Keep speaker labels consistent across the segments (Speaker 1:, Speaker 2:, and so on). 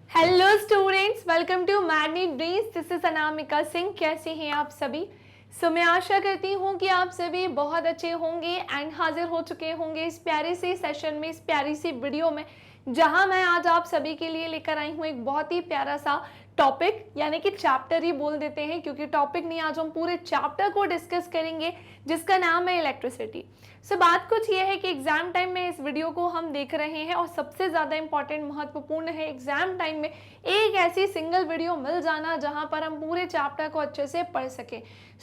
Speaker 1: Hello students, welcome to Magnet Brains. This is Anamika Singh. कैसे हैं आप सभी? मैं आशा करती हूँ कि आप सभी बहुत अच्छे होंगे एंड हाजिर हो चुके होंगे इस प्यारे से सेशन में, इस प्यारी सी वीडियो में, जहां मैं आज आप सभी के लिए लेकर आई हूँ एक बहुत ही प्यारा सा टॉपिक, यानी कि चैप्टर ही बोल देते हैं, क्योंकि टॉपिक नहीं, आज हम पूरे चैप्टर को डिस्कस करेंगे जिसका नाम है इलेक्ट्रिसिटी। बात कुछ ये है कि एग्जाम टाइम में इस वीडियो को हम देख रहे हैं और सबसे ज़्यादा इंपॉर्टेंट, महत्वपूर्ण है एग्जाम टाइम में एक ऐसी सिंगल वीडियो मिल जाना जहां पर हम पूरे चैप्टर को अच्छे से पढ़ सकें।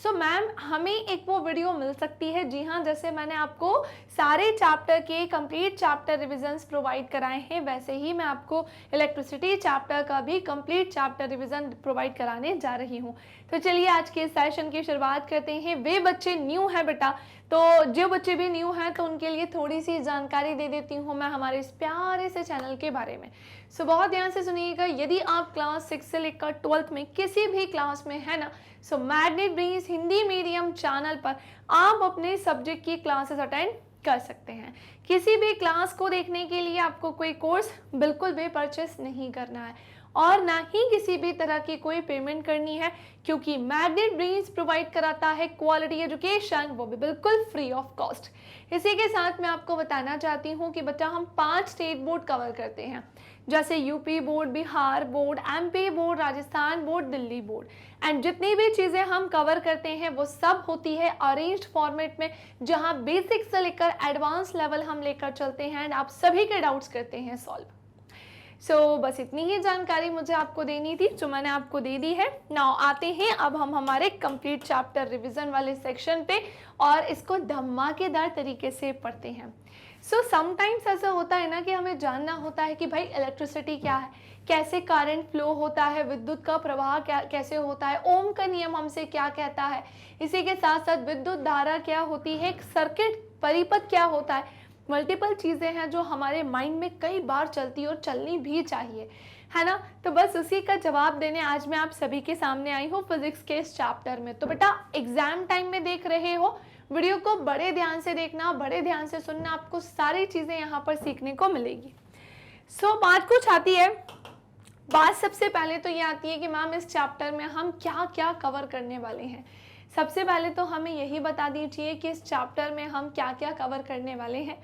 Speaker 1: मैम, हमें एक वो वीडियो मिल सकती है, जी हाँ, जैसे मैंने आपको सारे चैप्टर के कंप्लीट चैप्टर रिविजन्स प्रोवाइड कराए हैं, वैसे ही मैं आपको इलेक्ट्रिसिटी चैप्टर का भी कंप्लीट चैप्टर रिविजन प्रोवाइड कराने जा रही हूँ। तो चलिए आज के सेशन की शुरुआत करते हैं। वे बच्चे न्यू हैं बेटा, तो जो बच्चे भी न्यू हैं तो उनके लिए थोड़ी सी जानकारी दे देती हूँ मैं हमारे इस प्यारे से चैनल के बारे में। बहुत ध्यान से सुनिएगा। यदि आप क्लास 6 से लेकर 12th में किसी भी क्लास में है ना, magnet brains Hindi medium channel पर आप अपने सब्जेक्ट की क्लासेस अटेंड कर सकते हैं। किसी भी क्लास को देखने के लिए आपको कोई कोर्स बिल्कुल भी परचेस नहीं करना है और ना ही किसी भी तरह की कोई पेमेंट करनी है, क्योंकि मैग्नेट ब्रेन्स प्रोवाइड कराता है क्वालिटी एजुकेशन, वो भी बिल्कुल फ्री ऑफ कॉस्ट। इसी के साथ मैं आपको बताना चाहती हूँ कि बच्चा हम 5 स्टेट बोर्ड कवर करते हैं, जैसे UP board, Bihar board, MP board, Rajasthan board, Delhi board. And जितनी भी चीज़ें हम कवर करते हैं वो सब होती है अरेंज्ड फॉर्मेट में, जहाँ बेसिक से लेकर एडवांस लेवल हम लेकर चलते हैं एंड आप सभी के डाउट्स करते हैं सॉल्व। बस इतनी ही जानकारी मुझे आपको देनी थी, जो मैंने आपको दे दी है। नाउ आते हैं अब हम हमारे कंप्लीट चैप्टर रिवीजन वाले सेक्शन पे और इसको धमाकेदार तरीके से पढ़ते हैं। समटाइम्स ऐसा होता है ना कि हमें जानना होता है कि भाई इलेक्ट्रिसिटी क्या है, कैसे करंट फ्लो होता है, विद्युत का प्रवाह क्या कैसे होता है, ओम का नियम हमसे क्या कहता है, इसी के साथ साथ विद्युत धारा क्या होती है, एक सर्किट परिपथ क्या होता है। मल्टीपल चीज़ें हैं जो हमारे माइंड में कई बार चलती और चलनी भी चाहिए, है ना। तो बस उसी का जवाब देने आज मैं आप सभी के सामने आई हूँ फिजिक्स के इस चैप्टर में। तो बेटा एग्जाम टाइम में देख रहे हो, वीडियो को बड़े ध्यान से देखना, बड़े ध्यान से सुनना, आपको सारी चीज़ें यहाँ पर सीखने को मिलेगी। बात कुछ आती है, बात सबसे पहले तो ये आती है कि मैम इस चैप्टर में हम क्या क्या कवर करने वाले हैं। सबसे पहले तो हमें यही बता दीजिए कि इस चैप्टर में हम क्या क्या कवर करने वाले हैं।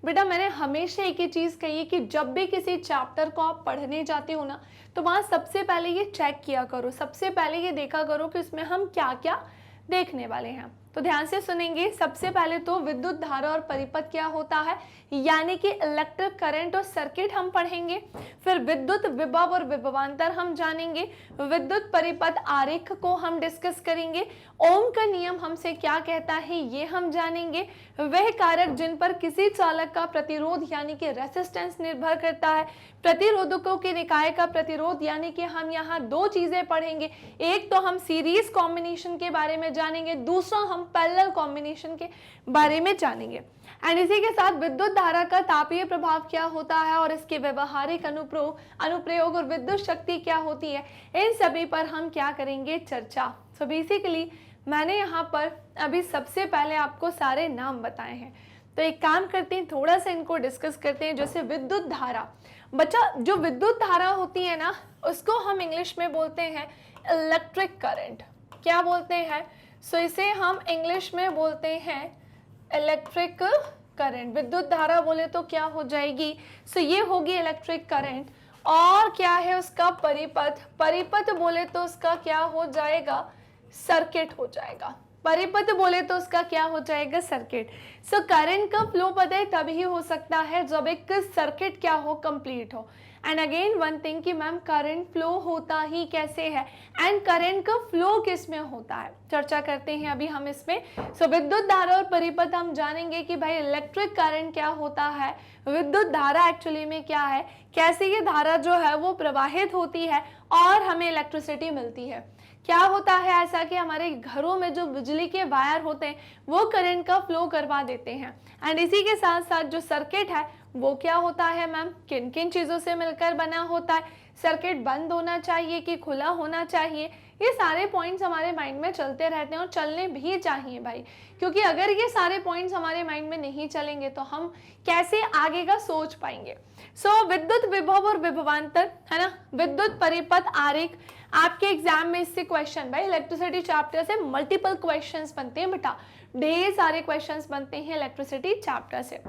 Speaker 1: बेटा मैंने हमेशा एक ही चीज़ कही है कि जब भी किसी चैप्टर को आप पढ़ने जाते हो ना, तो वहाँ सबसे पहले ये चेक किया करो, सबसे पहले ये देखा करो कि इसमें हम क्या क्या देखने वाले हैं। तो ध्यान से सुनेंगे। सबसे पहले तो विद्युत धारा और परिपथ क्या होता है, यानी कि इलेक्ट्रिक करंट और सर्किट हम पढ़ेंगे। फिर विद्युत विभव और विभवांतर हम जानेंगे। विद्युत परिपथ आरेख को हम डिस्कस करेंगे। ओम का नियम हमसे क्या कहता है ये हम जानेंगे। वह कारक जिन पर किसी चालक का प्रतिरोध यानी कि रेसिस्टेंस निर्भर करता है। प्रतिरोधकों के निकाय का प्रतिरोध, यानी कि हम यहाँ दो चीजें पढ़ेंगे। एक तो हम सीरीज कॉम्बिनेशन के बारे में जानेंगे, दूसरा हम पैरेलल कॉम्बिनेशन के बारे में जानेंगे। एंड इसी के साथ विद्युत धारा का तापीय प्रभाव क्या होता है और इसके व्यवहारिक अनुप्रयोग और विद्युत शक्ति क्या होती है, इन सभी पर हम क्या करेंगे, चर्चा। बेसिकली मैंने यहाँ पर अभी सबसे पहले आपको सारे नाम बताए हैं, तो एक काम करते हैं, थोड़ा सा इनको डिस्कस करते हैं। जैसे विद्युत धारा, बच्चा जो विद्युत धारा होती है ना, उसको हम इंग्लिश में बोलते हैं इलेक्ट्रिक करंट। क्या बोलते हैं? इसे हम इंग्लिश में बोलते हैं इलेक्ट्रिक करंट। विद्युत धारा बोले तो क्या हो जाएगी, ये होगी इलेक्ट्रिक करंट। और क्या है उसका परिपथ, परिपथ बोले तो उसका क्या हो जाएगा, सर्किट हो जाएगा। परिपथ बोले तो उसका क्या हो जाएगा, सर्किट। करंट का फ्लो पता है तभी हो सकता है जब एक सर्किट क्या हो, कंप्लीट हो। एंड अगेन वन थिंग कि मैम करंट फ्लो होता ही कैसे है एंड करंट का फ्लो किस में होता है, चर्चा करते हैं अभी हम इसमें। विद्युत धारा और परिपथ हम जानेंगे कि भाई इलेक्ट्रिक करंट क्या होता है, विद्युत धारा एक्चुअली में क्या है, कैसे ये धारा जो है वो प्रवाहित होती है और हमें इलेक्ट्रिसिटी मिलती है। क्या होता है ऐसा कि हमारे घरों में जो बिजली के वायर होते हैं वो करंट का फ्लो करवा देते हैं। एंड इसी के साथ साथ जो सर्किट है वो क्या होता है मैम, किन किन चीज़ों से मिलकर बना होता है, सर्किट बंद होना चाहिए कि खुला होना चाहिए, ये सारे पॉइंट्स हमारे माइंड में चलते रहते हैं और चलने भी चाहिए भाई, क्योंकि अगर ये सारे पॉइंट्स हमारे माइंड में नहीं चलेंगे तो हम कैसे आगे का सोच पाएंगे। सो विद्युत विभव और विभवांतर, है ना, विद्युत परिपथ आरेख, आपके एग्जाम में इससे क्वेश्चन, भाई इलेक्ट्रिसिटी चैप्टर से मल्टीपल क्वेश्चंस बनते हैं बेटा, ढेर सारे क्वेश्चंस बनते हैं इलेक्ट्रिसिटी चैप्टर से।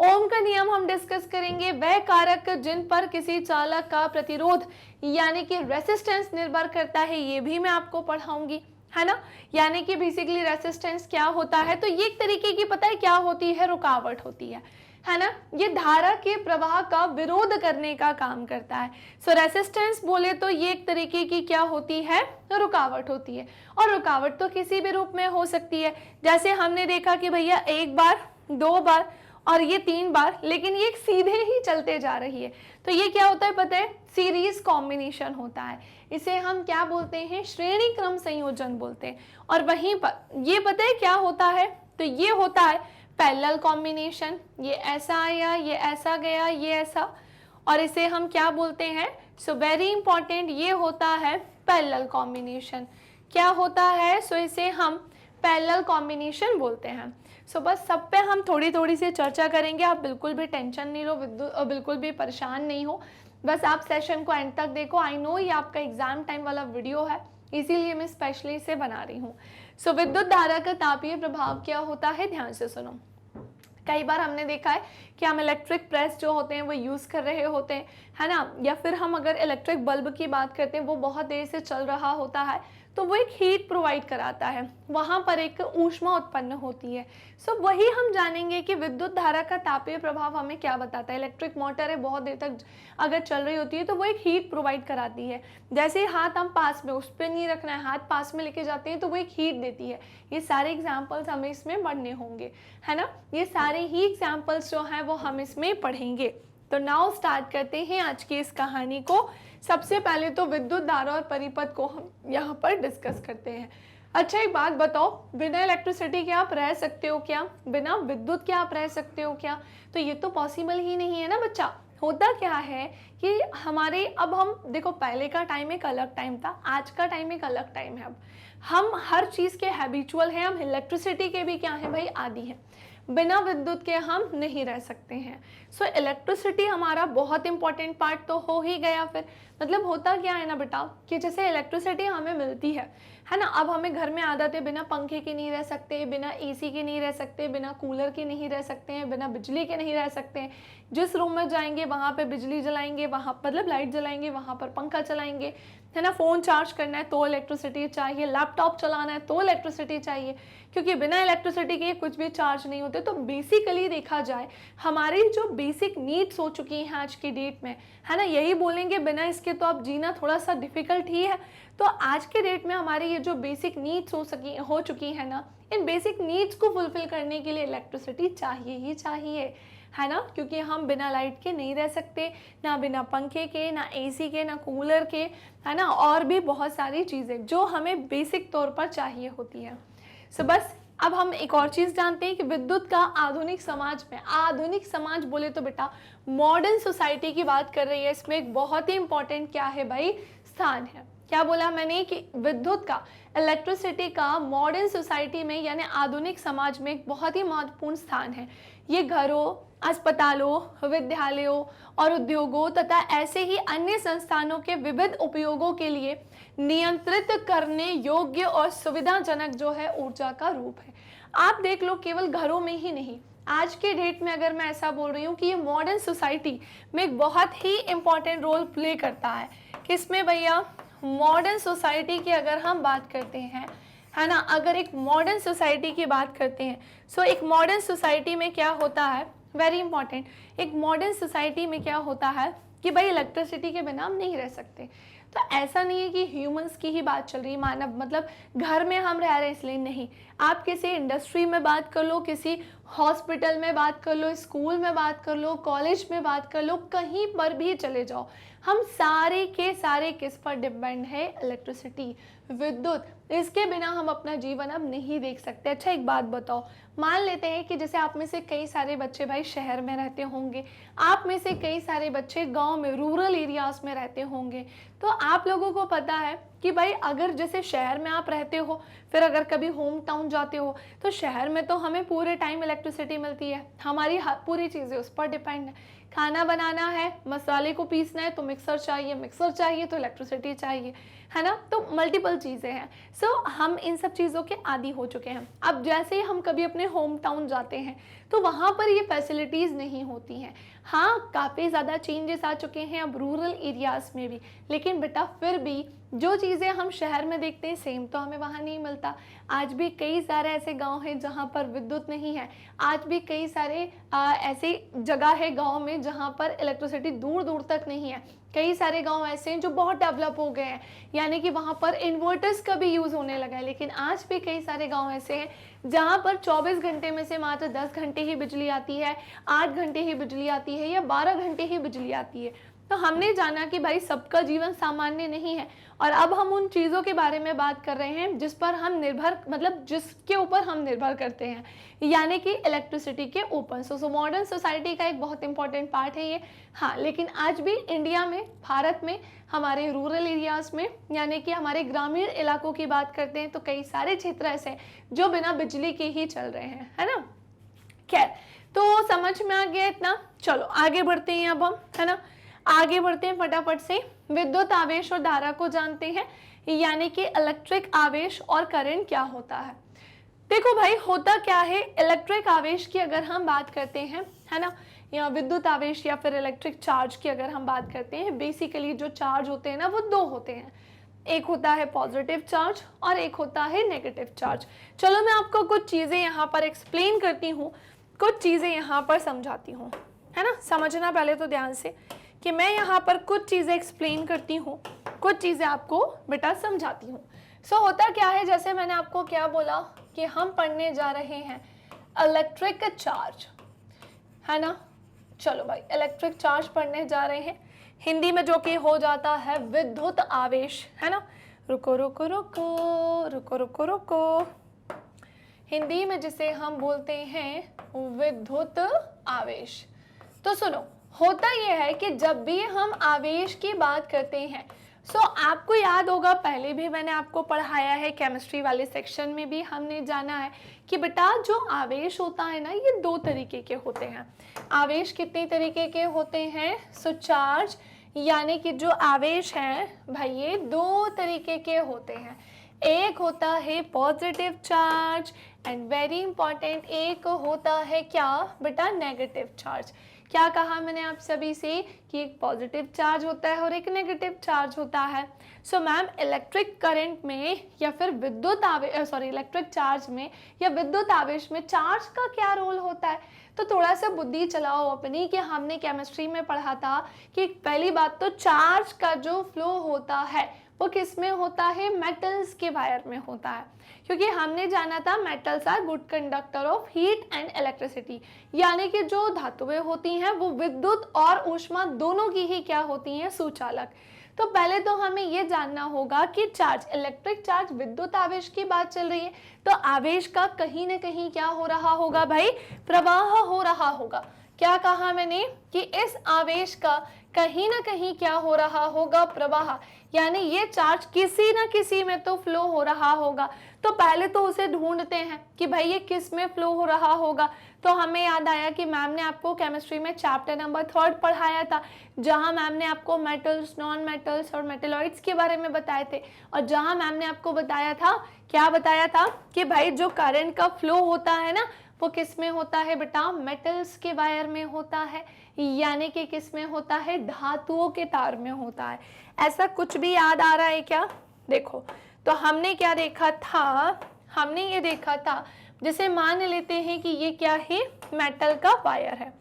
Speaker 1: ओम का नियम हम डिस्कस करेंगे, वह कारक जिन पर किसी चालक का प्रतिरोध यानी कि रेसिस्टेंस निर्भर करता है, ये भी मैं आपको पढ़ाऊंगी, है ना। यानी कि बेसिकली रेसिस्टेंस क्या होता है, तो ये एक तरीके की पता है क्या होती है, रुकावट होती है ना। ये धारा के प्रवाह का विरोध करने का काम करता है। सो रेसिस्टेंस बोले तो ये एक तरीके की क्या होती है, रुकावट होती है। और रुकावट तो किसी भी रूप में हो सकती है, जैसे हमने देखा कि भैया एक बार, दो बार और ये 3 बार, लेकिन ये एक सीधे ही चलते जा रही है, तो ये क्या होता है पता है, सीरीज कॉम्बिनेशन होता है। इसे हम क्या बोलते हैं, श्रेणी क्रम संयोजन बोलते हैं। और वहीं पर ये पता है क्या होता है, तो ये होता है पैरेलल कॉम्बिनेशन, ये ऐसा आया, ये ऐसा गया, ये ऐसा, और इसे हम क्या बोलते हैं, सो वेरी इंपॉर्टेंट, ये होता है पैरेलल कॉम्बिनेशन। क्या होता है, सो इसे हम पैरेलल कॉम्बिनेशन बोलते हैं। सो बस सब पे हम थोड़ी थोड़ी सी चर्चा करेंगे, आप बिल्कुल भी टेंशन नहीं लो, बिल्कुल भी परेशान नहीं हो, बस आप सेशन को एंड तक देखो। आई नो ये आपका एग्जाम टाइम वाला वीडियो है, इसीलिए मैं स्पेशली इसे बना रही हूँ। सो विद्युत धारा का तापीय प्रभाव क्या होता है, ध्यान से सुनो। कई बार हमने देखा है कि हम इलेक्ट्रिक प्रेस जो होते हैं वो यूज़ कर रहे होते हैं, है ना, या फिर हम अगर इलेक्ट्रिक बल्ब की बात करते हैं, वो बहुत देर से चल रहा होता है, तो वो एक हीट प्रोवाइड कराता है, वहाँ पर एक ऊष्मा उत्पन्न होती है। सो वही हम जानेंगे कि विद्युत धारा का तापीय प्रभाव हमें क्या बताता है। इलेक्ट्रिक मोटर है, बहुत देर तक अगर चल रही होती है तो वो एक हीट प्रोवाइड कराती है। जैसे हाथ हम पास में, उस पर नहीं रखना है, हाथ पास में लेके जाते हैं तो वो एक हीट देती है। ये सारे एग्जाम्पल्स हमें इसमें पढ़ने होंगे, है ना, ये सारे ही एग्जाम्पल्स जो हैं वो हम इसमें पढ़ेंगे। तो नाउ स्टार्ट करते हैं आज की इस कहानी को। सबसे पहले तो विद्युत धारा और परिपथ को हम यहाँ पर डिस्कस करते हैं। अच्छा एक बात बताओ, बिना इलेक्ट्रिसिटी के आप रह सकते हो क्या, बिना विद्युत के आप रह सकते हो क्या, तो ये तो पॉसिबल ही नहीं है ना बच्चा। होता क्या है कि हमारे, अब हम देखो, पहले का टाइम एक अलग टाइम था, आज का टाइम एक अलग टाइम है। अब हम हर चीज़ के हैबिचुअल हैं, हम इलेक्ट्रिसिटी के भी क्या हैं भाई, आदी हैं। बिना विद्युत के हम नहीं रह सकते हैं। सो इलेक्ट्रिसिटी हमारा बहुत इंपॉर्टेंट पार्ट तो हो ही गया। फिर मतलब होता क्या है ना बेटा, कि जैसे इलेक्ट्रिसिटी हमें मिलती है ना, अब हमें घर में आदत है, बिना पंखे के नहीं रह सकते, बिना एसी के नहीं रह सकते, बिना कूलर के नहीं रह सकते हैं, बिना बिजली के नहीं रह सकते हैं। जिस रूम में जाएंगे वहाँ पे बिजली जलाएंगे, वहाँ मतलब लाइट जलाएंगे, वहाँ पर पंखा चलाएंगे, है ना। फ़ोन चार्ज करना है तो इलेक्ट्रिसिटी चाहिए, लैपटॉप चलाना है तो इलेक्ट्रिसिटी चाहिए, क्योंकि बिना इलेक्ट्रिसिटी के कुछ भी चार्ज नहीं होते। तो बेसिकली देखा जाए हमारी जो बेसिक नीड्स हो चुकी हैं आज की डेट में, है ना, यही बोलेंगे, बिना इसके तो अब जीना थोड़ा सा डिफ़िकल्ट ही है। तो आज के डेट में हमारी ये जो बेसिक नीड्स हो चुकी है ना, इन बेसिक नीड्स को फुलफिल करने के लिए इलेक्ट्रिसिटी चाहिए ही चाहिए, है ना, क्योंकि हम बिना लाइट के नहीं रह सकते, ना बिना पंखे के, ना एसी के, ना कूलर के, है ना, और भी बहुत सारी चीज़ें जो हमें बेसिक तौर पर चाहिए होती है। सो बस अब हम एक और चीज़ जानते हैं कि विद्युत का आधुनिक समाज में, आधुनिक समाज बोले तो बेटा मॉडर्न सोसाइटी की बात कर रही है, इसमें एक बहुत ही इंपॉर्टेंट क्या है भाई, स्थान है। क्या बोला मैंने कि विद्युत का, इलेक्ट्रिसिटी का मॉडर्न सोसाइटी में यानी आधुनिक समाज में एक बहुत ही महत्वपूर्ण स्थान है। ये घरों, अस्पतालों, विद्यालयों और उद्योगों तथा ऐसे ही अन्य संस्थानों के विविध उपयोगों के लिए नियंत्रित करने योग्य और सुविधाजनक जो है ऊर्जा का रूप है। आप देख लो, केवल घरों में ही नहीं, आज के डेट में अगर मैं ऐसा बोल रही हूँ कि ये मॉडर्न सोसाइटी में एक बहुत ही इम्पॉर्टेंट रोल प्ले करता है। किसमें भैया, मॉडर्न सोसाइटी की अगर हम बात करते हैं, है ना, अगर एक मॉडर्न सोसाइटी की बात करते हैं, सो एक मॉडर्न सोसाइटी में क्या होता है, वेरी इंपॉर्टेंट, एक मॉडर्न सोसाइटी में क्या होता है कि भाई इलेक्ट्रिसिटी के बिना हम नहीं रह सकते। तो ऐसा नहीं है कि ह्यूमंस की ही बात चल रही है, मानव मतलब घर में हम रह रहे इसलिए नहीं। आप किसी इंडस्ट्री में बात कर लो, किसी हॉस्पिटल में बात कर लो, स्कूल में बात कर लो, कॉलेज में बात कर लो, कहीं पर भी चले जाओ, हम सारे के सारे किस पर डिपेंड है, इलेक्ट्रिसिटी, विद्युत। इसके बिना हम अपना जीवन अब नहीं देख सकते। अच्छा एक बात बताओ, मान लेते हैं कि जैसे आप में से कई सारे बच्चे भाई शहर में रहते होंगे, आप में से कई सारे बच्चे गांव में, रूरल एरियाज में रहते होंगे, तो आप लोगों को पता है कि भाई अगर जैसे शहर में आप रहते हो, फिर अगर कभी होम टाउन जाते हो, तो शहर में तो हमें पूरे टाइम इलेक्ट्रिसिटी मिलती है, हमारी पूरी चीज़ें उस पर डिपेंड है। खाना बनाना है, मसाले को पीसना है तो मिक्सर चाहिए, मिक्सर चाहिए तो इलेक्ट्रिसिटी चाहिए, है ना। तो मल्टीपल चीज़ें हैं। सो हम इन सब चीज़ों के आदी हो चुके हैं। अब जैसे ही हम कभी अपने होम टाउन जाते हैं तो वहाँ पर ये फैसिलिटीज़ नहीं होती हैं। हाँ, काफ़ी ज़्यादा चेंजेस आ चुके हैं अब रूरल एरियाज़ में भी, लेकिन बेटा फिर भी जो चीज़ें हम शहर में देखते हैं सेम तो हमें वहाँ नहीं मिलता। आज भी कई सारे ऐसे गांव हैं जहाँ पर विद्युत नहीं है। आज भी कई सारे ऐसी जगह है गांव में जहाँ पर इलेक्ट्रिसिटी दूर दूर तक नहीं है। कई सारे गांव ऐसे हैं जो बहुत डेवलप हो गए हैं, यानी कि वहाँ पर इन्वर्टर्स का भी यूज़ होने लगा है। लेकिन आज भी कई सारे गांव ऐसे हैं जहाँ पर 24 घंटे में से मात्र 10 घंटे ही बिजली आती है, 8 घंटे ही बिजली आती है या 12 घंटे ही बिजली आती है। तो हमने जाना कि भाई सबका जीवन सामान्य नहीं है, और अब हम उन चीज़ों के बारे में बात कर रहे हैं जिस पर हम निर्भर, मतलब जिसके ऊपर हम निर्भर करते हैं, यानी कि इलेक्ट्रिसिटी के ऊपर। सो मॉडर्न सोसाइटी का एक बहुत इंपॉर्टेंट पार्ट है ये। हाँ, लेकिन आज भी इंडिया में, भारत में, हमारे रूरल एरियाज़ में, यानी कि हमारे ग्रामीण इलाकों की बात करते हैं तो कई सारे क्षेत्र ऐसे हैं जो बिना बिजली के ही चल रहे हैं, है ना। खैर, तो समझ में आ गया इतना। चलो आगे बढ़ते हैं अब हम, है ना। आगे बढ़ते हैं फटाफट से। विद्युत आवेश और धारा को जानते हैं, यानी कि इलेक्ट्रिक आवेश और करंट क्या होता है। देखो भाई, होता क्या है, इलेक्ट्रिक आवेश की अगर हम बात करते हैं, है ना, या विद्युत आवेश या फिर इलेक्ट्रिक चार्ज की अगर हम बात करते हैं, बेसिकली जो चार्ज होते हैं ना वो दो होते हैं। एक होता है पॉजिटिव चार्ज और एक होता है नेगेटिव चार्ज। चलो मैं आपको कुछ चीज़ें यहाँ पर एक्सप्लेन करती हूँ, कुछ चीज़ें यहाँ पर समझाती हूँ, है ना। समझना पहले तो ध्यान से कि मैं यहाँ पर कुछ चीज़ें एक्सप्लेन करती हूँ, कुछ चीज़ें आपको बेटा समझाती हूँ। सो होता क्या है, जैसे मैंने आपको क्या बोला कि हम पढ़ने जा रहे हैं इलेक्ट्रिक चार्ज, है ना। चलो भाई, इलेक्ट्रिक चार्ज पढ़ने जा रहे हैं, हिंदी में जो कि हो जाता है विद्युत आवेश, है ना। रुको रुको रुको रुको रुको रुको, हिंदी में जिसे हम बोलते हैं विद्युत आवेश। तो सुनो, होता यह है कि जब भी हम आवेश की बात करते हैं, सो आपको याद होगा, पहले भी मैंने आपको पढ़ाया है, केमिस्ट्री वाले सेक्शन में भी हमने जाना है कि बेटा जो आवेश होता है ना, ये दो तरीके के होते हैं। आवेश कितने तरीके के होते हैं, सो चार्ज, यानी कि जो आवेश है भाई ये दो तरीके के होते हैं। एक होता है positive charge and very important, एक होता है क्या बेटा, नेगेटिव चार्ज। क्या कहा मैंने आप सभी से कि एक पॉजिटिव चार्ज होता है और एक नेगेटिव चार्ज होता है। सो मैम, इलेक्ट्रिक करंट में या फिर विद्युत आवेश, इलेक्ट्रिक चार्ज में या विद्युत आवेश में चार्ज का क्या रोल होता है। तो थोड़ा सा बुद्धि चलाओ अपनी, कि हमने केमिस्ट्री में पढ़ा था कि पहली बात तो चार्ज का जो फ्लो होता है वो किस में होता है, मेटल्स के वायर में होता है, क्योंकि हमने जाना था metals are good conductor of heat and electricity, यानी कि जो धातुएं होती हैं वो विद्युत और ऊष्मा दोनों की ही क्या होती हैं, सुचालक। तो पहले तो हमें ये जानना होगा कि चार्ज, इलेक्ट्रिक चार्ज, विद्युत आवेश की बात चल रही है, तो आवेश का कहीं ना कहीं क्या हो रहा होगा भाई, प्रवाह हो रहा होगा। क्या कहा मैंने कि इस आवेश का कहीं ना कहीं क्या हो रहा होगा, प्रवाह, यानी ये चार्ज किसी ना किसी में तो फ्लो हो रहा होगा। तो पहले तो उसे ढूंढते हैं कि भाई ये किस में फ्लो हो रहा होगा। तो हमें याद आया कि मैम ने आपको केमिस्ट्री में चैप्टर नंबर 3 पढ़ाया था, जहां मैम ने आपको मेटल्स, नॉन मेटल्स और मेटेलॉइड्स के बारे में बताए थे, और जहां मैम ने आपको बताया था, क्या बताया था कि भाई जो करंट का फ्लो होता है ना वो किस में होता है बेटा, मेटल्स के वायर में होता है, यानी कि किस में होता है, धातुओं के तार में होता है। ऐसा कुछ भी याद आ रहा है क्या? देखो, तो हमने क्या देखा था, हमने ये देखा था, जैसे मान लेते हैं कि ये क्या है, मेटल का वायर है,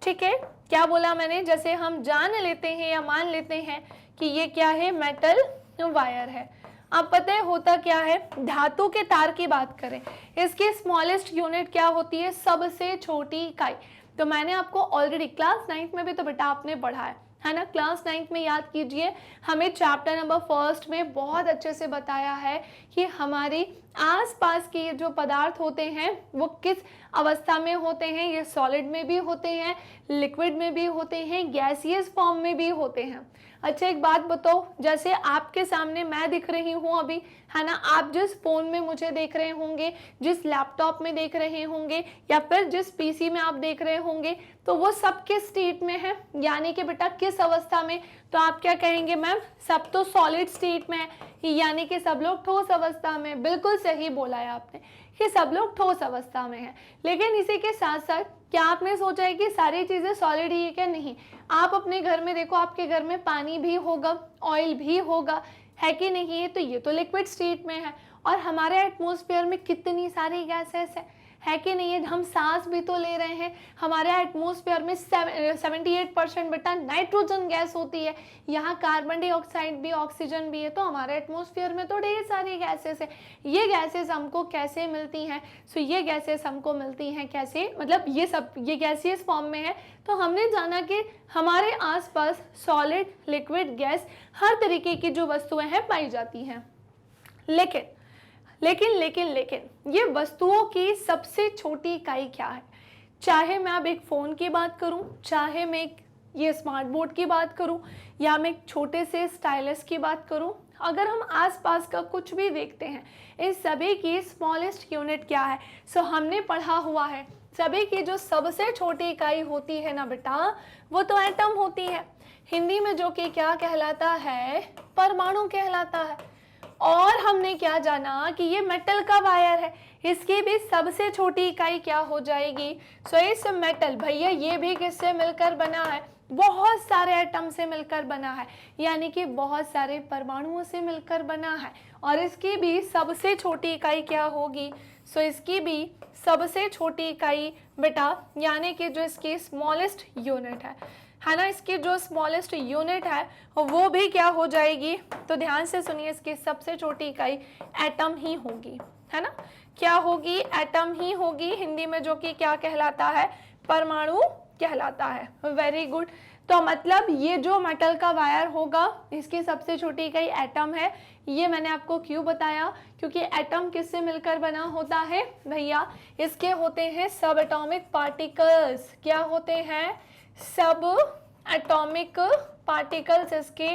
Speaker 1: ठीक है। क्या बोला मैंने, जैसे हम जान लेते हैं या मान लेते हैं कि ये क्या है, मेटल वायर है। अब पता है होता क्या है, धातु के तार की बात करें, इसकी स्मॉलेस्ट यूनिट क्या होती है, सबसे छोटी इकाई। तो मैंने आपको ऑलरेडी क्लास 9th में भी तो बेटा आपने पढ़ा है ना, क्लास 9th में याद कीजिए, हमें चैप्टर नंबर 1 में बहुत अच्छे से बताया है कि हमारी आसपास के ये जो पदार्थ होते हैं वो किस अवस्था में होते हैं, ये सॉलिड में भी होते हैं, लिक्विड में भी होते हैं, गैसियस फॉर्म में भी होते हैं। अच्छा एक बात बताओ, जैसे आपके सामने मैं दिख रही हूँ अभी, है ना, आप जिस फोन में मुझे देख रहे होंगे, जिस लैपटॉप में देख रहे होंगे, या फिर जिस पीसी में आप देख रहे होंगे, तो वो सब किस स्टेट में है, यानी कि बेटा किस अवस्था में? तो आप क्या कहेंगे मैम, सब तो सॉलिड स्टेट में है, यानी कि सब लोग ठोस अवस्था में। बिल्कुल सही बोला है आपने कि सब लोग ठोस अवस्था में हैं। लेकिन इसी के साथ साथ क्या आपने सोचा है कि सारी चीजें सॉलिड ही है क्या? नहीं। आप अपने घर में देखो, आपके घर में पानी भी होगा, ऑयल भी होगा, है कि नहीं है? तो ये तो लिक्विड स्टेट में है। और हमारे एटमॉस्फेयर में कितनी सारी गैसेस है कि नहीं है? हम सांस भी तो ले रहे हैं। हमारे एटमॉस्फेयर में 78% बेटा नाइट्रोजन गैस होती है, यहाँ कार्बन डाइऑक्साइड भी, ऑक्सीजन भी है। तो हमारे एटमॉस्फेयर में तो ढेर सारी गैसेस है। ये गैसेस हमको कैसे मिलती हैं? सो ये गैसेस हमको मिलती हैं कैसे, मतलब ये सब ये गैसियस फॉर्म में है। तो हमने जाना कि हमारे आसपास सॉलिड, लिक्विड, गैस हर तरीके की जो वस्तुएं हैं पाई जाती हैं। लेकिन ये वस्तुओं की सबसे छोटी इकाई क्या है? चाहे मैं अब एक फ़ोन की बात करूं, चाहे मैं ये स्मार्ट बोर्ड की बात करूं, या मैं एक छोटे से स्टाइलस की बात करूं, अगर हम आसपास का कुछ भी देखते हैं, इन सभी की स्मॉलेस्ट यूनिट क्या है? सो हमने पढ़ा हुआ है, सभी की जो सबसे छोटी इकाई होती है ना बेटा, वो तो एटम होती है। हिंदी में जो कि क्या कहलाता है? परमाणु कहलाता है। और हमने क्या जाना कि ये मेटल का वायर है, इसकी भी सबसे छोटी इकाई क्या हो जाएगी? सो इस मेटल, भैया ये भी किससे मिलकर बना है? बहुत सारे एटम से मिलकर बना है, यानी कि बहुत सारे परमाणुओं से मिलकर बना है। और इसकी भी सबसे छोटी इकाई क्या होगी? सो इसकी भी सबसे छोटी इकाई बेटा, यानी कि जो इसकी स्मॉलेस्ट यूनिट है ना, इसकी जो स्मॉलेस्ट यूनिट है वो भी क्या हो जाएगी? तो ध्यान से सुनिए, इसकी सबसे छोटी इकाई एटम ही होगी, है ना। क्या होगी? एटम ही होगी। हिंदी में जो कि क्या कहलाता है? परमाणु कहलाता है। Very good. तो मतलब ये जो मेटल का वायर होगा, इसकी सबसे छोटी इकाई एटम है। ये मैंने आपको क्यों बताया? क्योंकि एटम किससे मिलकर बना होता है भैया? इसके होते हैं सब एटॉमिक पार्टिकल्स। क्या होते हैं? सब एटॉमिक पार्टिकल्स इसके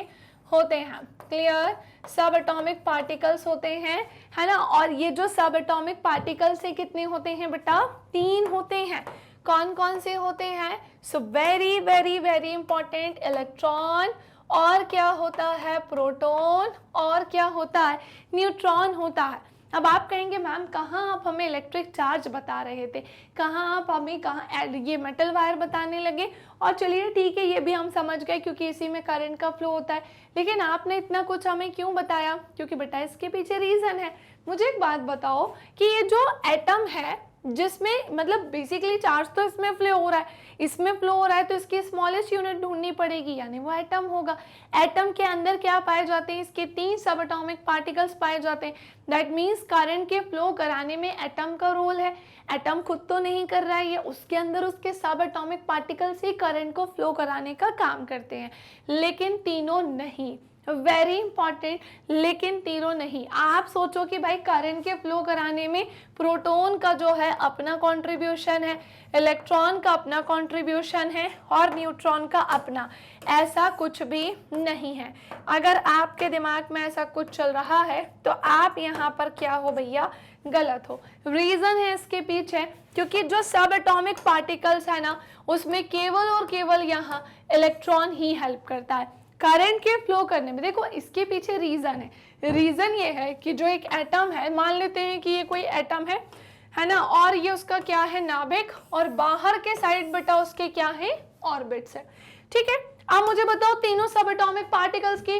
Speaker 1: होते हैं। क्लियर? सब एटॉमिक पार्टिकल्स होते हैं, है ना। और ये जो सब एटॉमिक पार्टिकल्स से कितने होते हैं बेटा? 3 होते हैं। कौन कौन से होते हैं? So very very very important, electron, और क्या होता है? प्रोटॉन, और क्या होता है? न्यूट्रॉन होता है। अब आप कहेंगे मैम कहाँ आप हमें इलेक्ट्रिक चार्ज बता रहे थे, कहाँ आप हमें कहाँ ये मेटल वायर बताने लगे? और चलिए ठीक है, ये भी हम समझ गए क्योंकि इसी में करंट का फ्लो होता है। लेकिन आपने इतना कुछ हमें क्यों बताया? क्योंकि बेटा इसके पीछे रीज़न है। मुझे एक बात बताओ कि ये जो एटम है, जिसमें मतलब बेसिकली चार्ज तो इसमें फ्लो हो रहा है, तो इसकी स्मॉलेस्ट यूनिट ढूंढनी पड़ेगी, यानी वो एटम होगा। एटम के अंदर क्या पाए जाते हैं? इसके 3 सब एटॉमिक पार्टिकल्स पाए जाते हैं। दैट मीन्स करंट के फ्लो कराने में एटम का रोल है। एटम खुद तो नहीं कर रहा है, ये उसके अंदर उसके सब एटॉमिक पार्टिकल्स ही करंट को फ्लो कराने का काम करते हैं, लेकिन तीनों नहीं। वेरी इंपॉर्टेंट, लेकिन तीनों नहीं। आप सोचो कि भाई करंट के फ्लो कराने में प्रोटॉन का जो है अपना कंट्रीब्यूशन है, इलेक्ट्रॉन का अपना कंट्रीब्यूशन है, और न्यूट्रॉन का अपना। ऐसा कुछ भी नहीं है। अगर आपके दिमाग में ऐसा कुछ चल रहा है तो आप यहाँ पर क्या हो भैया? गलत हो। रीजन है इसके पीछे, क्योंकि जो सब एटॉमिक पार्टिकल्स है ना, उसमें केवल और केवल यहाँ इलेक्ट्रॉन ही हेल्प करता है करंट के फ्लो करने में। देखो इसके पीछे रीजन है। रीजन ये है कि जो एक एटम है, मान लेते हैं कि ये कोई एटम है ना, और ये उसका क्या है? नाभिक, और बाहर के साइड बेटा उसके क्या है? ऑर्बिट्स है। ठीक है, अब मुझे बताओ तीनों सब एटॉमिक पार्टिकल्स की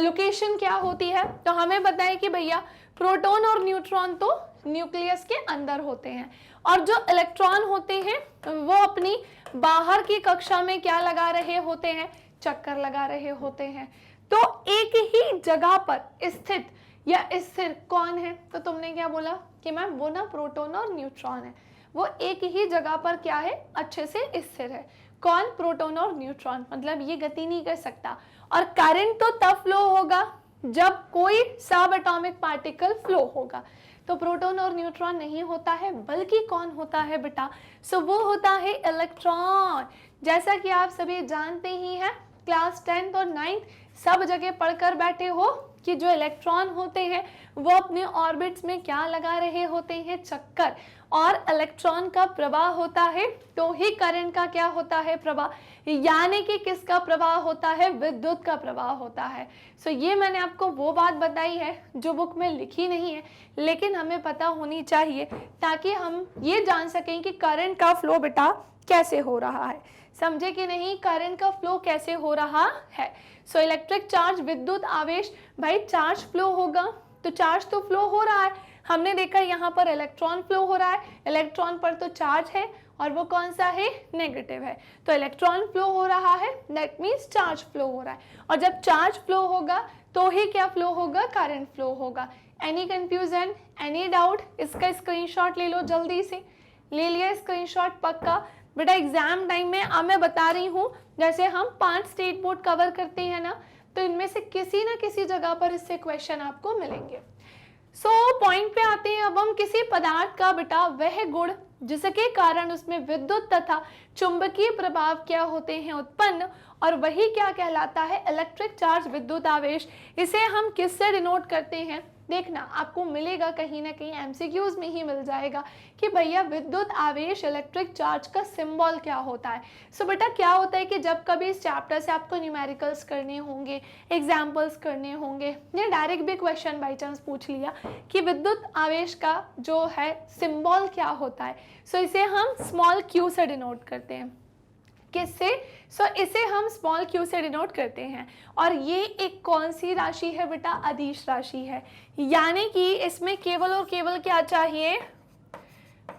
Speaker 1: लोकेशन क्या होती है? तो हमें पता है कि भैया प्रोटॉन और न्यूट्रॉन तो न्यूक्लियस के अंदर होते हैं, और जो इलेक्ट्रॉन होते हैं वो अपनी बाहर की कक्षा में क्या लगा रहे होते हैं? चक्कर लगा रहे होते हैं। तो एक ही जगह पर स्थित या स्थिर कौन है? तो तुमने क्या बोला कि मैम वो ना प्रोटॉन और न्यूट्रॉन है, वो एक ही जगह पर क्या है? अच्छे से स्थिर है। कौन? प्रोटॉन और न्यूट्रॉन। मतलब ये गति नहीं कर सकता। और करंट तो तब फ्लो होगा जब कोई सब एटॉमिक पार्टिकल फ्लो होगा। तो प्रोटॉन और न्यूट्रॉन नहीं होता है, बल्कि कौन होता है बेटा? सो वो होता है इलेक्ट्रॉन। जैसा कि आप सभी जानते ही हैं, क्लास 10th और 9th सब जगह पढ़कर बैठे हो कि जो इलेक्ट्रॉन होते हैं वो अपने ऑर्बिट्स में क्या लगा रहे होते हैं? चक्कर। और इलेक्ट्रॉन का प्रवाह होता है तो ही करंट का क्या होता है? प्रवाह। यानी कि किसका प्रवाह होता है? विद्युत का प्रवाह होता है। सो ये मैंने आपको वो बात बताई है जो बुक में लिखी नहीं है, लेकिन हमें पता होनी चाहिए ताकि हम ये जान सकें कि करंट का फ्लो बेटा कैसे हो रहा है। समझे कि नहीं? करंट का फ्लो कैसे हो रहा है। सो इलेक्ट्रिक चार्ज, विद्युत आवेश, भाई चार्ज फ्लो होगा तो चार्ज तो फ्लो हो रहा है। हमने देखा यहाँ पर इलेक्ट्रॉन फ्लो हो रहा है, इलेक्ट्रॉन पर तो चार्ज है और वो कौन सा है? नेगेटिव है। तो इलेक्ट्रॉन फ्लो हो रहा है, दैट मीन्स चार्ज फ्लो हो रहा है। और जब चार्ज फ्लो होगा तो ही क्या फ्लो होगा? करंट फ्लो होगा। Any confusion, any doubt? इसका स्क्रीनशॉट ले लो जल्दी से। ले लिया स्क्रीनशॉट पक्का? बेटा एग्जाम टाइम में अब मैं बता रही हूँ, जैसे हम 5 स्टेट बोर्ड कवर करते हैं ना, तो इनमें से किसी ना किसी जगह पर इससे क्वेश्चन आपको मिलेंगे। सो पॉइंट पे आते हैं अब हम। किसी पदार्थ का बेटा वह गुण जिसके कारण उसमें विद्युत तथा चुंबकीय प्रभाव क्या होते हैं? उत्पन्न, और वही क्या कहलाता है? इलेक्ट्रिक चार्ज, विद्युत आवेश। इसे हम किससे डिनोट करते हैं? देखना आपको मिलेगा कहीं ना कहीं, एमसीक्यूज में ही मिल जाएगा कि भैया विद्युत आवेश, इलेक्ट्रिक चार्ज का सिंबल क्या होता है। सो बेटा क्या होता है कि जब कभी इस चैप्टर से आपको न्यूमेरिकल्स करने होंगे, एग्जाम्पल्स करने होंगे, या डायरेक्ट भी क्वेश्चन बाई चांस पूछ लिया कि विद्युत आवेश का जो है सिंबल क्या होता है, सो इसे हम स्मॉल क्यू से डिनोट करते हैं। किससे? सो इसे हम स्मॉल क्यू से डिनोट करते हैं। और ये एक कौन सी राशि है बेटा? अदिश राशि है। यानी कि इसमें केवल और केवल क्या चाहिए?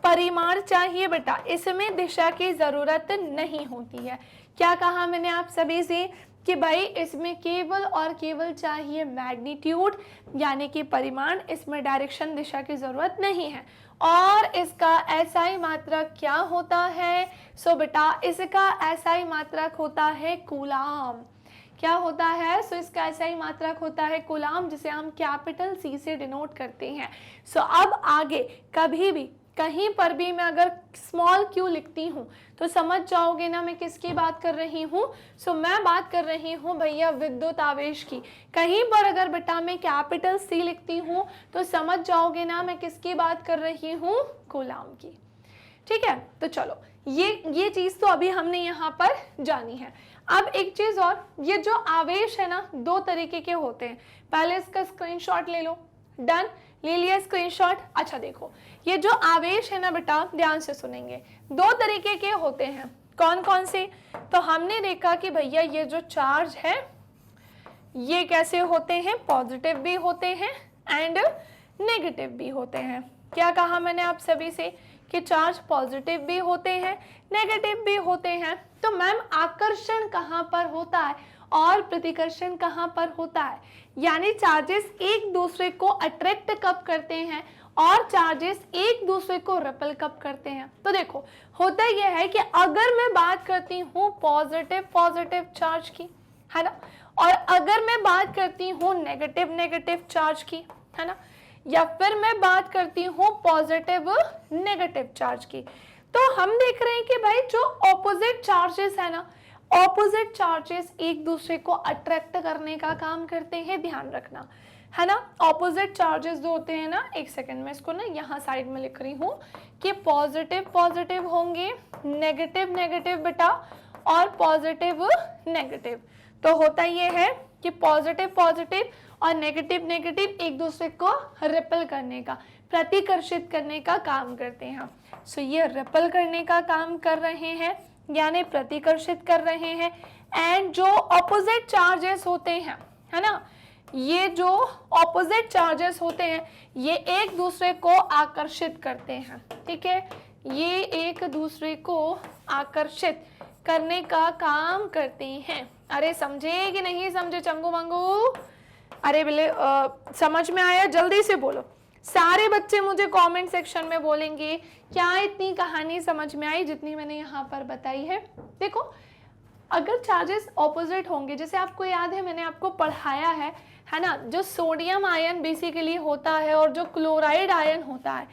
Speaker 1: परिमाण चाहिए बेटा, इसमें दिशा की जरूरत नहीं होती है। क्या कहा मैंने आप सभी से कि भाई इसमें केवल और केवल चाहिए मैग्नीट्यूड, यानी कि परिमाण, इसमें डायरेक्शन, दिशा की जरूरत नहीं है। और इसका एसआई मात्रक क्या होता है? सो बेटा इसका एसआई मात्रक होता है कूलाम। क्या होता है? सो इसका एसआई मात्रक होता है कूलाम, जिसे हम कैपिटल सी से डिनोट करते हैं। सो अब आगे कभी भी कहीं पर भी मैं अगर स्मॉल क्यू लिखती हूँ तो समझ जाओगे ना मैं किसकी बात कर रही हूँ। सो मैं बात कर रही हूँ भैया विद्युत आवेश की। कहीं पर अगर बेटा मैं कैपिटल सी लिखती हूँ तो समझ जाओगे ना मैं किसकी बात कर रही हूँ? कूलाम की। ठीक है, तो चलो ये चीज तो अभी हमने यहाँ पर जानी है। अब एक चीज और, ये जो आवेश है ना 2 तरीके के होते हैं। पहले इसका स्क्रीनशॉट ले लो। डन, ले लिया स्क्रीनशॉट। अच्छा देखो, ये जो आवेश है ना बेटा, ध्यान से सुनेंगे, 2 तरीके के होते हैं। कौन कौन से? तो हमने देखा कि भैया ये जो चार्ज है ये कैसे होते हैं? पॉजिटिव भी होते हैं एंड नेगेटिव भी होते हैं। क्या कहा मैंने आप सभी से कि चार्ज पॉजिटिव भी होते हैं, नेगेटिव भी होते हैं। तो मैम आकर्षण कहाँ पर होता है और प्रतिकर्षण कहाँ पर होता है? यानी चार्जेस एक दूसरे को अट्रैक्ट कब करते हैं और चार्जेस एक दूसरे को रिपेल कब करते हैं? तो देखो होता यह है कि अगर मैं बात करती हूँ पॉजिटिव चार्ज की, है ना, और अगर मैं बात करती हूँ नेगेटिव चार्ज की, है ना, या फिर मैं बात करती हूँ पॉजिटिव नेगेटिव चार्ज की, तो हम देख रहे हैं कि भाई जो ऑपोजिट चार्जेस है ना, ऑपोजिट चार्जेस एक दूसरे को अट्रैक्ट करने का काम करते हैं। ध्यान रखना, है ना। ऑपोजिट चार्जेस जो होते हैं ना, एक सेकंड में इसको ना यहाँ साइड में लिख रही हूँ कि पॉजिटिव होंगे, नेगेटिव बेटा, और पॉजिटिव नेगेटिव। तो होता ये है कि पॉजिटिव और नेगेटिव एक दूसरे को रिपेल करने का, प्रतिकर्षित करने का काम करते हैं। सो ये रिपेल करने का काम कर रहे हैं, यानी प्रतिकर्षित कर रहे हैं। एंड जो ऑपोजिट चार्जेस होते हैं, है ना, ये जो ऑपोजिट चार्जेस होते हैं ये एक दूसरे को आकर्षित करते हैं। ठीक है, ये एक दूसरे को आकर्षित करने का काम करते हैं। अरे समझे कि नहीं समझे चंगू मंगू? अरे बोले समझ में आया? जल्दी से बोलो। सारे बच्चे मुझे कमेंट सेक्शन में बोलेंगे क्या इतनी कहानी समझ में आई जितनी मैंने यहाँ पर बताई है। देखो अगर चार्जेस ऑपोजिट होंगे, जैसे आपको याद है मैंने आपको पढ़ाया है ना, जो सोडियम आयन बेसिकली होता है और जो क्लोराइड आयन होता है,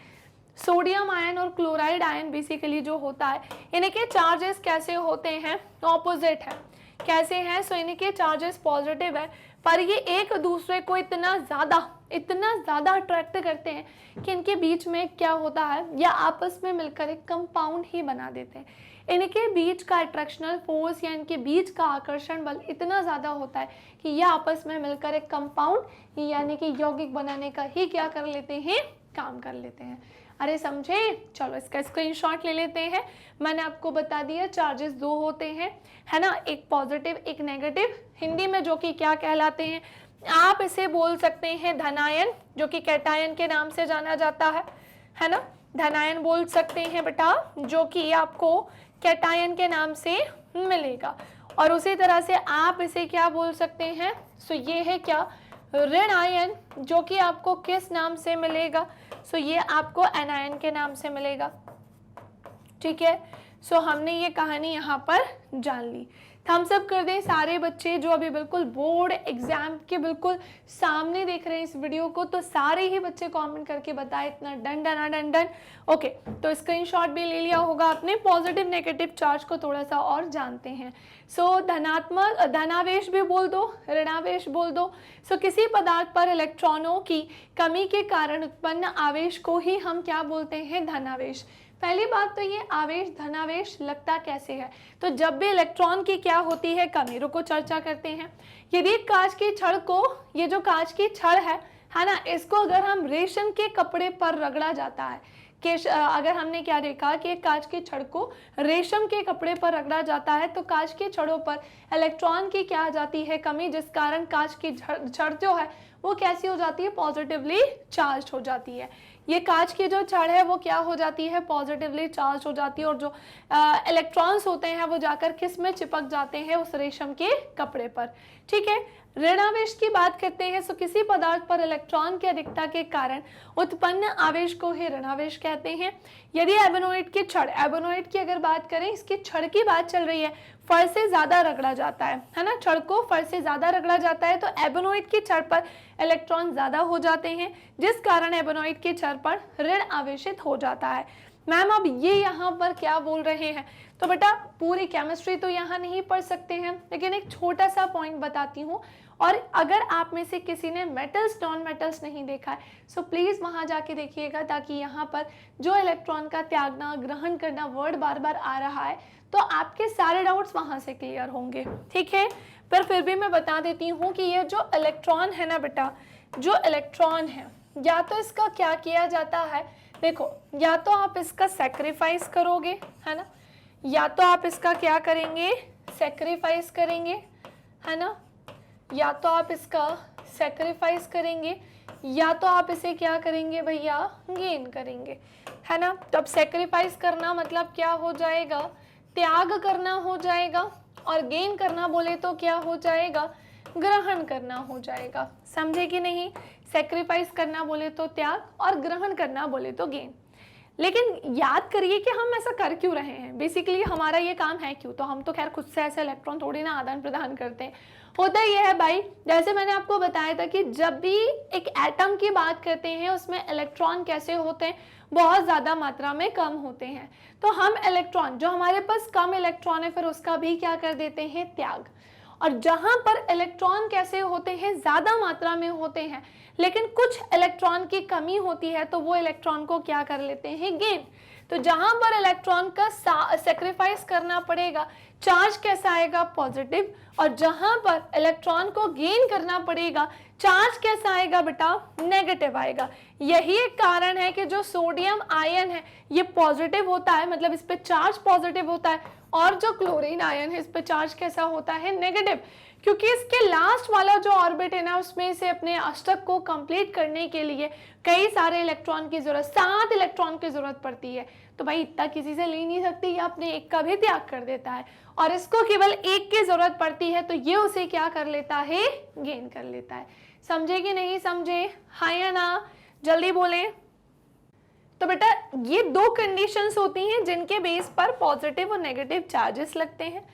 Speaker 1: सोडियम आयन और क्लोराइड आयन बेसिकली जो होता है, इनके चार्जेस कैसे होते हैं, ऑपोजिट है। कैसे हैं, सो इनके चार्जेस पॉजिटिव है, पर ये एक दूसरे को इतना ज़्यादा अट्रैक्ट करते हैं कि इनके बीच में क्या होता है, या आपस में मिलकर एक कंपाउंड ही बना देते हैं। इनके बीच का अट्रैक्शनल फोर्स या इनके बीच का आकर्षण बल इतना ज़्यादा होता है कि ये आपस में मिलकर एक कंपाउंड यानी कि यौगिक बनाने का ही क्या कर लेते हैं, काम कर लेते हैं। अरे समझे, चलो इसका स्क्रीनशॉट ले लेते हैं। मैंने आपको बता दिया चार्जेस दो होते हैं, है ना, एक पॉजिटिव एक नेगेटिव, हिंदी में जो कि क्या कहलाते हैं, आप इसे बोल सकते हैं धनायन, जो कि कैटायन के नाम से जाना जाता है ना, धनायन बोल सकते हैं बेटा, जो कि आपको कैटायन के नाम से मिलेगा। और उसी तरह से आप इसे क्या बोल सकते हैं, सो ये है क्या, ऋण आयन, जो कि आपको किस नाम से मिलेगा, सो ये आपको एनायन के नाम से मिलेगा। ठीक है, सो हमने ये कहानी यहाँ पर जान ली। थम्स अप कर दें सारे बच्चे जो अभी बिल्कुल बोर्ड एग्जाम के बिल्कुल सामने देख रहे हैं इस वीडियो को, तो सारे ही बच्चे कमेंट करके बताए इतना डन। ओके, तो स्क्रीनशॉट भी ले लिया होगा आपने। पॉजिटिव नेगेटिव चार्ज को थोड़ा सा और जानते हैं। सो धनात्मक, धनावेश भी बोल दो, ऋणावेश बोल दो। सो किसी पदार्थ पर इलेक्ट्रॉनों की कमी के कारण उत्पन्न आवेश को ही हम क्या बोलते हैं, धनावेश। पहली बात तो ये आवेश धनावेश लगता कैसे है, तो जब भी इलेक्ट्रॉन की क्या होती है कमी, रुको चर्चा करते हैं। यदि कांच की छड़ को, ये जो कांच की छड़ है ना, इसको अगर हम रेशम के कपड़े पर रगड़ा जाता है, कि अगर हमने क्या देखा कि कांच की छड़ को रेशम के कपड़े पर रगड़ा जाता है, तो कांच की छड़ों पर इलेक्ट्रॉन की क्या आ जाती है, कमी, जिस कारण कांच की छड़ जो है वो कैसी हो जाती है, पॉजिटिवली चार्ज हो जाती है। ये कांच की जो छड़ है वो क्या हो जाती है, पॉजिटिवली चार्ज हो जाती है, और जो इलेक्ट्रॉन्स होते हैं वो जाकर किस में चिपक जाते हैं, उस रेशम के कपड़े पर। ठीक है, ऋणावेश की बात करते हैं। सो किसी पदार्थ पर इलेक्ट्रॉन की अधिकता के कारण उत्पन्न आवेश को ही ऋणावेश कहते हैं। यदि एबोनोइड की छड़, एबोनोइड की अगर बात करें, इसकी छड़ की बात चल रही है, फर से ज्यादा रगड़ा जाता है ना, छड़ को फर से ज्यादा रगड़ा जाता है, तो एबोनोइड की छड़ पर इलेक्ट्रॉन ज्यादा हो जाते हैं, जिस कारण एबोनोइड की छड़ पर ऋण आवेशित हो जाता है। मैम अब ये यहाँ पर क्या बोल रहे हैं, तो बेटा पूरी केमिस्ट्री तो यहाँ नहीं पढ़ सकते हैं, लेकिन एक छोटा सा पॉइंट बताती हूँ। और अगर आप में से किसी ने मेटल्स नॉन मेटल्स नहीं देखा है, सो प्लीज वहां जाके देखिएगा, ताकि यहाँ पर जो इलेक्ट्रॉन का त्यागना ग्रहण करना वर्ड बार बार आ रहा है, तो आपके सारे डाउट्स वहां से क्लियर होंगे। ठीक है, पर फिर भी मैं बता देती हूँ कि ये जो इलेक्ट्रॉन है ना बेटा, जो इलेक्ट्रॉन है, या तो इसका क्या किया जाता है, देखो, या तो आप इसका सेक्रीफाइस करोगे, है ना, या तो आप इसका क्या करेंगे, सेक्रीफाइस करेंगे, है ना, या तो आप इसका सेक्रीफाइस करेंगे, या तो आप इसे क्या करेंगे भैया, गेन करेंगे, है ना। तो अब सेक्रीफाइस करना मतलब क्या हो जाएगा, त्याग करना हो जाएगा, और गेन करना बोले तो क्या हो जाएगा, ग्रहण करना हो जाएगा। समझे कि नहीं, सेक्रीफाइस करना बोले तो त्याग, और ग्रहण करना बोले तो गेन। लेकिन याद करिए कि हम ऐसा कर क्यों रहे हैं, बेसिकली हमारा ये काम है क्यों, तो हम तो खैर खुद से ऐसे इलेक्ट्रॉन थोड़ी ना आदान प्रदान करते हैं। होता यह है भाई, जैसे मैंने आपको बताया था कि जब भी एक एटम की बात करते हैं, उसमें इलेक्ट्रॉन कैसे होते हैं, बहुत ज्यादा मात्रा में कम होते हैं, तो हम इलेक्ट्रॉन, जो हमारे पास कम इलेक्ट्रॉन है, फिर उसका भी क्या कर देते हैं, त्याग। और जहां पर इलेक्ट्रॉन कैसे होते हैं, ज्यादा मात्रा में होते हैं, लेकिन कुछ इलेक्ट्रॉन की कमी होती है, तो वो इलेक्ट्रॉन को क्या कर लेते हैं, गेन। तो जहां पर इलेक्ट्रॉन का सेक्रीफाइस करना पड़ेगा, चार्ज कैसा आएगा, पॉजिटिव, और जहां पर इलेक्ट्रॉन को गेन करना पड़ेगा, चार्ज कैसा आएगा बेटा, नेगेटिव आएगा। यही एक कारण है कि जो सोडियम आयन है ये पॉजिटिव होता है, मतलब इस पे चार्ज पॉजिटिव होता है, और जो क्लोरीन आयन है इस पे चार्ज कैसा होता है, नेगेटिव, क्योंकि इसके लास्ट वाला जो ऑर्बिट है ना, उसमें से अपने अष्टक को कंप्लीट करने के लिए कई सारे इलेक्ट्रॉन की जरूरत, 7 इलेक्ट्रॉन की जरूरत पड़ती है। तो भाई इतना किसी से ले नहीं सकती, ये अपने एक का भी त्याग कर देता है, और इसको केवल एक की जरूरत पड़ती है, तो ये उसे क्या कर लेता है, गेन कर लेता है। समझे कि नहीं समझे, हाँ या ना, जल्दी बोले। तो बेटा ये दो कंडीशंस होती हैं जिनके बेस पर पॉजिटिव और नेगेटिव चार्जेस लगते हैं।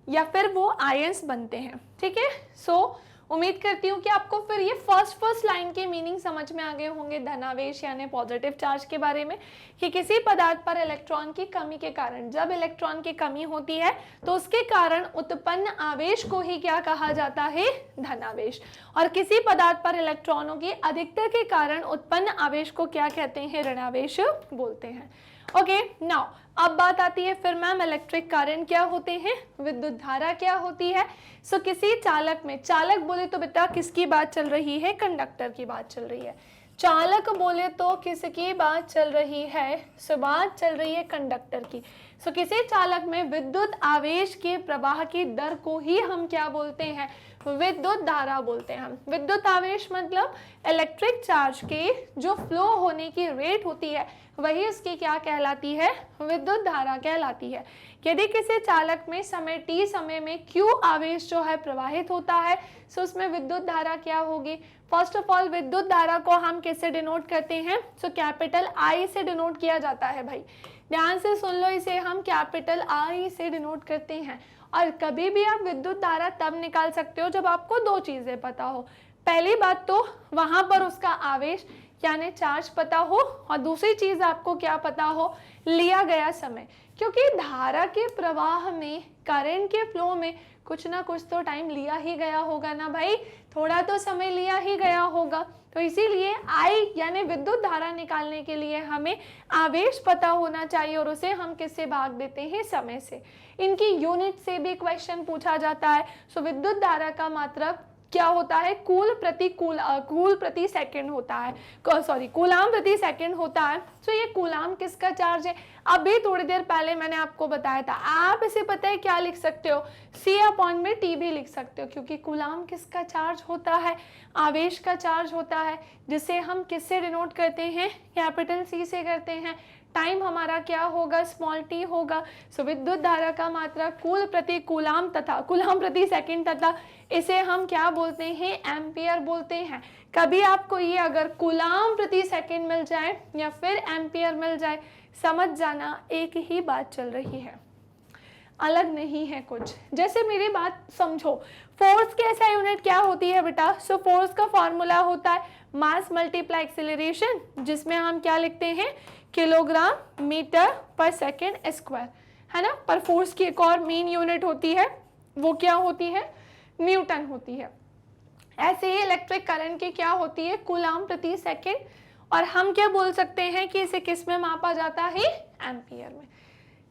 Speaker 1: या फिर वो आयंस बनते हैं। ठीक है, सो उम्मीद करती हूँ कि आपको फिर ये फर्स्ट लाइन के मीनिंग समझ में आ गए होंगे धनावेश यानी पॉजिटिव चार्ज के बारे में, कि किसी पदार्थ पर इलेक्ट्रॉन की कमी के कारण, जब इलेक्ट्रॉन की कमी होती है तो उसके कारण उत्पन्न आवेश को ही क्या कहा जाता है, धनावेश। और किसी पदार्थ पर इलेक्ट्रॉनों की अधिकता के कारण उत्पन्न आवेश को क्या कहते हैं, ऋणावेश बोलते हैं। ओके, नाउ अब बात आती है फिर मैम इलेक्ट्रिक करंट क्या होते हैं, विद्युत धारा क्या होती है। सो किसी चालक में, चालक बोले तो बेटा किसकी बात चल रही है, कंडक्टर की बात चल रही है। चालक बोले तो किसकी बात चल रही है, सो बात चल रही है कंडक्टर की। सो किसी चालक में विद्युत आवेश के प्रवाह की दर को ही हम क्या बोलते हैं, विद्युत धारा बोलते हैं। हम विद्युत आवेश मतलब इलेक्ट्रिक चार्ज के जो फ्लो होने की रेट होती है वही उसकी क्या कहलाती है, विद्युत धारा कहलाती है। यदि किसी चालक में समय t समय में q आवेश जो है प्रवाहित होता है, सो उसमें विद्युत धारा क्या होगी। फर्स्ट ऑफ ऑल विद्युत धारा को हम किससे डिनोट करते हैं, सो कैपिटल I से डिनोट किया जाता है। भाई ध्यान से सुन लो, इसे हम कैपिटल I से डिनोट करते हैं। और कभी भी आप विद्युत धारा तब निकाल सकते हो जब आपको दो चीजें पता हो। पहली बात तो वहां पर उसका आवेश यानी चार्ज पता हो, और दूसरी चीज आपको क्या पता हो, लिया गया समय। क्योंकि धारा के प्रवाह में, करंट के फ्लो में कुछ ना कुछ तो टाइम लिया ही गया होगा ना भाई, थोड़ा तो समय लिया ही गया होगा। तो इसीलिए I यानी विद्युत धारा निकालने के लिए हमें आवेश पता होना चाहिए, और उसे हम किससे भाग देते हैं, समय से। इनकी यूनिट से भी क्वेश्चन पूछा जाता है। सो विद्युत धारा का मात्रक क्या होता है, कूल प्रति सेकंड होता है, सॉरी कूलाम प्रति सेकंड होता है। सो ये कूलाम किसका चार्ज है, अभी थोड़ी देर पहले मैंने आपको बताया था। आप इसे पता है क्या लिख सकते हो, C/T भी लिख सकते हो, क्योंकि कूलाम किसका चार्ज होता है, आवेश का चार्ज होता है, जिसे हम किससे डिनोट करते हैं, कैपिटल C से करते हैं। टाइम हमारा क्या होगा, स्मॉल t होगा। सो विद्युत धारा का मात्रा कूल प्रति कूलाम तथा कूलाम प्रति सेकंड तथा इसे हम क्या बोलते हैं, एम्पियर बोलते हैं। कभी आपको ये अगर कूलाम प्रति सेकंड मिल जाए या फिर एम्पियर मिल जाए, समझ जाना एक ही बात चल रही है, अलग नहीं है कुछ। जैसे मेरी बात समझो, फोर्स की ऐसा यूनिट क्या होती है बेटा, सो फोर्स का फॉर्मूला होता है मास मल्टीप्लाई एक्सेलरेशन, जिसमें हम क्या लिखते हैं, किलोग्राम मीटर पर सेकेंड स्क्वायर, है ना। पर फोर्स की एक और मेन यूनिट होती है, वो क्या होती है, न्यूटन होती है। ऐसे ही इलेक्ट्रिक करंट की क्या होती है, कूलाम प्रति सेकेंड, और हम क्या बोल सकते हैं कि इसे किस में मापा जाता है, एम्पियर में।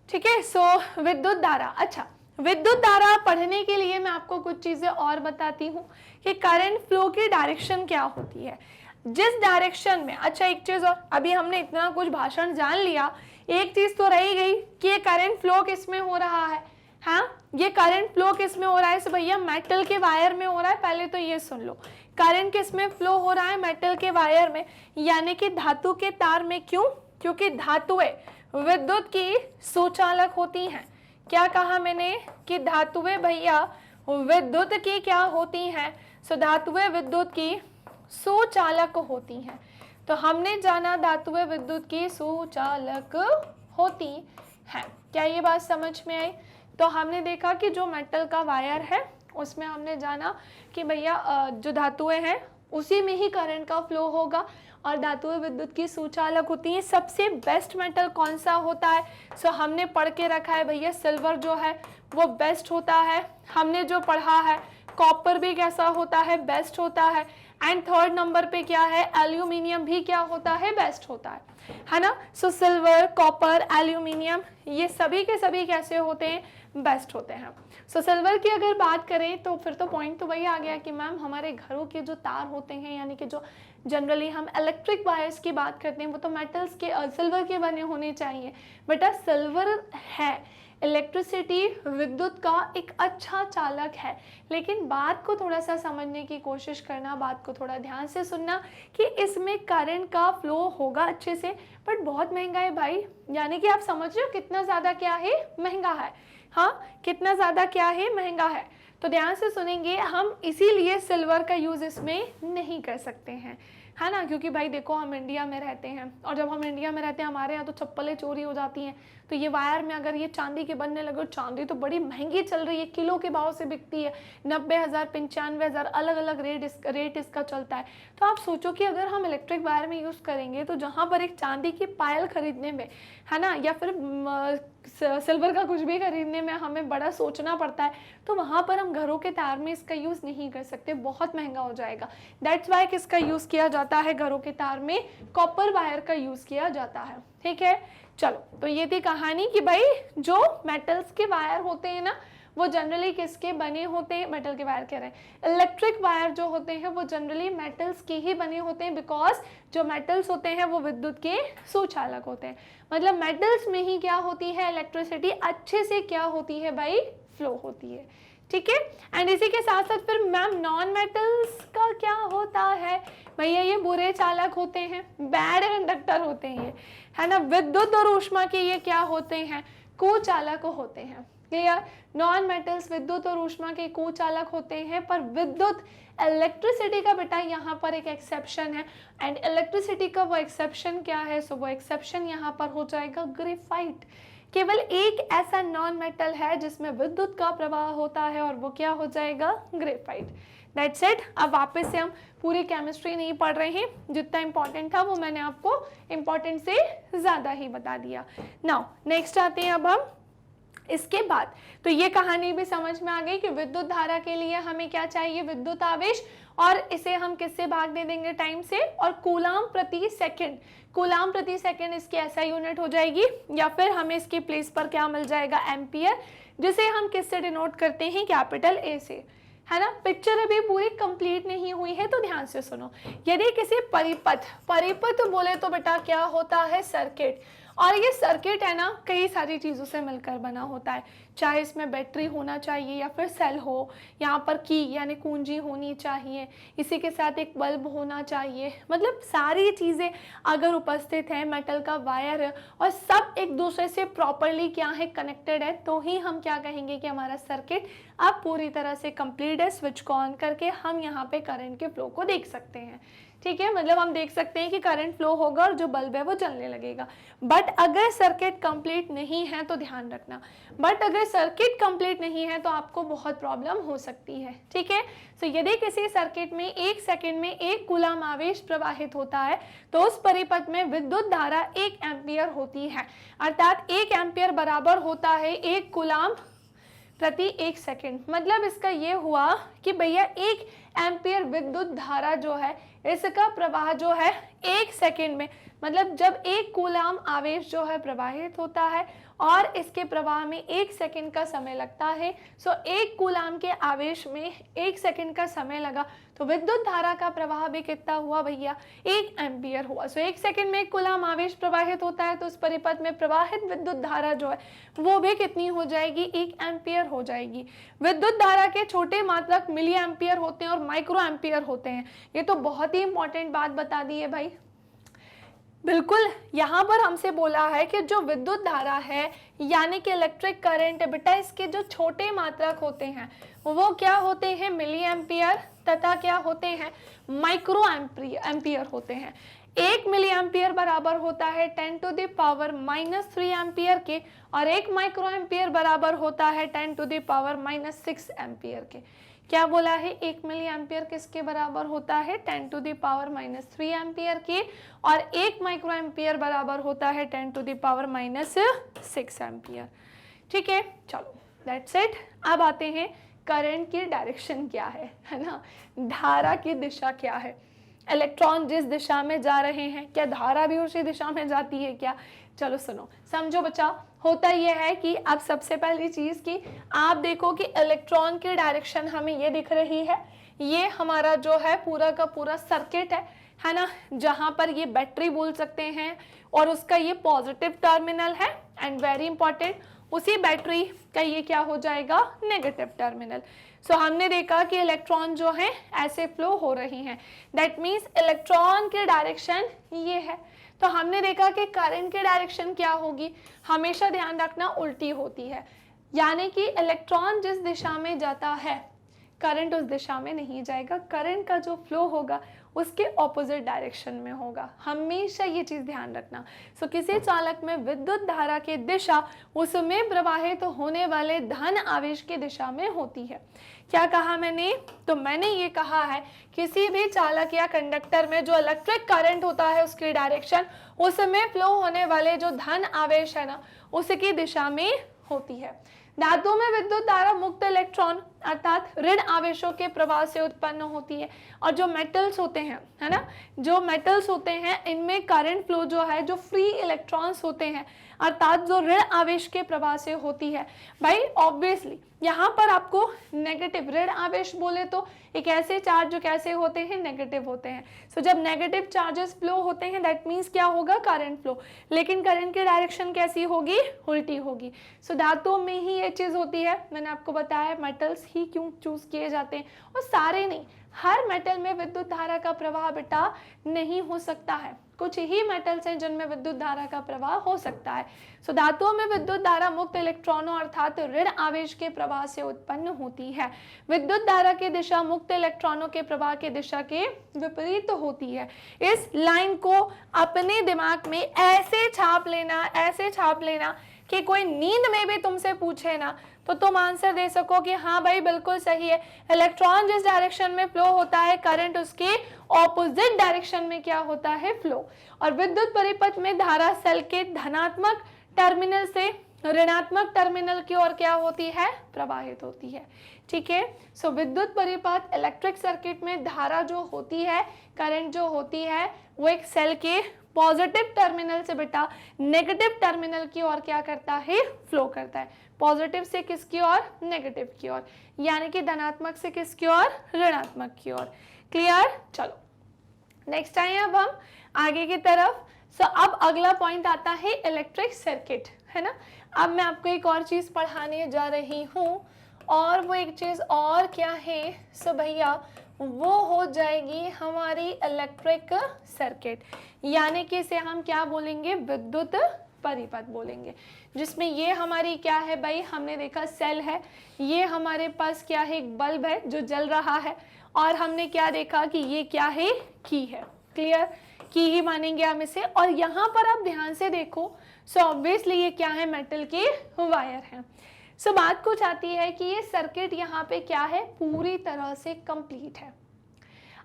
Speaker 1: ठीक है, सो विद्युत धारा। अच्छा, विद्युत धारा पढ़ने के लिए मैं आपको कुछ चीजें और बताती हूँ कि करंट फ्लो की डायरेक्शन क्या होती है, जिस डायरेक्शन में। अच्छा एक चीज और, अभी हमने इतना कुछ भाषण जान लिया, एक चीज तो रही गई कि ये करंट फ्लो किस में हो रहा है। हाँ, ये करंट फ्लो किस में हो रहा है, सो भैया मेटल के वायर में हो रहा है। पहले तो ये सुन लो, करंट किस में फ्लो हो रहा है, मेटल के वायर में, यानी कि धातु के तार में। क्यों, क्योंकि धातुएं विद्युत की सुचालक होती हैं। क्या कहा मैंने कि धातुएं भैया विद्युत की क्या होती हैं, सो धातुएं विद्युत की सुचालक होती हैं। तो हमने जाना धातुएं विद्युत की सुचालक होती हैं। क्या ये बात समझ में आई। तो हमने देखा कि जो मेटल का वायर है उसमें हमने जाना कि भैया जो धातुएं हैं उसी में ही करंट का फ्लो होगा, और धातुएं विद्युत की सुचालक होती हैं। सबसे बेस्ट मेटल कौन सा होता है, सो हमने पढ़ के रखा है भैया, सिल्वर जो है वो बेस्ट होता है। हमने जो पढ़ा है कॉपर भी कैसा होता है, बेस्ट होता है। एंड थर्ड नंबर पे क्या है, एल्यूमिनियम भी क्या होता है, बेस्ट होता है ना। सो सिल्वर, कॉपर, एल्यूमिनियम ये सभी के सभी कैसे होते हैं, बेस्ट होते हैं। सो सिल्वर की अगर बात करें तो फिर तो पॉइंट तो वही आ गया कि मैम हमारे घरों के जो तार होते हैं, यानी कि जो जनरली हम इलेक्ट्रिक वायर्स की बात करते हैं, वो तो मेटल्स के सिल्वर के बने होने चाहिए। बेटा सिल्वर है इलेक्ट्रिसिटी, विद्युत का एक अच्छा चालक है। लेकिन बात को थोड़ा सा समझने की कोशिश करना, बात को थोड़ा ध्यान से सुनना कि इसमें करंट का फ्लो होगा अच्छे से, बट बहुत महंगा है भाई। यानी कि आप समझ रहे हो कितना ज़्यादा क्या है, महंगा है। हाँ, कितना ज़्यादा क्या है, महंगा है। तो ध्यान से सुनेंगे, हम इसीलिए सिल्वर का यूज़ इसमें नहीं कर सकते हैं। है ना, क्योंकि भाई देखो हम इंडिया में रहते हैं, और जब हम इंडिया में रहते हैं हमारे यहाँ तो चप्पलें चोरी हो जाती हैं, तो ये वायर में अगर ये चांदी के बनने लगे, चांदी तो बड़ी महंगी चल रही है, किलो के भाव से बिकती है, 90,000 95,000 अलग अलग रेट इसका चलता है। तो आप सोचो कि अगर हम इलेक्ट्रिक वायर में यूज़ करेंगे तो जहाँ पर एक चांदी की पायल खरीदने में, है ना, या फिर सिल्वर का कुछ भी खरीदने में हमें बड़ा सोचना पड़ता है, तो वहाँ पर हम घरों के तार में इसका यूज़ नहीं कर सकते, बहुत महंगा हो जाएगा। दैट्स वाई किसका यूज़ किया जाता है घरों के तार में, कॉपर वायर का यूज़ किया जाता है। ठीक है, चलो, तो ये थी कहानी कि भाई जो मेटल्स के वायर होते हैं ना, वो जनरली किसके बने होते हैं, मेटल के वायर कह रहे हैं, इलेक्ट्रिक वायर जो होते हैं वो जनरली मेटल्स के ही बने होते हैं, बिकॉज जो मेटल्स होते हैं वो विद्युत के सुचालक होते हैं। मतलब मेटल्स में ही क्या होती है, इलेक्ट्रिसिटी अच्छे से क्या होती है भाई, फ्लो होती है। ठीक है, एंड इसी के साथ साथ फिर मैम नॉन मेटल्स का क्या होता है, भैया ये बुरे चालक होते हैं, बैड कंडक्टर होते हैं ये, है ना। विद्युत और ऊष्मा के ये क्या होते हैं, कुचालक होते हैं। क्लियर, नॉन मेटल्स विद्युत और ऊष्मा के कुचालक होते हैं, पर विद्युत इलेक्ट्रिसिटी का बेटा यहाँ पर एक एक्सेप्शन है, एंड इलेक्ट्रिसिटी का वो एक्सेप्शन क्या है, सो वो एक्सेप्शन यहाँ पर हो जाएगा ग्रेफाइट। केवल एक ऐसा नॉन मेटल है जिसमें विद्युत का प्रवाह होता है, और वो क्या हो जाएगा, ग्रेफाइट। That's it. अब वापस से हम पूरी केमिस्ट्री नहीं पढ़ रहे हैं, जितना इंपॉर्टेंट था वो मैंने आपको इंपॉर्टेंट से ज़्यादा ही बता दिया। नाउ नेक्स्ट आते हैं अब हम इसके बाद। तो ये कहानी भी समझ में आ गई कि विद्युत धारा के लिए हमें क्या चाहिए, विद्युत आवेश, और इसे हम किससे भाग दे देंगे, टाइम से, और कूलाम प्रति सेकंड, कूलाम प्रति सेकंड इसकी ऐसा यूनिट हो जाएगी, या फिर हमें इसकी प्लेस पर क्या मिल जाएगा, एम्पियर, जिसे हम किससे डिनोट करते हैं, कैपिटल ए से, है ना। पिक्चर अभी पूरी कंप्लीट नहीं हुई है तो ध्यान से सुनो। यदि किसी परिपथ बोले तो बेटा क्या होता है, सर्किट, और ये सर्किट है ना कई सारी चीज़ों से मिलकर बना होता है, चाहे इसमें बैटरी होना चाहिए या फिर सेल हो, यहाँ पर की यानी कुंजी होनी चाहिए, इसी के साथ एक बल्ब होना चाहिए, मतलब सारी चीज़ें अगर उपस्थित हैं, मेटल का वायर है और सब एक दूसरे से प्रॉपरली क्या है, कनेक्टेड है, तो ही हम क्या कहेंगे कि हमारा सर्किट अब पूरी तरह से कंप्लीट है। स्विच को ऑन करके हम यहाँ पे करंट के फ्लो को देख सकते हैं। ठीक है, मतलब हम देख सकते हैं कि करंट फ्लो होगा और जो बल्ब है वो जलने लगेगा। बट अगर सर्किट कंप्लीट नहीं है तो ध्यान रखना, बट अगर सर्किट कंप्लीट नहीं है तो आपको बहुत प्रॉब्लम हो सकती है। ठीक है, तो यदि किसी सर्किट में 1 सेकंड में 1 कूलाम आवेश प्रवाहित होता है तो उस परिपथ में विद्युत धारा 1 एम्पियर होती है, अर्थात 1 एम्पियर बराबर होता है 1 कूलाम प्रति 1 सेकंड। मतलब इसका ये हुआ कि भैया 1 एम्पियर विद्युत धारा जो है इसका प्रवाह जो है 1 सेकंड में, मतलब जब 1 कूलाम आवेश जो है प्रवाहित होता है और इसके प्रवाह में 1 सेकंड का समय लगता है, सो 1 कूलाम के आवेश में 1 सेकंड का समय लगा, तो विद्युत धारा का प्रवाह भी कितना हुआ भैया, 1 एम्पियर हुआ। सो 1 सेकंड में 1 कूलाम आवेश प्रवाहित होता है तो उस परिपथ में प्रवाहित विद्युत धारा जो है वो भी कितनी हो जाएगी, 1 एम्पियर हो जाएगी। विद्युत धारा के छोटे मात्रक मिली एम्पियर होते हैं और माइक्रो एम्पियर होते हैं। ये तो बहुत ही इंपॉर्टेंट बात बता दी है भाई। बिल्कुल, यहाँ पर हमसे बोला है कि जो विद्युत धारा है यानी कि इलेक्ट्रिक करंट है बेटा, इसके जो छोटे मात्रक होते हैं वो क्या होते हैं, मिली एम्पियर तथा क्या होते हैं, माइक्रो एम्पियर होते हैं। 1 मिली एम्पियर बराबर होता है 10⁻³ एम्पियर के, और 1 माइक्रो एम्पियर बराबर होता है 10⁻6 एम्पियर के। क्या बोला है, 1 मिली एम्पियर किसके बराबर होता है, 10⁻³ एम्पियर के, और 1 माइक्रो एम्पियर बराबर होता है 10⁻6 एम्पियर। ठीक है, चलो दैट्स इट। अब आते हैं करंट की डायरेक्शन क्या है ना, धारा की दिशा क्या है, इलेक्ट्रॉन जिस दिशा में जा रहे हैं क्या धारा भी उसी दिशा में जाती है क्या। चलो सुनो, समझो बच्चा, होता यह है कि अब सबसे पहली चीज कि आप देखो कि इलेक्ट्रॉन की डायरेक्शन हमें ये दिख रही है, ये हमारा जो है पूरा का पूरा सर्किट है ना, जहां पर ये बैटरी बोल सकते हैं और उसका ये पॉजिटिव टर्मिनल है, एंड वेरी इंपॉर्टेंट उसी बैटरी का ये क्या हो जाएगा, नेगेटिव टर्मिनल। सो हमने देखा कि इलेक्ट्रॉन जो है ऐसे फ्लो हो रही हैं, दैट मीन्स इलेक्ट्रॉन की डायरेक्शन ये है। तो हमने देखा कि करंट की डायरेक्शन क्या होगी, हमेशा ध्यान रखना उल्टी होती है, यानी कि इलेक्ट्रॉन जिस दिशा में जाता है करंट उस दिशा में नहीं जाएगा, करंट का जो फ्लो होगा उसके ऑपोजिट डायरेक्शन में होगा। हमेशा ये चीज़ ध्यान रखना। सो किसी चालक में विद्युत धारा की दिशा उसमें प्रवाहित होने वाले धन आवेश की दिशा में होती है। क्या कहा मैंने? तो मैंने ये कहा है किसी भी चालक या कंडक्टर में जो इलेक्ट्रिक करंट होता है उसकी डायरेक्शन उसमें फ्लो होने वाले जो धन आवेश है ना उसकी दिशा में होती है। धातु में विद्युत धारा मुक्त इलेक्ट्रॉन अर्थात ऋण आवेशों के प्रवाह से उत्पन्न होती है। और जो मेटल्स होते हैं, है ना, जो मेटल्स होते हैं इनमें करंट फ्लो जो है जो फ्री इलेक्ट्रॉन्स होते हैं अर्थात जो ऋण आवेश के प्रवाह से होती है। भाई ऑब्वियसली यहाँ पर आपको नेगेटिव ऋण आवेश बोले तो एक ऐसे चार्ज जो कैसे होते हैं, नेगेटिव होते हैं। सो जब नेगेटिव चार्जेस फ्लो होते हैं दैट मीन्स क्या होगा, करंट फ्लो। लेकिन करंट की डायरेक्शन कैसी होगी, उल्टी होगी। सो धातुओं में ही ये चीज होती है। मैंने आपको बताया मेटल्स ही क्यों चूज किए जाते हैं, और सारे नहीं, हर मेटल में विद्युत धारा का प्रवाह बेटा नहीं हो सकता है। कुछ ही मेटल्स हैं जिनमें विद्युत धारा का प्रवाह हो सकता है। सो धातुओं में विद्युत धारा मुक्त इलेक्ट्रॉनों अर्थात ऋण आवेश के प्रवाह से उत्पन्न होती है। विद्युत धारा की दिशा मुक्त इलेक्ट्रॉनों के प्रवाह की दिशा के विपरीत होती है। इस लाइन को अपने दिमाग में ऐसे छाप लेना कि कोई नींद में भी तुमसे पूछे ना तो तुम आंसर दे सको कि हाँ भाई बिल्कुल सही है। इलेक्ट्रॉन जिस डायरेक्शन में फ्लो होता है करंट उसके ऑपोजिट डायरेक्शन में क्या होता है, फ्लो। और विद्युत परिपथ में धारा सेल के धनात्मक टर्मिनल से ऋणात्मक टर्मिनल की ओर क्या होती है, प्रवाहित होती है। ठीक है। सो विद्युत परिपथ इलेक्ट्रिक सर्किट में धारा जो होती है, करंट जो होती है, वो एक सेल के पॉजिटिव टर्मिनल से बेटा नेगेटिव टर्मिनल की ओर क्या करता है, फ्लो करता है। पॉजिटिव से किसकी ओर, नेगेटिव की ओर, यानी कि धनात्मक से किसकी ओर, ऋणात्मक की ओर। क्लियर? चलो नेक्स्ट आए अब हम आगे की तरफ। सो अब अगला पॉइंट आता है इलेक्ट्रिक सर्किट, है ना। अब मैं आपको एक और चीज पढ़ाने जा रही हूँ, और वो एक चीज और क्या है, सो भैया वो हो जाएगी हमारी इलेक्ट्रिक सर्किट, यानी कि इसे हम क्या बोलेंगे, विद्युत परिपथ बोलेंगे। जिसमें ये हमारी क्या है भाई, हमने देखा सेल है, ये हमारे पास क्या है, एक बल्ब है जो जल रहा है, और हमने क्या देखा कि ये क्या है, की है। क्लियर? की ही मानेंगे हम इसे। और यहाँ पर आप ध्यान से देखो, सो ऑब्वियसली ये क्या है, मेटल के वायर हैं। सो बात कुछ आती है कि ये सर्किट यहाँ पे क्या है, पूरी तरह से कंप्लीट है।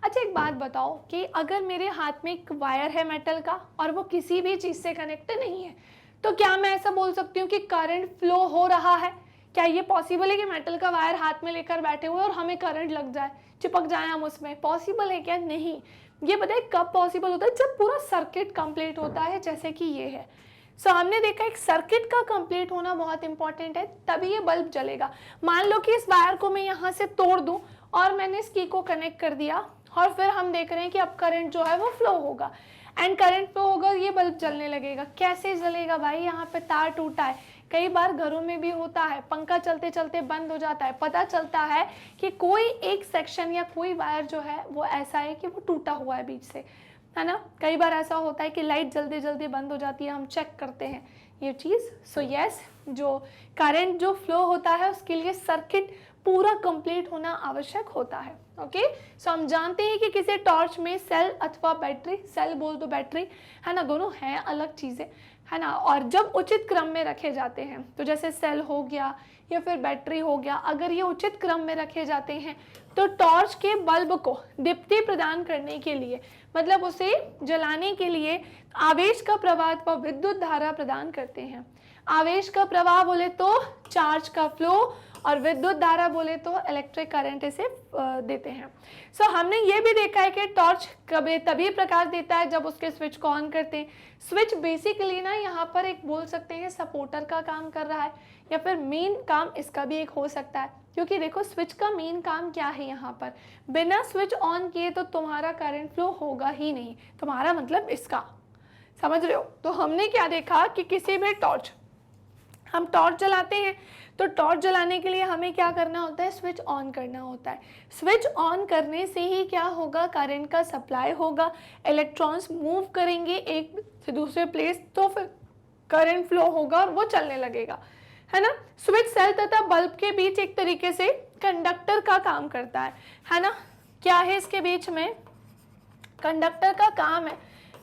Speaker 1: अच्छा एक बात बताओ कि अगर मेरे हाथ में एक वायर है मेटल का और वो किसी भी चीज से कनेक्ट नहीं है, तो क्या मैं ऐसा बोल सकती हूँ कि करंट फ्लो हो रहा है? क्या ये पॉसिबल है कि मेटल का वायर हाथ में लेकर बैठे हुए और हमें करंट लग जाए, चिपक जाए हम उसमें? पॉसिबल है क्या? नहीं। ये बताए कब पॉसिबल होता है, जब पूरा सर्किट कंप्लीट होता है, जैसे कि ये है। सो हमने देखा एक सर्किट का कंप्लीट होना बहुत इंपॉर्टेंट है, तभी ये बल्ब जलेगा। मान लो कि इस वायर को मैं यहाँ से तोड़ दूं और मैंने इस की को कनेक्ट कर दिया, और फिर हम देख रहे हैं कि अब करंट जो है वो फ्लो होगा, एंड करंट फ्लो होगा, ये बल्ब जलने लगेगा। कैसे जलेगा भाई? यहाँ पे तार टूटा है। कई बार घरों में भी होता है, पंखा चलते चलते बंद हो जाता है, पता चलता है कि कोई एक सेक्शन या कोई वायर जो है वो ऐसा है कि वो टूटा हुआ है बीच से, है ना। कई बार ऐसा होता है कि लाइट जल्दी जल्दी बंद हो जाती है, हम चेक करते हैं ये चीज़। सो यस, जो करंट जो फ्लो होता है उसके लिए सर्किट पूरा कंप्लीट होना आवश्यक होता है। ओके। सो हम जानते हैं कि किसी टॉर्च में सेल अथवा बैटरी, सेल बोल दो बैटरी, है ना, दोनों हैं अलग चीज़ें, है ना। और जब उचित क्रम में रखे जाते हैं, तो जैसे सेल हो गया या फिर बैटरी हो गया, अगर ये उचित क्रम में रखे जाते हैं तो टॉर्च के बल्ब को दीप्ति प्रदान करने के लिए, मतलब उसे जलाने के लिए आवेश का प्रवाह अथवा विद्युत धारा प्रदान करते हैं। आवेश का प्रवाह बोले तो चार्ज का फ्लो, और विद्युत धारा बोले तो इलेक्ट्रिक करंट इसे देते हैं। सो हमने ये भी देखा है कि टॉर्च कभी तभी प्रकाश देता है जब उसके स्विच को ऑन करते हैं। स्विच बेसिकली ना यहाँ पर एक बोल सकते हैं सपोर्टर का काम कर रहा है, या फिर मेन काम इसका भी एक हो सकता है, क्योंकि देखो स्विच का मेन काम क्या है, यहाँ पर बिना स्विच ऑन किए तो तुम्हारा करंट फ्लो होगा ही नहीं। तुम्हारा मतलब इसका, समझ रहे हो। तो हमने क्या देखा कि किसी भी टॉर्च, हम टॉर्च जलाते हैं तो टॉर्च जलाने के लिए हमें क्या करना होता है, स्विच ऑन करना होता है। स्विच ऑन करने से ही क्या होगा, करंट का सप्लाई होगा, इलेक्ट्रॉन्स मूव करेंगे एक से दूसरे प्लेस, तो फिर करंट फ्लो होगा और वो चलने लगेगा, है ना। स्विच सेल तथा बल्ब के बीच एक तरीके से कंडक्टर का काम करता है ना। क्या है इसके बीच में, कंडक्टर का काम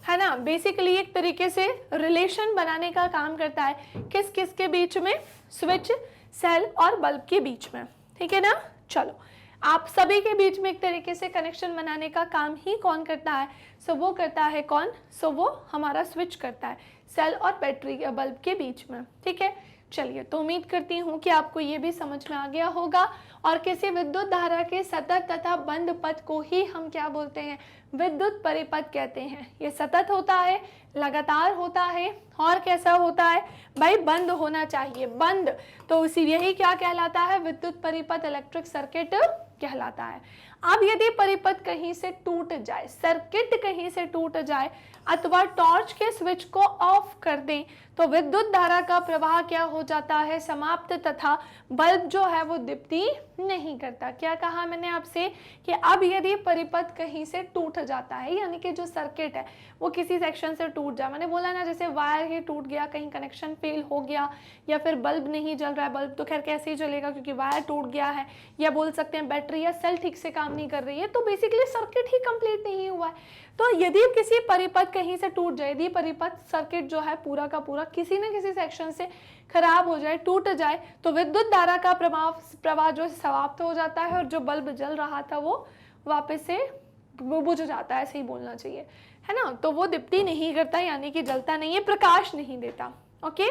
Speaker 1: है ना, बेसिकली एक तरीके से रिलेशन बनाने का काम करता है। किस किस के बीच में, स्विच, सेल और बल्ब के बीच में, ठीक है ना। चलो, आप सभी के बीच में एक तरीके से कनेक्शन बनाने का काम ही कौन करता है, सो वो करता है कौन, सो वो हमारा स्विच करता है सेल और बैटरी या बल्ब के बीच में, ठीक है। चलिए, तो उम्मीद करती हूँ कि आपको ये भी समझ में आ गया होगा। और किसी विद्युत धारा के सतत तथा बंद पथ को ही हम क्या बोलते हैं, विद्युत परिपथ कहते हैं। ये सतत होता है, लगातार होता है, और कैसा होता है भाई, बंद होना चाहिए, बंद। तो उसी यही क्या कहलाता है, विद्युत परिपथ, इलेक्ट्रिक सर्किट कहलाता है। अब यदि परिपथ कहीं से टूट जाए, सर्किट कहीं से टूट जाए अथवा टॉर्च के स्विच को ऑफ कर दें, तो विद्युत धारा का प्रवाह क्या हो जाता है, समाप्त, तथा बल्ब जो है वो दीप्ति नहीं करता। क्या कहा मैंने आपसे कि अब यदि परिपथ कहीं से टूट जाता है, यानी कि जो सर्किट है वो किसी सेक्शन से टूट जाए, मैंने बोला ना जैसे वायर ही टूट गया, कहीं कनेक्शन फेल हो गया, या फिर बल्ब नहीं जल रहा है, बल्ब तो खैर कैसे ही जलेगा क्योंकि वायर टूट गया है, या बोल सकते हैं बैटरी या सेल ठीक से काम नहीं कर रही है, तो बेसिकली सर्किट ही कंप्लीट नहीं हुआ है। तो यदि किसी परिपथ कहीं से टूट जाए, यदि परिपथ सर्किट जो है पूरा का पूरा किसी न किसी सेक्शन से खराब हो जाए, टूट जाए, तो विद्युत धारा का प्रवाह जो समाप्त हो जाता है, और जो बल्ब जल रहा था वो वापस से बुझ जाता है, ऐसे ही बोलना चाहिए, है ना। तो वो दीप्ति नहीं करता, यानी कि जलता नहीं है, प्रकाश नहीं देता। ओके,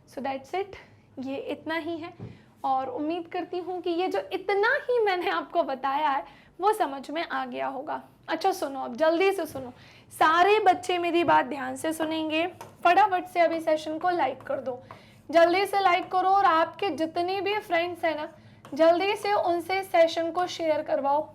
Speaker 1: सो दैट्स इट, ये इतना ही है। और उम्मीद करती हूँ कि ये जो इतना ही मैंने आपको बताया है वो समझ में आ गया होगा। अच्छा सुनो, अब जल्दी से सुनो, सारे बच्चे मेरी बात ध्यान से सुनेंगे। फटाफट से अभी सेशन को लाइक कर दो, जल्दी से लाइक करो, और आपके जितने भी फ्रेंड्स हैं ना, जल्दी से उनसे सेशन को शेयर करवाओ।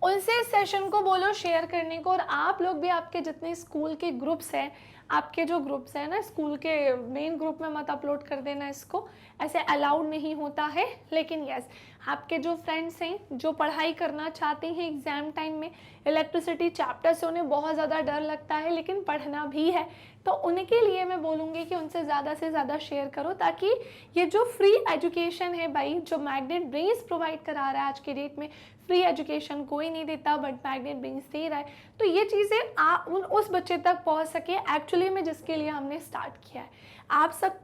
Speaker 1: उनसे सेशन को बोलो शेयर करने को। और आप लोग भी, आपके जितने स्कूल के ग्रुप्स हैं, आपके जो ग्रुप्स हैं ना स्कूल के, मेन ग्रुप में मत अपलोड कर देना इसको, ऐसे अलाउड नहीं होता है। लेकिन यस, आपके जो फ्रेंड्स हैं जो पढ़ाई करना चाहते हैं एग्जाम टाइम में, इलेक्ट्रिसिटी चैप्टर से उन्हें बहुत ज़्यादा डर लगता है लेकिन पढ़ना भी है, तो उनके लिए मैं बोलूँगी कि उनसे से ज़्यादा शेयर करो, ताकि ये जो फ्री एजुकेशन है भाई, जो मैग्नेट ब्रेन्स प्रोवाइड करा रहा है, आज के डेट में फ्री एजुकेशन कोई नहीं देता बट मैग्नेट ब्रेन्स दे रहा है, तो ये चीज़ें उस बच्चे तक पहुंच सके एक्चुअली में, जिसके लिए हमने स्टार्ट किया है। आप सब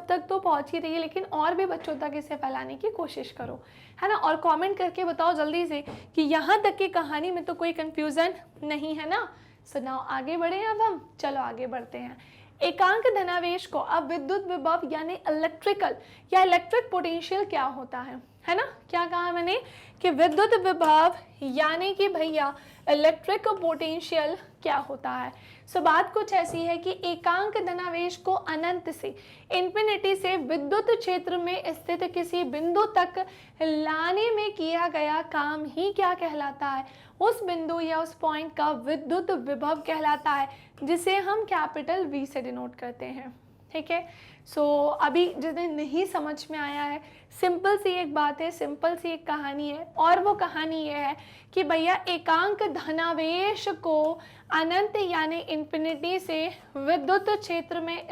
Speaker 1: तक तो पहुंच ही रही है, लेकिन और भी बच्चों तक इसे फैलाने की कोशिश करो, है ना। और कमेंट करके बताओ जल्दी से कि यहाँ तक की कहानी में तो कोई कंफ्यूजन नहीं है ना। सुनाओ, आगे बढ़े अब हम, चलो आगे बढ़ते हैं। एकांक धनावेश को अब विद्युत विभव यानी इलेक्ट्रिकल या इलेक्ट्रिक पोटेंशियल क्या होता है ना। क्या कहा मैंने कि विद्युत विभव यानी कि भैया इलेक्ट्रिक पोटेंशियल क्या होता है। सो बात कुछ ऐसी है कि एकांक धनावेश को अनंत से, इन्फिनिटी से विद्युत क्षेत्र में स्थित किसी बिंदु तक लाने में किया गया काम ही क्या कहलाता है, उस बिंदु या उस पॉइंट का विद्युत विभव कहलाता है, जिसे हम कैपिटल V से डिनोट करते हैं। ठीक है, सो अभी जिन्हें नहीं समझ में आया है, सिंपल सी एक बात है, सिंपल सी एक कहानी है, और वो कहानी ये है कि भैया एकांक धनावेश को अनंत यानी इन्फिनिटी से विद्युत क्षेत्र में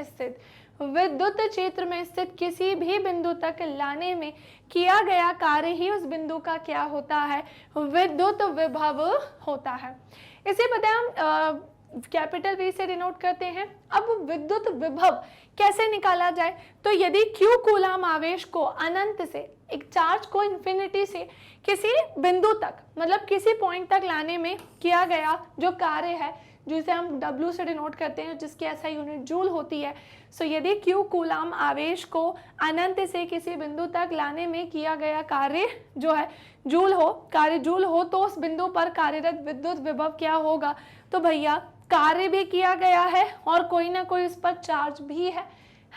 Speaker 1: स्थित किसी भी बिंदु तक लाने में किया गया कार्य ही उस बिंदु का क्या होता है, विद्युत विभव होता है। इसे पता है हम कैपिटल V से डिनोट करते हैं। अब विद्युत विभव कैसे निकाला जाए, तो यदि Q कूलाम आवेश को अनंत से, एक चार्ज को इन्फिनिटी से किसी बिंदु तक, मतलब किसी पॉइंट तक लाने में किया गया जो कार्य है, जिसे हम W से डिनोट करते हैं, जिसकी ऐसा यूनिट जूल होती है। सो यदि Q कूलाम आवेश को अनंत से किसी बिंदु तक लाने में किया गया कार्य जो है जूल हो, तो उस बिंदु पर कार्यरत विद्युत विभव क्या होगा, तो भैया कार्य भी किया गया है और कोई ना कोई उस पर चार्ज भी है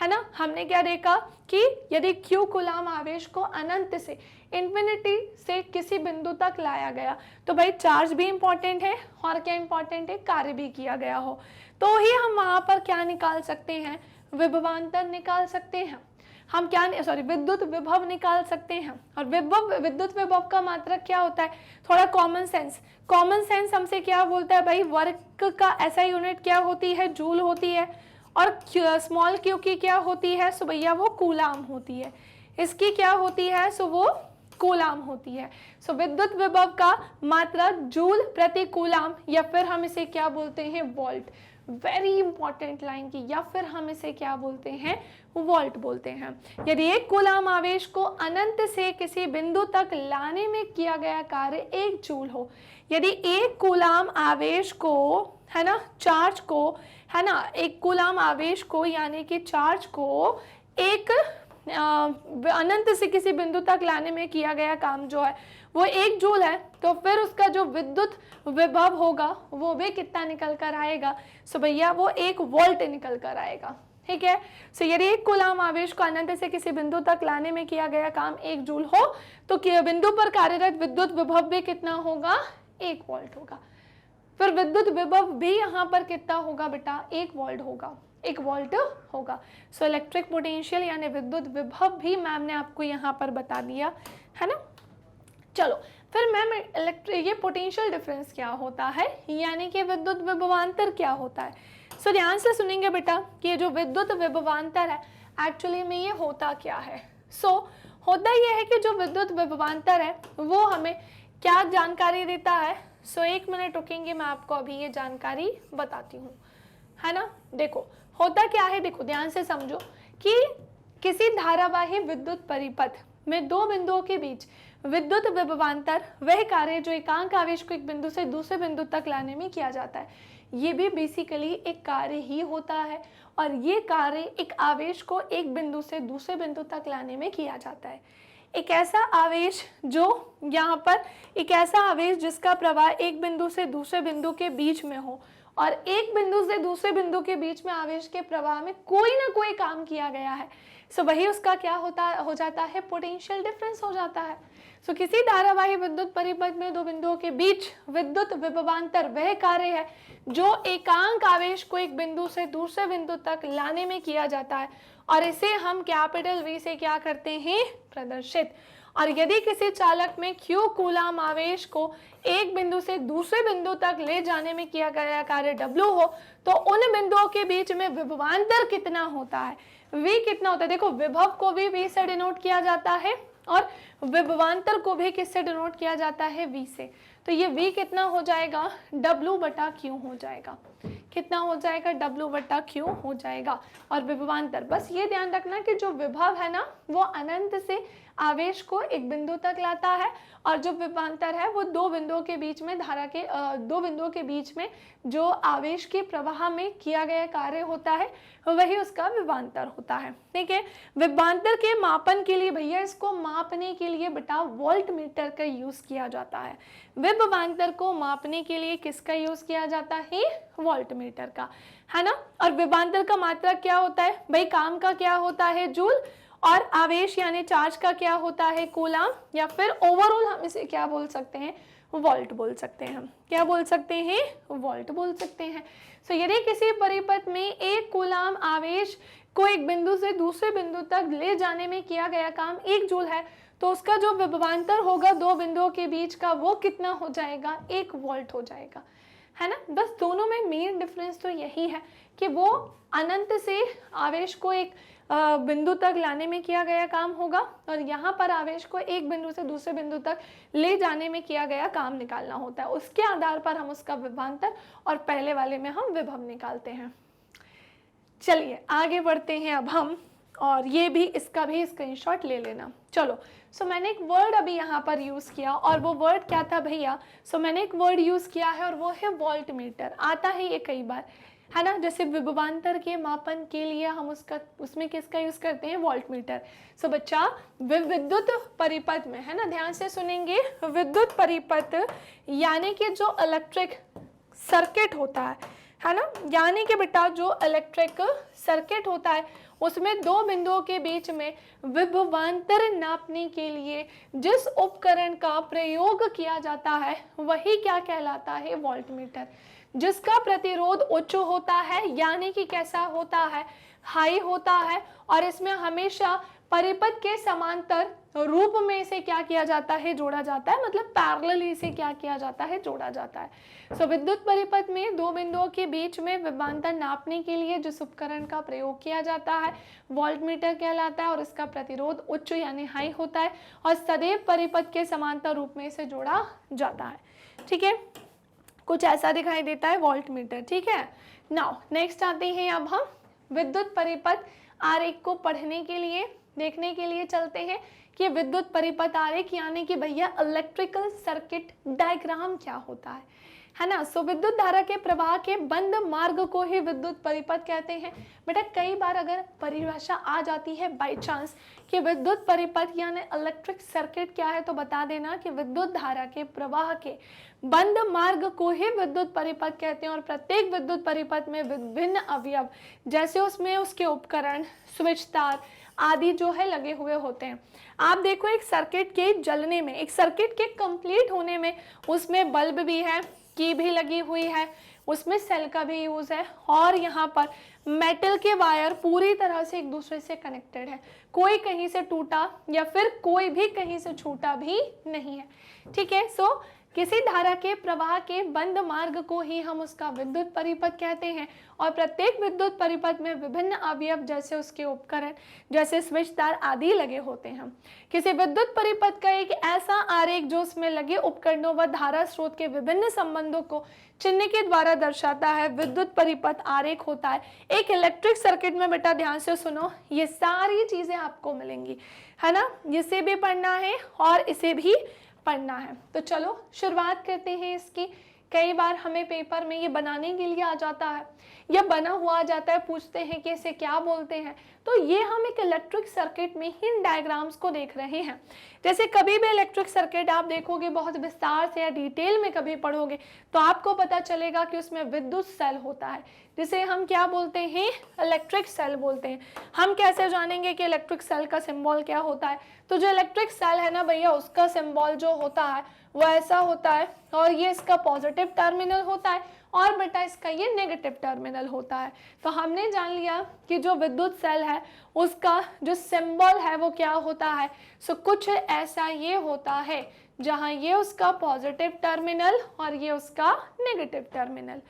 Speaker 1: ना। हमने क्या देखा कि यदि Q कूलाम आवेश को अनंत से, इन्फिनिटी से किसी बिंदु तक लाया गया, तो भाई चार्ज भी इंपॉर्टेंट है और क्या इंपॉर्टेंट है, कार्य भी किया गया हो, तो ही हम वहां पर क्या निकाल सकते हैं, विभवांतर निकाल सकते हैं, हम क्या विद्युत विभव निकाल सकते हैं। और विद्युत विभव का मात्रक क्या होता है, थोड़ा कॉमन सेंस हमसे क्या बोलता है भाई, वर्क का ऐसा यूनिट क्या होती है, जूल होती है, और स्मॉल क्यू की क्या होती है, सो भैया वो कूलाम होती है। इसकी क्या होती है, सो वो कूलाम होती है। सो विद्युत विभव का मात्रा जूल प्रति कूलाम, या फिर हम इसे क्या बोलते हैं, वोल्ट। वेरी इंपॉर्टेंट लाइन की, या फिर हम इसे क्या बोलते हैं, वोल्ट बोलते हैं। यदि एक कूलाम आवेश को अनंत से किसी बिंदु तक लाने में किया गया कार्य 1 जूल हो, यदि एक कूलाम आवेश को, है ना, चार्ज को, है ना, एक कूलाम आवेश को यानी कि चार्ज को एक अनंत से किसी बिंदु तक लाने में किया गया काम जो है वो 1 जूल है, तो फिर उसका जो विद्युत विभव होगा वो भी कितना निकल कर आएगा, सो भैया वो 1 वोल्ट निकल कर आएगा। ठीक है, सो यदि एक कूलाम आवेश को अनंत से किसी बिंदु तक लाने में किया गया काम 1 जूल हो, तो बिंदु पर कार्यरत विद्युत विभव भी कितना होगा, 1 वोल्ट होगा। फिर विद्युत विभव भी यहाँ पर कितना होगा बेटा, 1 वोल्ट होगा, 1 वोल्ट होगा। सो इलेक्ट्रिक पोटेंशियल यानी विद्युत विभव भी मैम ने आपको यहाँ पर बता दिया, है ना। चलो फिर मैम ये पोटेंशियल डिफरेंस क्या होता है, यानी कि विद्युत विभवांतर क्या होता है। सो ध्यान से सुनेंगे बेटा कि ये जो विद्युत विभवांतर है एक्चुअली में ये होता क्या है। सो होता ये है कि जो विद्युत विभवांतर है वो हमें क्या जानकारी देता है। सो 1 मिनट रुकेंगे, मैं आपको अभी ये जानकारी बताती हूँ, है ना। देखो होता क्या है, देखो ध्यान से समझो कि किसी धारावाही विद्युत परिपथ में 2 बिंदुओं के बीच विद्युत विभवांतर वह कार्य जो एकांक आवेश को एक बिंदु से दूसरे बिंदु तक लाने में किया जाता है, ये भी बेसिकली एक कार्य ही होता है। और ये कार्य एक आवेश को एक बिंदु से दूसरे बिंदु तक लाने में किया जाता है। एक ऐसा आवेश जो यहाँ पर, एक ऐसा आवेश जिसका प्रवाह एक बिंदु से दूसरे बिंदु के बीच में हो, और एक बिंदु से दूसरे बिंदु के बीच में आवेश के प्रवाह में कोई ना कोई काम किया गया है, सो वही उसका क्या हो जाता है, पोटेंशियल डिफरेंस हो जाता है। सो किसी धारावाही विद्युत परिपथ में 2 बिंदुओं के बीच विद्युत विभवांतर वह कार्य है जो एकांक आवेश को एक बिंदु से दूसरे बिंदु तक लाने में किया जाता है, और इसे हम कैपिटल V से क्या करते हैं, प्रदर्शित। और यदि किसी चालक में Q कूलाम आवेश को एक बिंदु से दूसरे बिंदु तक ले जाने में किया गया कार्य W हो, तो उन बिंदुओं के बीच में विभवांतर कितना होता है, V कितना होता है। देखो विभव को भी V से डिनोट किया जाता है और विभवांतर को भी किससे डिनोट किया जाता है, V से। तो ये V कितना हो जाएगा, W/Q हो जाएगा। कितना हो जाएगा, W/Q हो जाएगा। और विभवांतर, बस ये ध्यान रखना कि जो विभव है ना वो अनंत से आवेश को एक बिंदु तक लाता है, और जो विभवांतर है वो 2 बिंदुओं के बीच में धारा के 2 बिंदुओं के बीच में जो आवेश के प्रवाह में किया गया कार्य होता है वही उसका विभवांतर होता है। ठीक है, विभवांतर के मापन के लिए भैया, इसको मापने के लिए बेटा वोल्ट मीटर का यूज किया जाता है। विभवांतर को मापने के लिए किसका यूज किया जाता है, वोल्ट मीटर का, है ना। और विभवांतर का मात्रक क्या होता है भाई, काम का क्या होता है, जूल, और आवेश यानी चार्ज का क्या होता है, कूलाम, या फिर ओवरऑल हम इसे क्या बोल सकते हैं, वोल्ट बोल सकते हैं। क्या बोल सकते हैं, वोल्ट बोल सकते हैं। सो यदि किसी परिपथ में एक कूलाम आवेश को एक बिंदु से दूसरे बिंदु तक ले जाने में किया गया काम 1 जूल है, तो उसका जो विभवांतर होगा 2 बिंदुओं के बीच का वो कितना हो जाएगा, 1 वोल्ट हो जाएगा, है ना। बस दोनों में मेन डिफरेंस तो यही है कि वो अनंत से आवेश को एक बिंदु तक लाने में किया गया काम होगा, और यहाँ पर आवेश को एक बिंदु से दूसरे बिंदु तक ले जाने में किया गया काम निकालना होता है। उसके आधार पर हम उसका विभवांतर, और पहले वाले में हम विभव निकालते हैं। चलिए आगे बढ़ते हैं अब हम, और ये भी इसका भी स्क्रीनशॉट ले लेना। चलो, सो मैंने एक वर्ड अभी यहाँ पर यूज़ किया, और वो वर्ड क्या था भैया, सो मैंने एक वर्ड यूज़ किया है और वो है वोल्ट मीटर। आता है ये कई बार, है ना। जैसे विभवांतर के मापन के लिए हम उसमें किसका यूज करते हैं, वोल्ट मीटर। सो बच्चा विद्युत परिपथ में, है ना, ध्यान से सुनेंगे, विद्युत परिपथ यानी कि जो इलेक्ट्रिक सर्किट होता है ना, यानी कि बेटा जो इलेक्ट्रिक सर्किट होता है उसमें 2 बिंदुओं के बीच में विभवांतर नापने के लिए जिस उपकरण का प्रयोग किया जाता है वही क्या कहलाता है, वोल्ट मीटर। जिसका प्रतिरोध उच्च होता है, यानी कि कैसा होता है, हाई होता है, और इसमें हमेशा परिपथ के समांतर रूप में इसे क्या किया जाता है, जोड़ा जाता है, मतलब पैरेलल इसे क्या किया जाता है, जोड़ा जाता है। सो विद्युत परिपथ में दो बिंदुओं के बीच में विभवांतर नापने के लिए जिस उपकरण का प्रयोग किया जाता है वोल्टमीटर कहलाता है और इसका प्रतिरोध उच्च यानी हाई होता है और सदैव परिपथ के समांतर रूप में इसे जोड़ा जाता है। ठीक है, कुछ ऐसा दिखाई देता है वोल्टमीटर। ठीक है, नाउ नेक्स्ट आते हैं अब हम विद्युत परिपथ आरेख को पढ़ने के लिए, देखने के लिए चलते हैं कि विद्युत परिपथ आरेख यानी कि भैया इलेक्ट्रिकल सर्किट डायग्राम क्या होता है ना। सो विद्युत धारा के प्रवाह के बंद मार्ग को ही विद्युत परिपथ कहते हैं। बेटा कई बार अगर परिभाषा आ जाती है बाय चांस कि विद्युत परिपथ यानी इलेक्ट्रिक सर्किट क्या है, तो बता देना कि विद्युत धारा के प्रवाह के बंद मार्ग को ही विद्युत परिपथ कहते हैं। और प्रत्येक विद्युत परिपथ में विभिन्न अवयव जैसे उसमें उसके उपकरण, स्विच तार आदि जो है लगे हुए होते हैं। आप देखो एक सर्किट के जलने में, एक सर्किट के कंप्लीट होने में उसमें बल्ब भी है, की भी लगी हुई है, उसमें सेल का भी यूज है और यहाँ पर मेटल के वायर पूरी तरह से एक दूसरे से कनेक्टेड है, कोई कहीं से टूटा या फिर कोई भी कहीं से छूटा भी नहीं है। ठीक है, सो किसी धारा के प्रवाह के बंद मार्ग को ही हम उसका विद्युत परिपथ कहते हैं। और प्रत्येक विद्युत परिपथ में विभिन्न अवयव जैसे उसके उपकरण जैसे स्विच तार आदि लगे होते हैं। किसी विद्युत परिपथ का एक ऐसा आरेख जो उसमें लगे उपकरणों व धारा स्रोत के विभिन्न संबंधों को चिन्ह के द्वारा दर्शाता है विद्युत परिपथ आरेख होता है। एक इलेक्ट्रिक सर्किट में बेटा ध्यान से सुनो, ये सारी चीजें आपको मिलेंगी, है ना, इसे भी पढ़ना है और इसे भी पढ़ना है। तो चलो शुरुआत करते हैं इसकी। कई बार हमें पेपर में ये बनाने के लिए आ जाता है या बना हुआ आ जाता है, पूछते हैं कि इसे क्या बोलते हैं। तो ये हम एक इलेक्ट्रिक सर्किट में ही इन डायग्राम्स को देख रहे हैं। जैसे कभी भी इलेक्ट्रिक सर्किट आप देखोगे बहुत विस्तार से या डिटेल में कभी पढ़ोगे तो आपको पता चलेगा कि उसमें विद्युत सेल होता है जिसे हम क्या बोलते हैं, इलेक्ट्रिक सेल बोलते हैं। हम कैसे जानेंगे कि इलेक्ट्रिक सेल का सिंबल क्या होता है, तो जो इलेक्ट्रिक सेल है ना भैया उसका सिंबल जो होता है वो ऐसा होता है और ये इसका पॉजिटिव टर्मिनल होता है और बेटा इसका ये नेगेटिव टर्मिनल होता है। तो हमने जान लिया कि जो विद्युत सेल है उसका जो सिंबल है वो क्या होता है। सो कुछ ऐसा ये होता है जहां ये उसका पॉजिटिव टर्मिनल और ये उसका नेगेटिव टर्मिनल।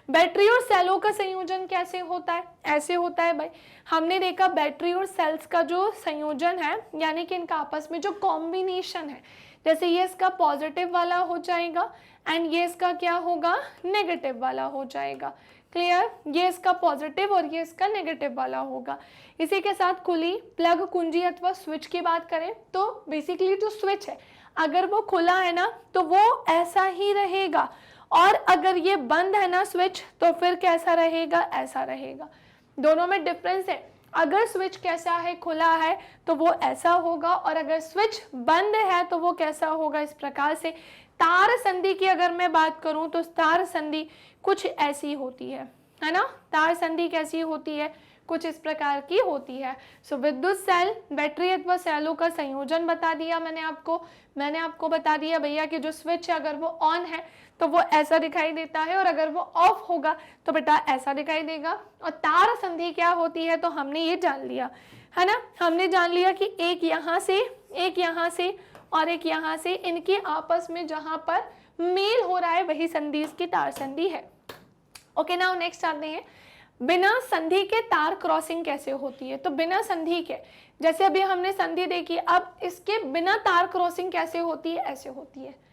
Speaker 1: बैटरी और सेलों का संयोजन कैसे होता है, ऐसे होता है भाई। हमने देखा बैटरी और सेल्स का जो संयोजन है यानी कि इनका आपस में जो कॉम्बिनेशन है, जैसे ये इसका पॉजिटिव वाला हो जाएगा एंड ये इसका क्या होगा, नेगेटिव वाला हो जाएगा। क्लियर, ये इसका पॉजिटिव और ये इसका नेगेटिव वाला होगा। इसी के साथ खुली प्लग कुंजी अथवा स्विच की बात करें तो बेसिकली जो स्विच है अगर वो खुला है ना तो वो ऐसा ही रहेगा और अगर ये बंद है ना स्विच तो फिर कैसा रहेगा, ऐसा रहेगा। दोनों में डिफरेंस है। अगर स्विच कैसा है, खुला है तो वो ऐसा होगा और अगर स्विच बंद है तो वो कैसा होगा, इस प्रकार से। तार संधि की अगर मैं बात करूं तो तार संधि कुछ ऐसी होती है ना। तार संधि कैसी होती है, कुछ इस प्रकार की होती है। सो विद्युत सेल बैटरी अथवा सेलों का संयोजन बता दिया मैंने आपको बता दिया भैया कि जो स्विच है अगर वो ऑन है तो वो ऐसा दिखाई देता है और अगर वो ऑफ होगा तो बेटा ऐसा दिखाई देगा। और तार संधि क्या होती है तो हमने ये जान लिया, है ना। हमने जान लिया कि एक यहाँ से और एक यहाँ से, इनके आपस में जहां पर मेल हो रहा है वही संधि इसकी तार संधि है। ओके, नाउ नेक्स्ट आते हैं बिना संधि के तार क्रॉसिंग कैसे होती है। तो बिना संधि के, जैसे अभी हमने संधि देखी, अब इसके बिना तार क्रॉसिंग कैसे होती है, ऐसे होती है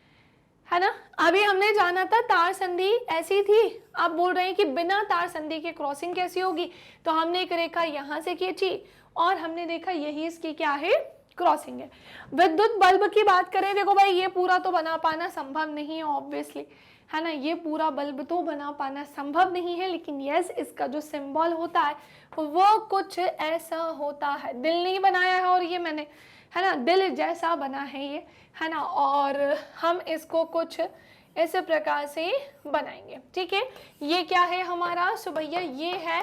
Speaker 1: ना। अभी हमने जाना था तार संधि ऐसी थी, आप बोल रहे हैं कि बिना तार संधि के क्रॉसिंग कैसी होगी। तो हमने एक रेखा यहाँ से खींची और हमने देखा यही इसकी क्या है, क्रॉसिंग है। विद्युत बल्ब की बात करें, देखो भाई ये पूरा तो बना पाना संभव नहीं है ऑब्वियसली, है ना। ये पूरा बल्ब तो बना पाना संभव नहीं है, लेकिन यस इसका जो सिंबल होता है वो कुछ ऐसा होता है। दिल नहीं बनाया है और ये मैंने, है ना, दिल जैसा बना है ये, है ना। और हम इसको कुछ इस प्रकार से बनाएंगे। ठीक है, ये क्या है हमारा, सो भैया ये है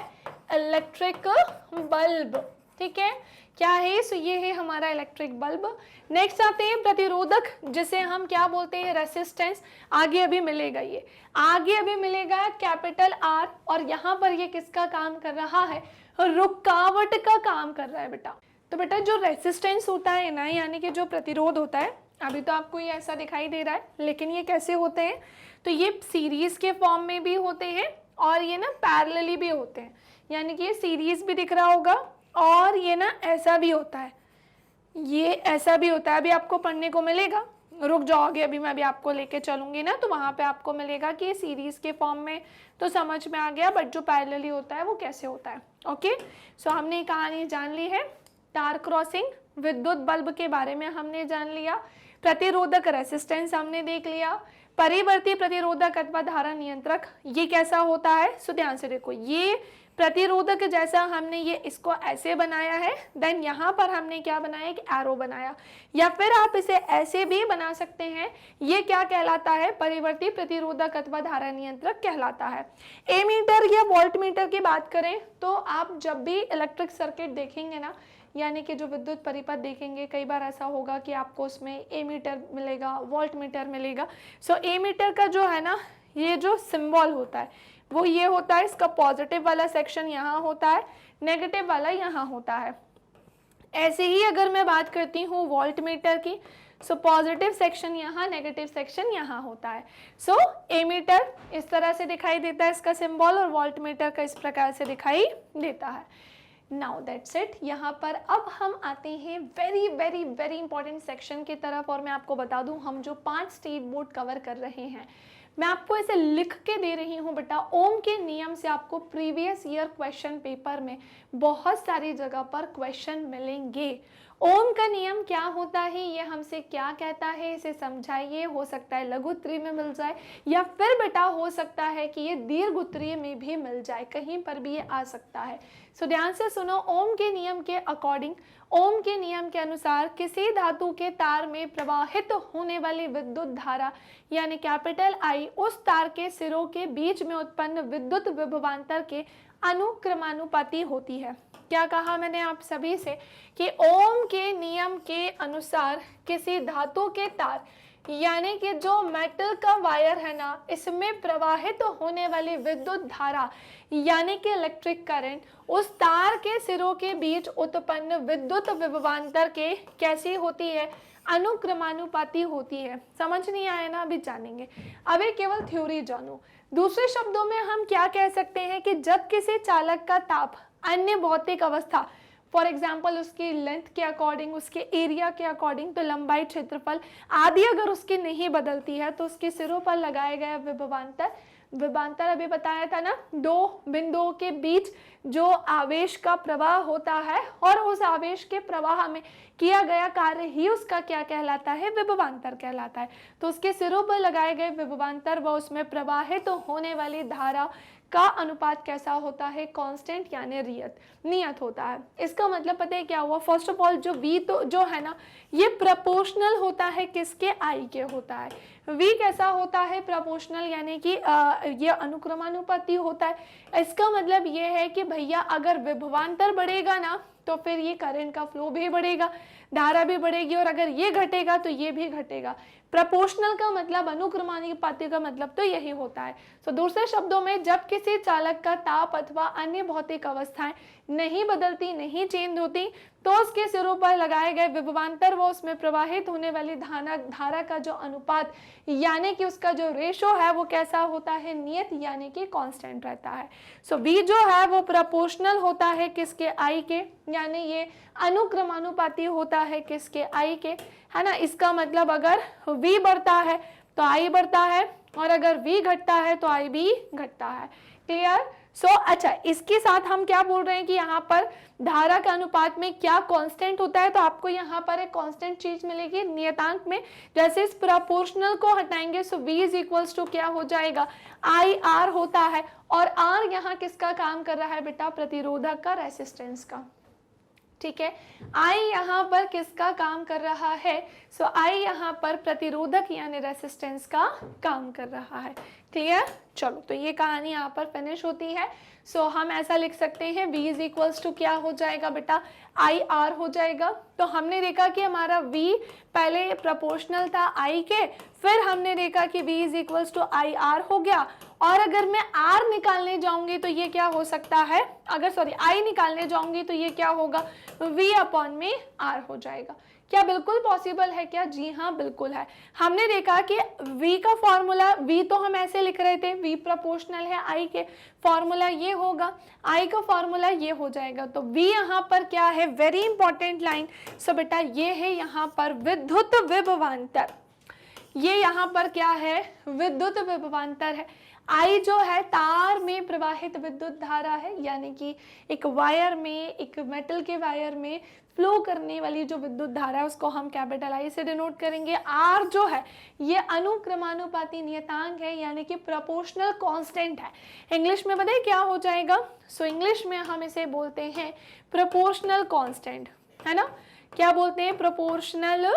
Speaker 1: इलेक्ट्रिक बल्ब। ठीक है, क्या है, सो ये है हमारा इलेक्ट्रिक बल्ब। नेक्स्ट आते हैं प्रतिरोधक, जिसे हम क्या बोलते हैं, रेसिस्टेंस। आगे अभी मिलेगा, ये आगे अभी मिलेगा कैपिटल R और यहाँ पर ये किसका काम कर रहा है, रुकावट का काम कर रहा है बेटा। तो बेटा जो रेसिस्टेंस होता है ना, यानी कि जो प्रतिरोध होता है, अभी तो आपको ये ऐसा दिखाई दे रहा है, लेकिन ये कैसे होते हैं, तो ये सीरीज के फॉर्म में भी होते हैं और ये ना पैरेलली भी होते हैं, यानी कि ये सीरीज भी दिख रहा होगा और ये ना ऐसा भी होता है, ये ऐसा भी होता है। अभी आपको पढ़ने को मिलेगा, रुक जाओगे, अभी मैं अभी आपको लेके चलूंगी ना, तो वहां पे आपको मिलेगा कि ये सीरीज के फॉर्म में तो समझ में आ गया, बट जो पैरेलली होता है वो कैसे होता है। ओके, सो हमने ये कहानी जान ली है, तार क्रॉसिंग, विद्युत बल्ब के बारे में हमने जान लिया, प्रतिरोधक रेसिस्टेंस हमने देख लिया, परिवर्ती प्रतिरोधक अथवा धारा नियंत्रक ये कैसा होता है। सो ध्यान से देखो, ये प्रतिरोधक जैसा हमने ये इसको ऐसे बनाया है, देन यहाँ पर हमने क्या बनाया, एक एरो बनाया, या फिर आप इसे ऐसे भी बना सकते हैं। ये क्या कहलाता है, परिवर्ती प्रतिरोधक अथवा धारा नियंत्रक कहलाता है। एमीटर या वोल्ट मीटर की बात करें तो आप जब भी इलेक्ट्रिक सर्किट देखेंगे ना, यानी कि जो विद्युत परिपथ देखेंगे, कई बार ऐसा होगा कि आपको उसमें एमीटर मिलेगा, वोल्ट मीटर मिलेगा। सो एमीटर का जो है ना, ये जो सिंबल होता है वो ये होता है, इसका पॉजिटिव वाला सेक्शन यहाँ होता है, नेगेटिव वाला यहाँ होता है। ऐसे ही अगर मैं बात करती हूँ वोल्ट मीटर की, सो पॉजिटिव सेक्शन यहाँ, नेगेटिव सेक्शन यहाँ होता है। सो एमीटर इस तरह से दिखाई देता है इसका सिंबल, और वोल्ट मीटर का इस प्रकार से दिखाई देता है। Now that's it. यहाँ पर अब हम आते हैं very very very important section की तरफ, और मैं आपको बता दूं हम जो 5 स्टेट बोर्ड कवर कर रहे हैं, मैं आपको ऐसे लिख के दे रही हूँ बेटा, ओम के नियम से आपको प्रीवियस ईयर क्वेश्चन पेपर में बहुत सारी जगह पर क्वेश्चन मिलेंगे। ओम का नियम क्या होता है, ये हमसे क्या कहता है, इसे समझाइए। हो सकता है लघु उत्तरीय में मिल जाए, या फिर बेटा हो सकता है कि ये दीर्घ उत्तरीय में भी मिल जाए, कहीं पर भी ये आ सकता है। सो ध्यान से सुनो, ओम के नियम के अकॉर्डिंग, ओम के नियम के अनुसार किसी धातु के तार में प्रवाहित होने वाली विद्युत धारा यानी कैपिटल आई उस तार के सिरों के बीच में उत्पन्न विद्युत विभवांतर के अनुक्रमानुपाती होती है। क्या कहा मैंने आप सभी से कि ओम के नियम के अनुसार किसी धातु के तार यानी कि जो मेटल का वायर है ना, इसमें प्रवाहित होने वाली विद्युत धारा यानी कि इलेक्ट्रिक करंट उस तार के सिरों के बीच उत्पन्न विद्युत विभवांतर के कैसी होती है, अनुक्रमानुपाती होती है। समझ नहीं आया ना, अभी जानेंगे, अभी केवल थ्योरी जानो। दूसरे शब्दों में हम क्या कह सकते हैं कि जब किसी चालक का ताप अन्य भौतिक अवस्था, फॉर एग्जाम्पल उसकी लेंथ के अकॉर्डिंग, उसके एरिया के अकॉर्डिंग, तो लंबाई, क्षेत्रफल आदि अगर उसकी नहीं बदलती है, तो उसके सिरों पर लगाए गए विभवांतर, विभवांतर अभी बताया था ना, दो बिंदुओं के बीच जो आवेश का प्रवाह होता है और उस आवेश के प्रवाह में किया गया कार्य ही उसका क्या कहलाता है, विभवांतर कहलाता है। तो उसके सिरों पर लगाए गए विभवांतर व उसमें प्रवाहित तो होने वाली धारा का अनुपात कैसा होता है, कांस्टेंट यानी नियत होता है। इसका मतलब पता है क्या हुआ, फर्स्ट ऑफ ऑल जो V तो जो है ना, ये प्रोपोर्शनल होता है किसके, I के होता है। V कैसा होता है, प्रोपोर्शनल यानी कि ये अनुक्रमानुपाती होता है। इसका मतलब ये है कि भैया अगर विभवांतर बढ़ेगा ना, तो फिर ये करंट का फ्लो भी बढ़ेगा, धारा भी बढ़ेगी, और अगर ये घटेगा तो ये भी घटेगा। प्रोपोर्शनल का मतलब, अनुक्रमानुपाती का मतलब तो यही होता है। तो दूसरे शब्दों में जब किसी चालक का ताप अथवा अन्य भौतिक अवस्थाएं नहीं बदलती, नहीं चेंज होती, तो उसके सिरों पर लगाए गए विभवांतर व उसमें प्रवाहित होने वाली धारा का जो अनुपात यानी कि उसका जो रेशो है वो कैसा होता है, नियत यानी कि कांस्टेंट रहता है। सो V जो है वो प्रोपोर्शनल होता है किसके, I के, यानी ये अनुक्रमानुपाती होता है किसके, I के, है ना। इसका मतलब अगर V बढ़ता है तो I बढ़ता है, और अगर V घटता है तो I भी घटता है। क्लियर। सो अच्छा, इसके साथ हम क्या बोल रहे हैं कि यहाँ पर धारा का अनुपात में क्या कांस्टेंट होता है, तो आपको यहाँ पर एक कांस्टेंट चीज मिलेगी नियतांक में। जैसे इस प्रोपोर्शनल को हटाएंगे, सो V इज इक्वल्स टू क्या हो जाएगा, I R होता है, और R यहाँ किसका काम कर रहा है बेटा, प्रतिरोधक का, रेसिस्टेंस का। ठीक है, I यहाँ पर किसका काम कर रहा है, सो I यहाँ पर प्रतिरोधक यानी रेसिस्टेंस का काम कर रहा है। क्लियर। चलो, तो ये कहानी यहाँ पर फिनिश होती है। सो हम ऐसा लिख सकते हैं V इज इक्वल्स टू क्या हो जाएगा बेटा, I R हो जाएगा। तो हमने देखा कि हमारा V पहले प्रोपोर्शनल था I के, फिर हमने देखा कि V is equals to I R हो गया, और अगर मैं आर निकालने जाऊंगी तो ये क्या हो सकता है, अगर सॉरी आई निकालने जाऊंगी तो ये क्या होगा, v अपॉन में आर हो जाएगा। क्या बिल्कुल पॉसिबल है क्या? जी हाँ बिल्कुल है। हमने देखा कि v का फॉर्मूला, v तो हम ऐसे लिख रहे थे, v प्रोपोर्शनल है i के, फॉर्मूला ये होगा, i का फॉर्मूला ये हो जाएगा। तो v यहाँ पर क्या है, वेरी इंपॉर्टेंट लाइन। सो बेटा ये है यहाँ पर विद्युत विभवांतर, ये यहाँ पर क्या है, विद्युत विभवांतर है। I जो है तार में प्रवाहित विद्युत धारा है, यानी कि एक वायर में, एक मेटल के वायर में फ्लो करने वाली जो विद्युत धारा है उसको हम कैपिटल I से डिनोट करेंगे। R जो है ये अनुक्रमानुपाती नियतांक है, यानी कि प्रोपोर्शनल कांस्टेंट है। इंग्लिश में बताइए क्या हो जाएगा? सो इंग्लिश में हम इसे बोलते हैं प्रोपोर्शनल कांस्टेंट, है ना। क्या बोलते हैं? प्रोपोर्शनल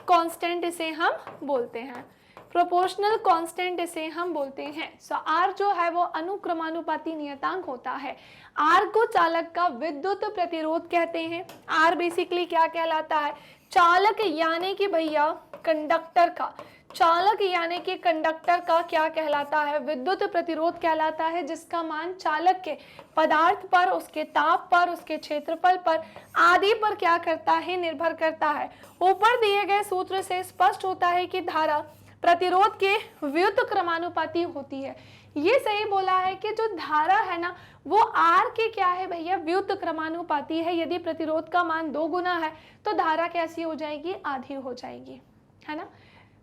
Speaker 1: कांस्टेंट इसे हम बोलते हैं, प्रोपोर्शनल कांस्टेंट इसे हम बोलते हैं। सो आर जो है वो अनुक्रमानुपाती नियतांक होता है। आर को चालक का विद्युत प्रतिरोध कहते हैं। आर बेसिकली क्या कहलाता है? चालक यानी कि भैया कंडक्टर का, चालक यानी कि कंडक्टर का क्या कहलाता है? विद्युत प्रतिरोध कहलाता है, जिसका मान चालक के पदार्थ पर, उसके ताप पर, उसके क्षेत्रफल पर आदि पर क्या करता है? निर्भर करता है। ऊपर दिए गए सूत्र से स्पष्ट होता है कि धारा प्रतिरोध के व्युत्क्रमानुपाती क्रमानुपाती होती है। ये सही बोला है कि जो धारा है ना वो आर के क्या है भैया, व्युत्क्रमानुपाती क्रमानुपाती है। यदि प्रतिरोध का मान 2 गुना है तो धारा कैसी हो जाएगी? आधी हो जाएगी, है ना।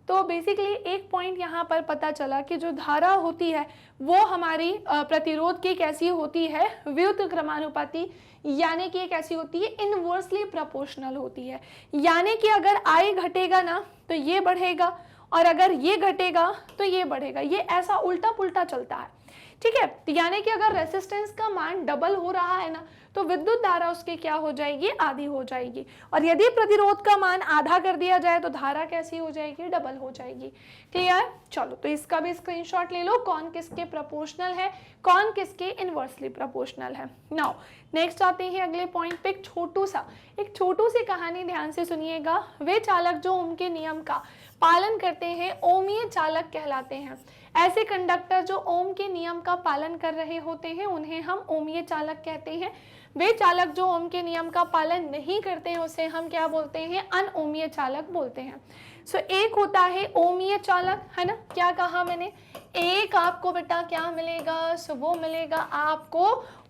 Speaker 1: तो बेसिकली एक पॉइंट यहाँ पर पता चला कि जो धारा होती है वो हमारी प्रतिरोध की कैसी होती है? व्युत्क्रमानुपाती क्रमानुपाती, यानी कि ये कैसी होती है? इनवर्सली प्रोपोर्शनल होती है। यानी कि अगर I घटेगा ना तो ये बढ़ेगा, और अगर ये घटेगा तो ये बढ़ेगा। ये ऐसा उल्टा पुल्टा चलता है, ठीक है। तो यानी कि अगर रेसिस्टेंस का मान डबल हो रहा है ना तो विद्युत धारा उसकी क्या हो जाएगी? आधी हो जाएगी। और यदि प्रतिरोध का मान आधा कर दिया जाए तो धारा कैसी हो जाएगी? डबल हो जाएगी। क्लियर? चलो तो इसका भी स्क्रीनशॉट ले लो, कौन किसके प्रोपोर्शनल है, कौन किसके इनवर्सली प्रोपोर्शनल है। नाउ नेक्स्ट आते हैं अगले पॉइंट पे। एक छोटू सी कहानी ध्यान से सुनिएगा। वे चालक जो ओम के नियम का पालन करते हैं ओमीय चालक कहलाते हैं। ऐसे कंडक्टर जो ओम के नियम का पालन कर रहे होते हैं उन्हें हम ओमीय चालक कहते हैं। वे चालक जो ओम के नियम का पालन नहीं करते हैं उसे हम क्या बोलते हैं? अनओमीय चालक बोलते हैं। सो एक होता है ओमीय चालक, है ना। क्या कहा मैंने? एक आपको बेटा क्या मिलेगा? सो वो मिलेगा आपको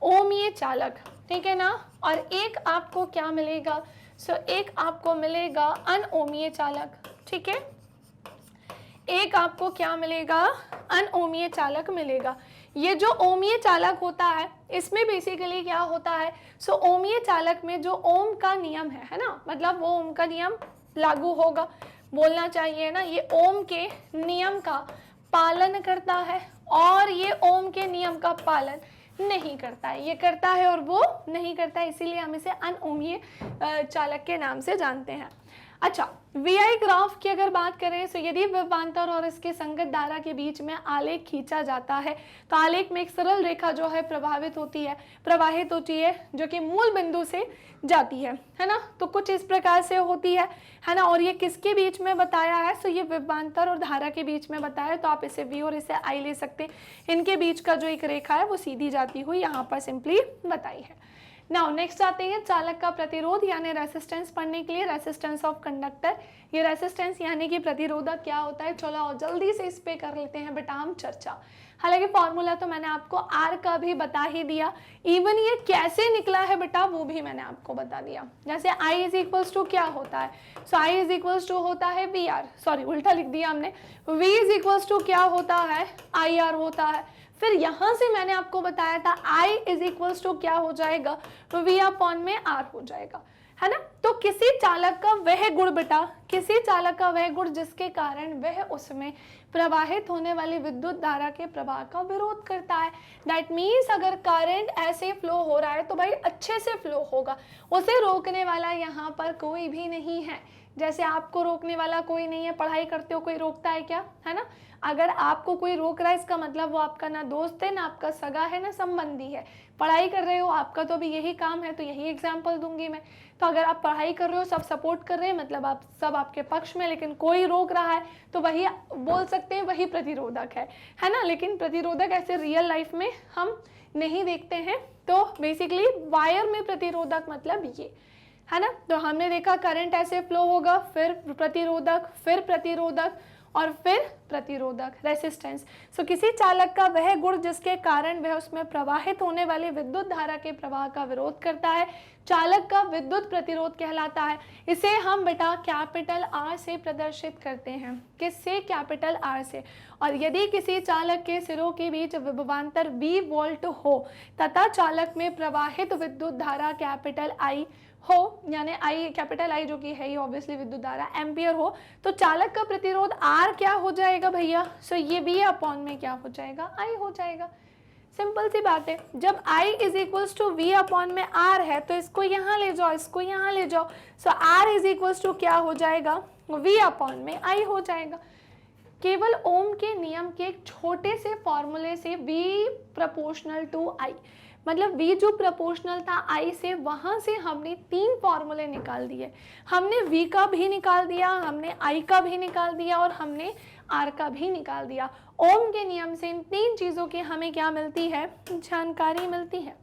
Speaker 1: ओमीय चालक, ठीक है ना। और एक आपको क्या मिलेगा? सो एक आपको मिलेगा अनओमीय चालक, ठीक है। एक आपको क्या मिलेगा? अनओमीय चालक मिलेगा। ये जो ओमीय चालक होता है इसमें बेसिकली क्या होता है? सो ओमीय चालक में जो ओम का नियम है ना, मतलब वो ओम का नियम लागू होगा, बोलना चाहिए ना। ये ओम के नियम का पालन करता है और ये ओम के नियम का पालन नहीं करता है। ये करता है और वो नहीं करता है, इसीलिए हम इसे अनओमीय चालक के नाम से जानते हैं। अच्छा, VI ग्राफ की अगर बात करें तो यदि विभवांतर और इसके संगत धारा के बीच में आलेख खींचा जाता है तो आलेख में एक सरल रेखा जो है प्रवाहित होती है जो कि मूल बिंदु से जाती है ना। तो कुछ इस प्रकार से होती है ना। और ये किसके बीच में बताया है? तो ये विभवांतर और धारा के बीच में बताया, तो आप इसे V और इसे I ले सकते हैं। इनके बीच का जो एक रेखा है वो सीधी जाती हुई यहाँ पर सिंपली बताई है। नाउ नेक्स्ट आते हैं चालक का प्रतिरोध यानी रेसिस्टेंस पढ़ने के लिए। रेसिस्टेंस ऑफ कंडक्टर, ये रेसिस्टेंस यानी कि प्रतिरोधक क्या होता है? चलो और जल्दी से इस पे कर लेते हैं बेटा हम चर्चा। हालांकि फॉर्मूला तो मैंने आपको आर का भी बता ही दिया, इवन ये कैसे निकला है बेटा वो भी मैंने आपको बता दिया। जैसे I इज इक्वल्स टू क्या होता है? सो I इज इक्वल्स टू होता है VR, सॉरी उल्टा लिख दिया हमने। V इज इक्वल्स टू क्या होता है? IR होता है। फिर यहाँ से मैंने आपको बताया था I इज इक्वल्स टू क्या हो जाएगा? V अपॉन में R हो जाएगा, है ना। तो किसी चालक का वह गुण बेटा, किसी चालक का वह गुण जिसके कारण वह उसमें प्रवाहित होने वाली विद्युत धारा के प्रवाह का विरोध करता है। दैट मीन्स अगर करंट ऐसे फ्लो हो रहा है तो भाई अच्छे से फ्लो होगा, उसे रोकने वाला यहाँ पर कोई भी नहीं है। जैसे आपको रोकने वाला कोई नहीं है, पढ़ाई करते हो कोई रोकता है क्या, है ना। अगर आपको कोई रोक रहा है इसका मतलब वो आपका ना दोस्त है, ना आपका सगा है, ना संबंधी है। पढ़ाई कर रहे हो, आपका तो अभी यही काम है, तो यही एग्जाम्पल दूंगी मैं। तो अगर आप पढ़ाई कर रहे हो, सब सपोर्ट कर रहे हैं, मतलब आप सब आपके पक्ष में, लेकिन कोई रोक रहा है, तो वही बोल सकते हैं वही प्रतिरोधक है ना। लेकिन प्रतिरोधक ऐसे रियल लाइफ में हम नहीं देखते हैं। तो बेसिकली वायर में प्रतिरोधक मतलब ये है ना। तो हमने देखा करंट ऐसे फ्लो होगा, फिर प्रतिरोधक और फिर प्रतिरोधक, रेसिस्टेंस। सो किसी चालक का वह गुण जिसके कारण वह उसमें प्रवाहित होने वाली विद्युत धारा के प्रवाह का विरोध करता है, चालक का विद्युत प्रतिरोध कहलाता है। इसे हम बेटा कैपिटल आर से प्रदर्शित करते हैं। किससे? कैपिटल आर से। और यदि किसी चालक के सिरों के बीच विभवांतर V वोल्ट हो तथा चालक में प्रवाहित विद्युत धारा कैपिटल I हो, यानी आई कैपिटल आई जो कि है ये ऑब्वियसली विद्युत धारा एम्पियर हो, तो चालक का प्रतिरोध R क्या हो जाएगा भैया? सो ये V अपॉन में क्या हो जाएगा? I हो जाएगा। सिंपल सी बात है। जब I is equals to V upon में R है तो इसको यहाँ ले जाओ, इसको यहाँ ले जाओ। सो R इज इक्वल्स टू क्या हो जाएगा? V अपॉन में I हो जाएगा। केवल ओम के नियम के एक छोटे से फॉर्मूले से V प्रोपोर्शनल टू I, मतलब V जो प्रोपोर्शनल था I से, वहां से हमने 3 फॉर्मूले निकाल दिए। हमने V का भी निकाल दिया, हमने I का भी निकाल दिया और हमने R का भी निकाल दिया। ओम के नियम से इन 3 चीजों की हमें क्या मिलती है? जानकारी मिलती है।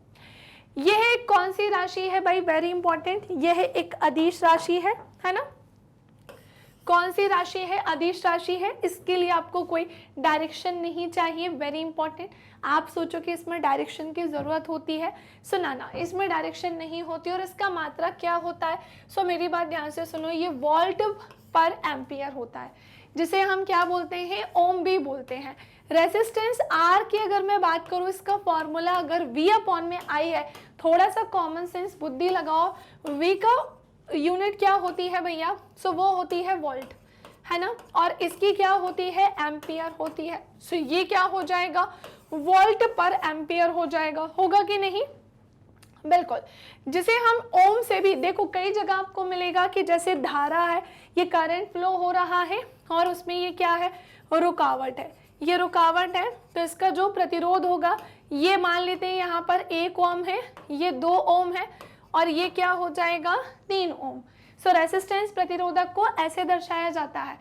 Speaker 1: यह कौन सी राशि है भाई? वेरी इंपॉर्टेंट, यह एक अदिश राशि है ना। कौन सी राशि है? अदिश राशि है। इसके लिए आपको कोई डायरेक्शन नहीं चाहिए, वेरी इंपॉर्टेंट। आप सोचो कि इसमें डायरेक्शन की ज़रूरत होती है, ना, इसमें डायरेक्शन नहीं होती। और इसका मात्रक क्या होता है? मेरी बात ध्यान से सुनो, ये वोल्ट पर एम्पियर होता है, जिसे हम क्या बोलते हैं? ओम भी बोलते हैं। रेजिस्टेंस R की अगर मैं बात करूँ, इसका फॉर्मूला अगर V अपॉन में I है, थोड़ा सा कॉमन सेंस बुद्धि लगाओ। V का यूनिट क्या होती है भैया? वो होती है वोल्ट, है ना। और इसकी क्या होती है? एम्पियर होती है। ये क्या हो जाएगा? वोल्ट पर एम्पियर हो जाएगा। होगा कि नहीं? बिल्कुल। जिसे हम ओम से भी देखो, कई जगह आपको मिलेगा कि जैसे धारा है, ये करंट फ्लो हो रहा है और उसमें ये क्या है? रुकावट है। ये रुकावट है, तो इसका जो प्रतिरोध होगा, ये मान लेते हैं यहाँ पर 1 ओम है, ये 2 ओम है और ये क्या हो जाएगा? 3 ओम। रेसिस्टेंस प्रतिरोधक को ऐसे दर्शाया जाता है।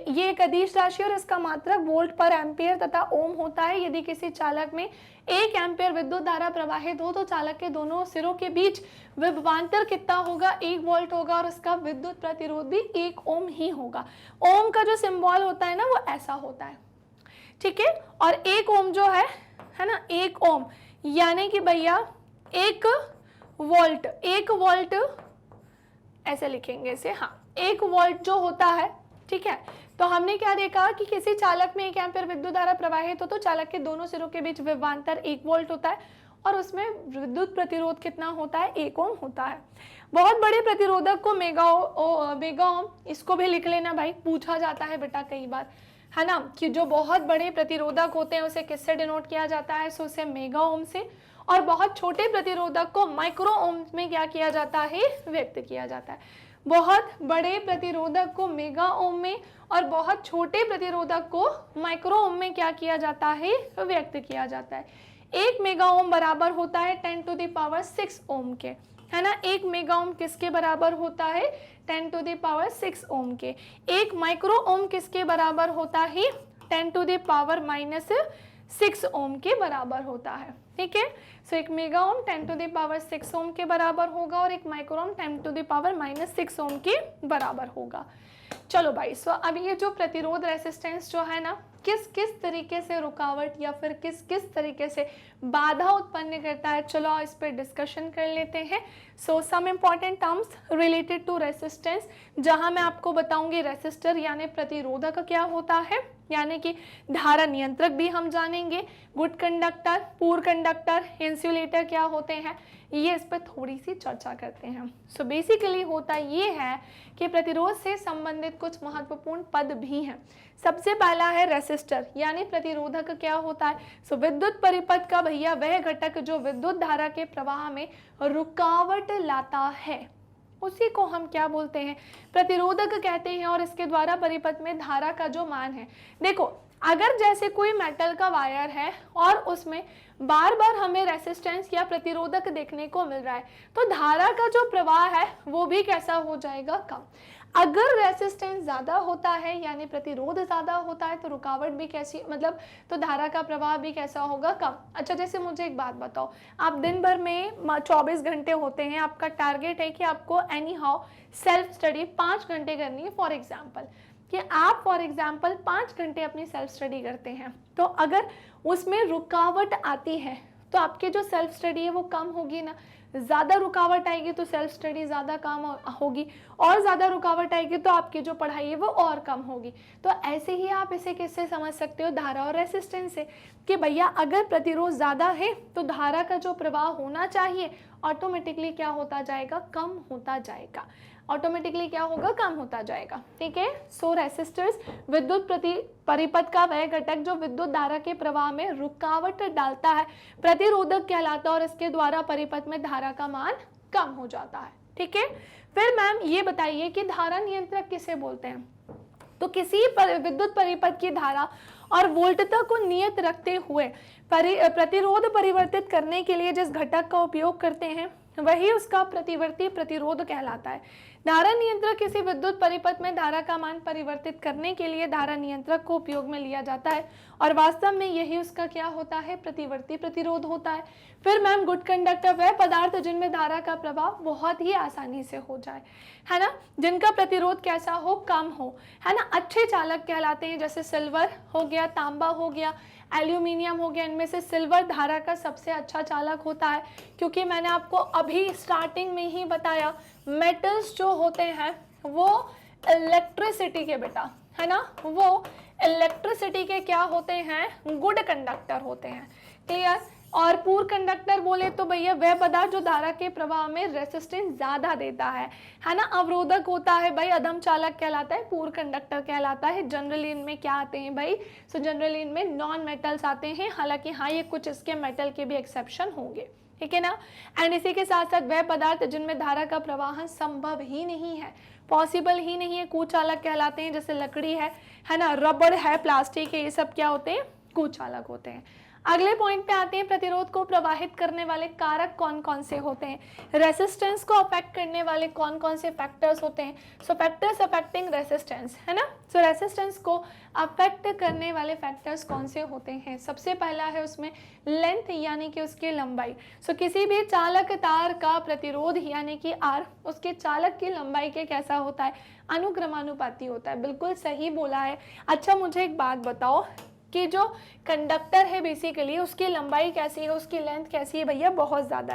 Speaker 1: ये एक अदिश राशि और इसका मात्रक वोल्ट पर एम्पियर तथा ओम होता है। यदि किसी चालक में 1 एम्पियर विद्युत धारा प्रवाहित हो तो चालक के दोनों सिरों के बीच विभवांतर कितना होगा? 1 वोल्ट होगा और इसका विद्युत प्रतिरोध भी 1 ओम ही होगा। ओम का जो सिंबल होता है ना, वो ऐसा होता है, ठीक है। और 1 ओम जो है ना, 1 ओम यानी कि भैया 1 वोल्ट ऐसे लिखेंगे इसे, हाँ, 1 वोल्ट जो होता है, ठीक है। तो हमने क्या देखा कि किसी चालक में 1 एम्पीयर विद्युत धारा प्रवाहित हो तो चालक के दोनों सिरों के बीच विभवांतर 1 वोल्ट होता है और उसमें विद्युत प्रतिरोध कितना होता है? 1 ओम होता है। बहुत बड़े प्रतिरोधक को मेगा ओम, इसको भी लिख लेना भाई, पूछा जाता है बेटा कई बार, है ना, कि जो बहुत बड़े प्रतिरोधक होते हैं उसे किससे डिनोट किया जाता है? उसे मेगा ओम से। और बहुत छोटे प्रतिरोधक को माइक्रो ओम में क्या किया जाता है? व्यक्त किया जाता है। बहुत बड़े प्रतिरोधक को मेगा ओम में और बहुत छोटे प्रतिरोधक को माइक्रो ओम में क्या किया जाता है? व्यक्त किया जाता है। 1 मेगा ओम बराबर होता है 10⁶ ओम के, है ना। 1 मेगा ओम किसके बराबर होता है? 10⁶ ओम के। 1 माइक्रो ओम किसके बराबर होता है? 10⁻⁻⁶ ओम के बराबर होता है, ठीक है। 1 मेगा ओम 10⁻⁶ ओम के बराबर होगा और 1 माइक्रो ओम 10⁻⁻⁶ ओम के बराबर होगा। चलो भाई, अब ये जो प्रतिरोध रेसिस्टेंस जो है ना, किस किस तरीके से रुकावट या फिर किस किस तरीके से बाधा उत्पन्न करता है, चलो इस पर डिस्कशन कर लेते हैं। Some important terms related to resistance, जहां मैं आपको बताऊंगी रेसिस्टर यानी प्रतिरोधक क्या होता है, यानी कि धारा नियंत्रक भी हम जानेंगे, good conductor, poor conductor, insulator क्या होते हैं, ये इस पर थोड़ी सी चर्चा करते हैं। बेसिकली होता ये है कि प्रतिरोध से संबंधित कुछ महत्वपूर्ण पद भी हैं। सबसे पहला है रेसिस्टर यानी प्रतिरोधक क्या होता है? विद्युत परिपथ का भैया वह घटक जो विद्युत धारा के प्रवाह में रुकावट लाता है, उसी को हम क्या बोलते हैं, प्रतिरोधक कहते हैं। और इसके द्वारा परिपथ में धारा का जो मान है, देखो अगर जैसे कोई मेटल का वायर है और उसमें बार बार हमें रेसिस्टेंस या प्रतिरोधक देखने को मिल रहा है, तो धारा का जो प्रवाह है वो भी कैसा हो जाएगा, कम। अगर रेसिस्टेंस ज्यादा होता है यानी प्रतिरोध ज्यादा होता है, तो रुकावट भी कैसी, मतलब तो धारा का प्रवाह भी कैसा होगा, कम। अच्छा, जैसे मुझे एक बात बताओ, आप दिन भर में 24 घंटे होते हैं, आपका टारगेट है कि आपको एनी हाउ सेल्फ स्टडी 5 घंटे करनी है, फॉर एग्जाम्पल कि आप फॉर एग्जाम्पल 5 घंटे अपनी सेल्फ स्टडी करते हैं, तो अगर उसमें रुकावट आती है तो आपकी जो सेल्फ स्टडी है वो कम होगी ना। ज़्यादा रुकावट आएगी तो सेल्फ स्टडी ज़्यादा कम होगी, और ज़्यादा रुकावट आएगी तो आपकी जो पढ़ाई है वो और कम होगी। तो ऐसे ही आप इसे किससे समझ सकते हो, धारा और रेसिस्टेंस से, कि भैया अगर प्रतिरोध ज़्यादा है तो धारा का जो प्रवाह होना चाहिए ऑटोमेटिकली क्या होता जाएगा, कम होता जाएगा। ऑटोमेटिकली क्या होगा, कम होता जाएगा। ठीक है। सो रेसिस्टर्स विद्युत परिपथ का वह घटक जो विद्युत धारा के प्रवाह में रुकावट डालता है, प्रतिरोधक कहलाता है, और इसके द्वारा परिपथ में धारा का मान कम हो जाता है। ठीक है। फिर मैम ये बताइए कि धारा नियंत्रक किसे बोलते हैं। तो किसी विद्युत परिपथ की धारा और वोल्टता को नियत रखते हुए प्रतिरोध परिवर्तित करने के लिए जिस घटक का उपयोग करते हैं वही उसका प्रतिवर्ती प्रतिरोध कहलाता है। धारा नियंत्रक किसी विद्युत परिपथ में धारा का मान परिवर्तित करने के लिए धारा नियंत्रक को उपयोग में लिया जाता है, और वास्तव में यही उसका क्या होता है, प्रतिवर्ती प्रतिरोध होता है। फिर मैम गुड कंडक्टर वह पदार्थ जिनमें धारा का प्रवाह बहुत ही आसानी से हो जाए, है ना, जिनका प्रतिरोध कैसा हो, कम हो, है ना, अच्छे चालक कहलाते हैं। जैसे सिल्वर हो गया, तांबा हो गया, एल्यूमिनियम हो गया, इनमें से सिल्वर धारा का सबसे अच्छा चालक होता है, क्योंकि मैंने आपको अभी स्टार्टिंग में ही बताया मेटल्स जो होते हैं वो इलेक्ट्रिसिटी के, बेटा है ना, वो इलेक्ट्रिसिटी के क्या होते हैं, गुड कंडक्टर होते हैं। क्लियर। और पूर कंडक्टर बोले तो भैया वह पदार्थ जो धारा के प्रवाह में रेसिस्टेंस ज्यादा देता है ना। अवरोधक होता है भाई, अधम चालक कहलाता है, पूर कंडक्टर कहलाता है। जनरली इनमें क्या आते हैं भाई, सो जनरली इनमें नॉन मेटल्स आते हैं, हालांकि हाँ ये कुछ इसके मेटल के भी एक्सेप्शन होंगे। ठीक है ना। एंड इसी के साथ साथ वह पदार्थ जिनमें धारा का प्रवाह संभव ही नहीं है, पॉसिबल ही नहीं है, कुचालक कहलाते हैं। जैसे लकड़ी है ना, रबड़ है, प्लास्टिक है, ये सब क्या होते हैं, कुचालक होते हैं। अगले पॉइंट पे आते हैं, प्रतिरोध को प्रवाहित करने वाले कारक कौन कौन से होते हैं, रेसिस्टेंस को अफेक्ट करने वाले कौन कौन से फैक्टर्स होते हैं। सो फैक्टर्स अफेक्टिंग रेसिस्टेंस, है ना। सो रेसिस्टेंस को अफेक्ट करने वाले फैक्टर्स कौन से होते हैं, सबसे पहला है उसमें लेंथ यानी कि उसकी लंबाई। सो किसी भी चालक तार का प्रतिरोध यानी कि आर उसके चालक की लंबाई के कैसा होता है, अनुक्रमानुपाती होता है। बिल्कुल सही बोला है। अच्छा मुझे एक बात बताओ कि जो कंडक्टर है बेसिकली उसकी लंबाई कैसी है, उसकी लेंथ कैसी है, भैया बहुत ज़्यादा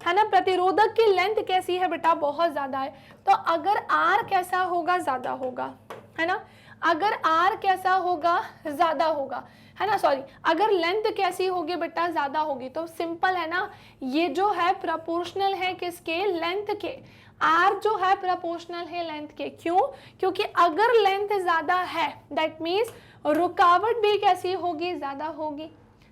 Speaker 1: है ना। प्रतिरोधक की लेंथ कैसी है बेटा, बहुत ज़्यादा है। तो अगर आर कैसा होगा, ज़्यादा होगा, है ना। अगर आर कैसा होगा, ज़्यादा होगा, है ना, सॉरी, अगर लेंथ कैसी होगी बेटा, ज़्यादा होगी। तो सिंपल है ना, ये जो है प्रोपोर्शनल है किसके, लेंथ के। आर जो है प्रोपोर्शनल है लेंथ के। क्यों, क्योंकि अगर लेंथ ज़्यादा है दैट मीन्स रुकावट भी कैसी होगी, ज़्यादा होगी,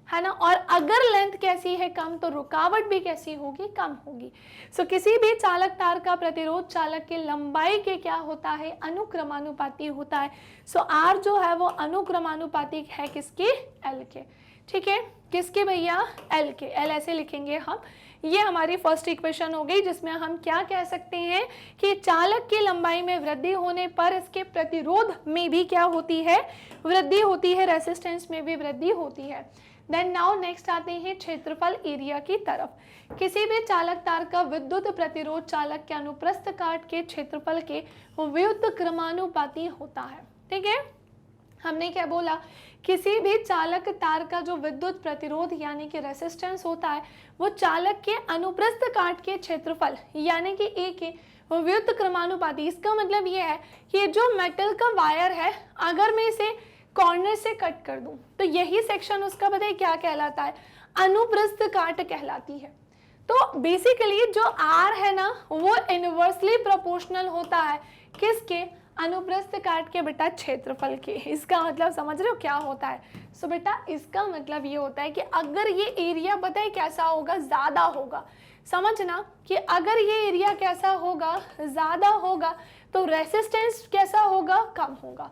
Speaker 1: है ना। और अगर लेंथ कैसी है, कम, तो रुकावट भी कैसी होगी, कम होगी। सो किसी भी चालक तार का प्रतिरोध चालक की लंबाई के क्या होता है, अनुक्रमानुपाती होता है। सो आर जो है वो अनुक्रमानुपाती है किसके, एल के। ठीक है, किसके भैया, एल के। एल ऐसे लिखेंगे हम। ये हमारी फर्स्ट इक्वेशन हो गई, जिसमें हम क्या कह सकते हैं कि चालक की लंबाई में वृद्धि होने पर इसके प्रतिरोध में भी क्या होती है, वृद्धि होती है, रेसिस्टेंस में भी वृद्धि होती है। देन नाउ नेक्स्ट आते हैं क्षेत्रफल एरिया की तरफ। किसी भी चालक तार का विद्युत प्रतिरोध चालक के अनुप्रस्थ काट के क्षेत्रफल के व्युत्क्रमानुपाती क्रमानुपाती होता है। ठीक है, हमने क्या बोला, किसी भी चालक तार का जो विद्युत प्रतिरोध यानी कि रेसिस्टेंस होता है वो चालक के अनुप्रस्थ काट के क्षेत्रफल यानी कि ए के व्युत्क्रमानुपाती क्रमानुपाती। इसका मतलब ये है कि जो मेटल का वायर है अगर मैं इसे कॉर्नर से कट कर दूं तो यही सेक्शन उसका पता है क्या कहलाता है, अनुप्रस्थ काट कहलाती है। तो बेसिकली जो आर है ना वो इनवर्सली प्रोपोर्शनल होता है किसके, अनुप्रस्थ काट के बेटा क्षेत्रफल के। इसका मतलब समझ रहे हो क्या होता है? सो बेटा इसका मतलब ये होता है कि अगर ये एरिया बताए कैसा होगा, ज़्यादा होगा। समझना कि अगर ये एरिया कैसा होगा, ज़्यादा होगा, तो रेसिस्टेंस कैसा होगा, कम होगा,